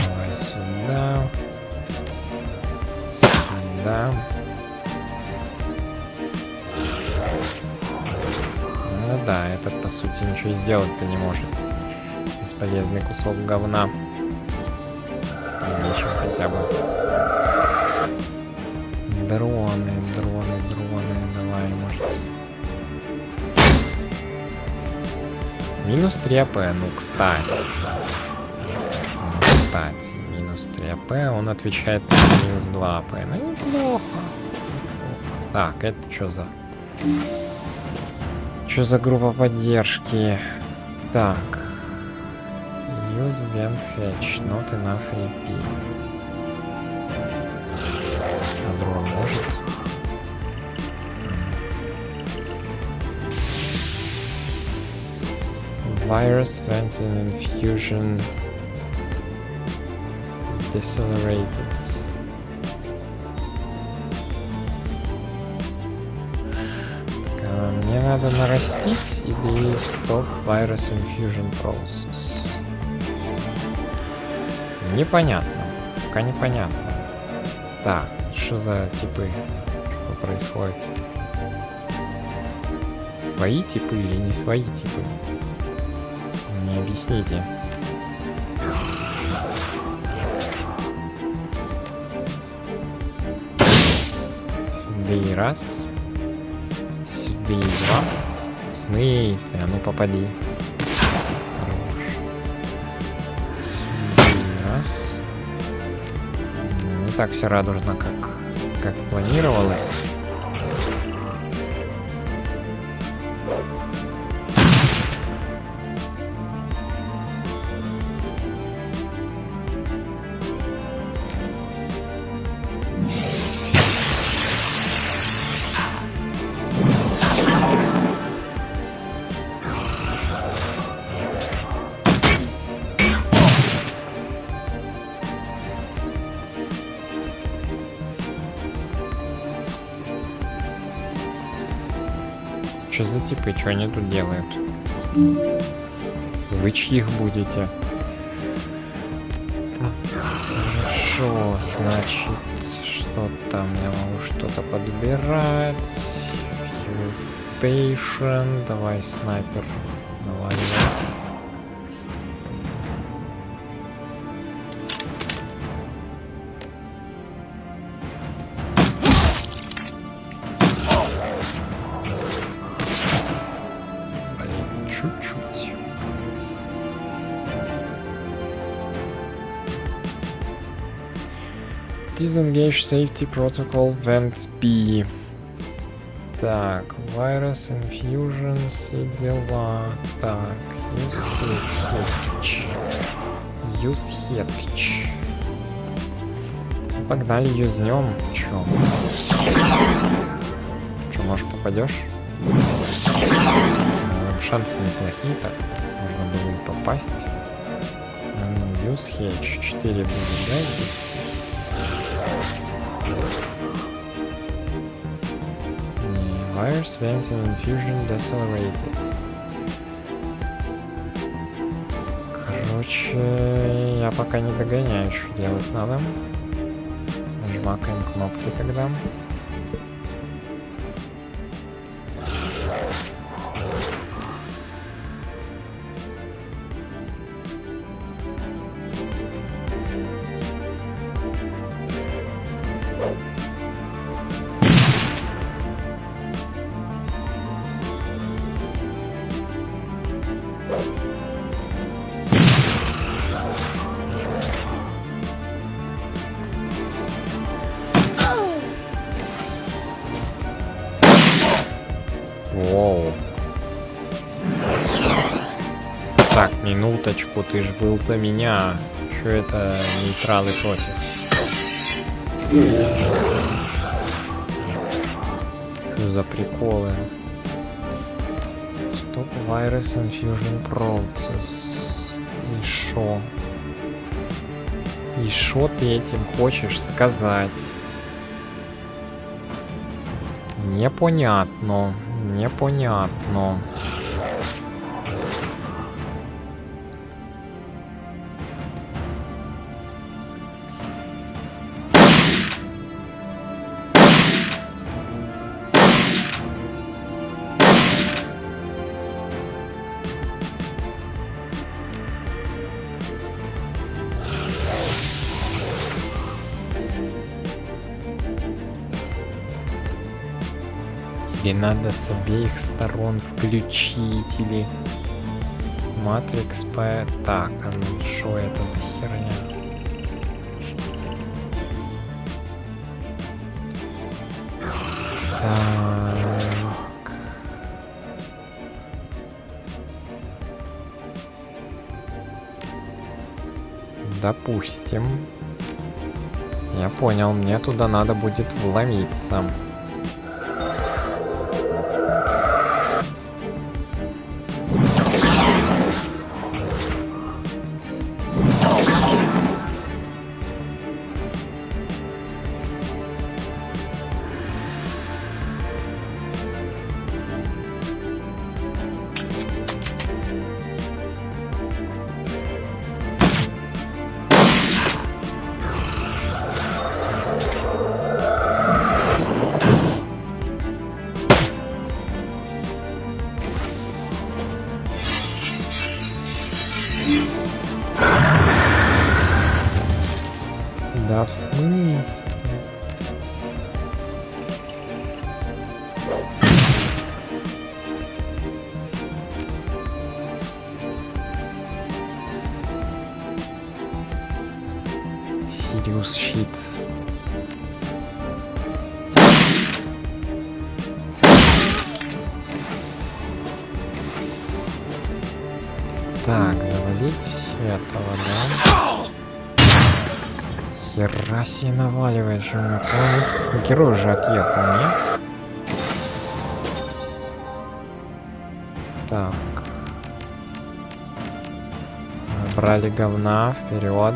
Давай сюда. Сюда. Ну да, этот по сути ничего сделать-то не может. Бесполезный кусок говна. Ничем хотя бы. Дроны. Давай, может. Минус 3 АП, ну кстати. Минус 3 АП, он отвечает на минус 2 АП. Ну неплохо. Так, это что за... Что за группа поддержки? Так. Use vent hatch, not enough AP. А дрон может? Virus venting infusion decelerated. Мне надо нарастить или stop virus infusion process? Непонятно. Пока непонятно. Так, что за типы? Что происходит? Свои типы или не свои типы? Не объясните. Сюда и раз. Сюда и два. В смысле? А ну попади. Хорош. Сюда и раз. Не так все радужно, как планировалось. Что за типы? Что они тут делают? Вы чьих будете? Так, хорошо, значит, что там? Я могу что-то подбирать. Station. Давай, снайпер. Давай. Чуть-чуть. Disengage safety protocol vent B. Так, virus infusion, все дела. Так, use hatch. Погнали, юзнем. Чё? Чё, может попадешь? Шансы неплохие, так можно было и попасть. Use hatch 4 будет, да, здесь? Virus vents and infusion decelerated. Короче, я пока не догоняю, что делать надо. Нажмакаем кнопки тогда. Воу. Так, минуточку, ты ж был за меня. Что это нейтралы против? Что за приколы? Stop virus infusion process. И шо? И шо ты этим хочешь сказать? Непонятно. Непонятно. Или надо с обеих сторон включить, или Matrix P. Так, а ну что это за херня? Так. Допустим. Я понял, мне туда надо будет вломиться. Да в смысле? Сириус щит. Так, завалить этого, да? Хера себе наваливает, что мне понял. Герой же отъехал, не? Так. Набрали говна, вперед.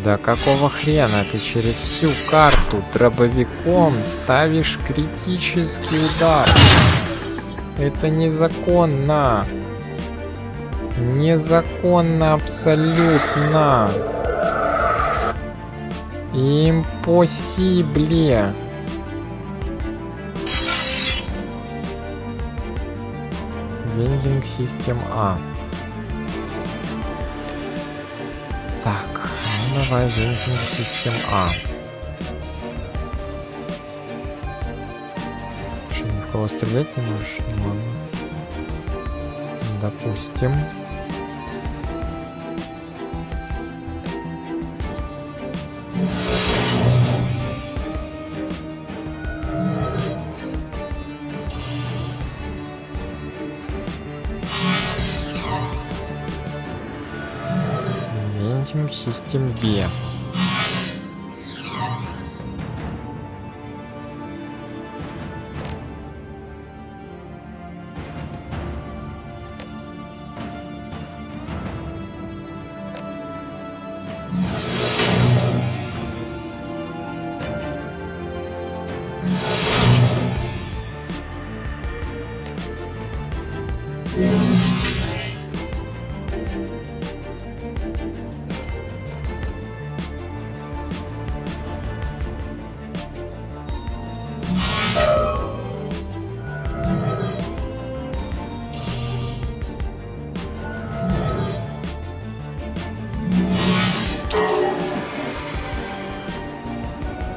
Да какого хрена ты через всю карту дробовиком ставишь критический удар? Это незаконно. Незаконно абсолютно. Импосибле. Вендинг систем А. Так, ну давай вендинг систем А. Что, ни в кого стрелять не можешь? Ну ладно. Допустим. Систем Б.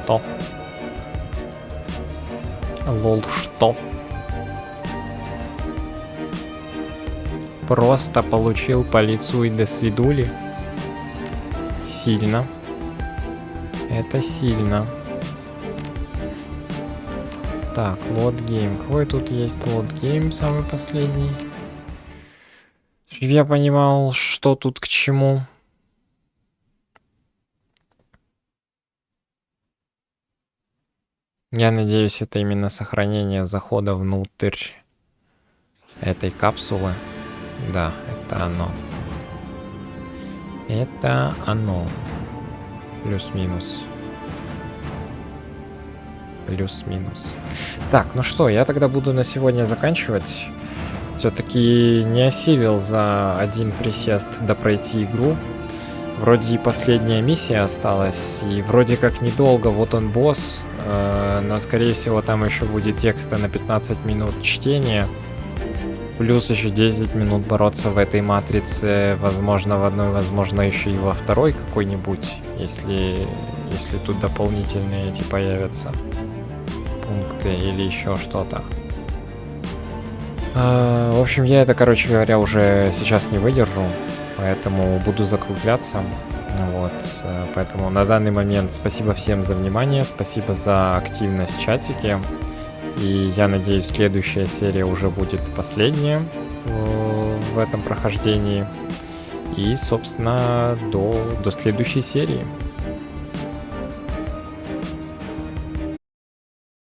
Что? Лол, что? Просто получил по лицу и до свидули. Сильно. Это сильно. Так, лот-гейм. Какой тут есть лот-гейм, самый последний? Чтобы я понимал, что тут к чему. Я надеюсь, это именно сохранение захода внутрь этой капсулы. Да, это оно. Это оно. Плюс-минус. Плюс-минус. Так, ну что, я тогда буду на сегодня заканчивать. Все-таки не осилил за один присест допройти игру. Вроде и последняя миссия осталась, и вроде как недолго, вот он босс, но скорее всего там еще будет текста на 15 минут чтения, плюс еще 10 минут бороться в этой матрице, возможно в одной, возможно еще и во второй какой-нибудь, если тут дополнительные эти появятся пункты или еще что-то. В общем, я это, короче говоря, уже сейчас не выдержу. Поэтому буду закругляться. Вот, поэтому на данный момент спасибо всем за внимание, спасибо за активность в чатике. И я надеюсь, следующая серия уже будет последняя в этом прохождении. И, собственно, до следующей серии.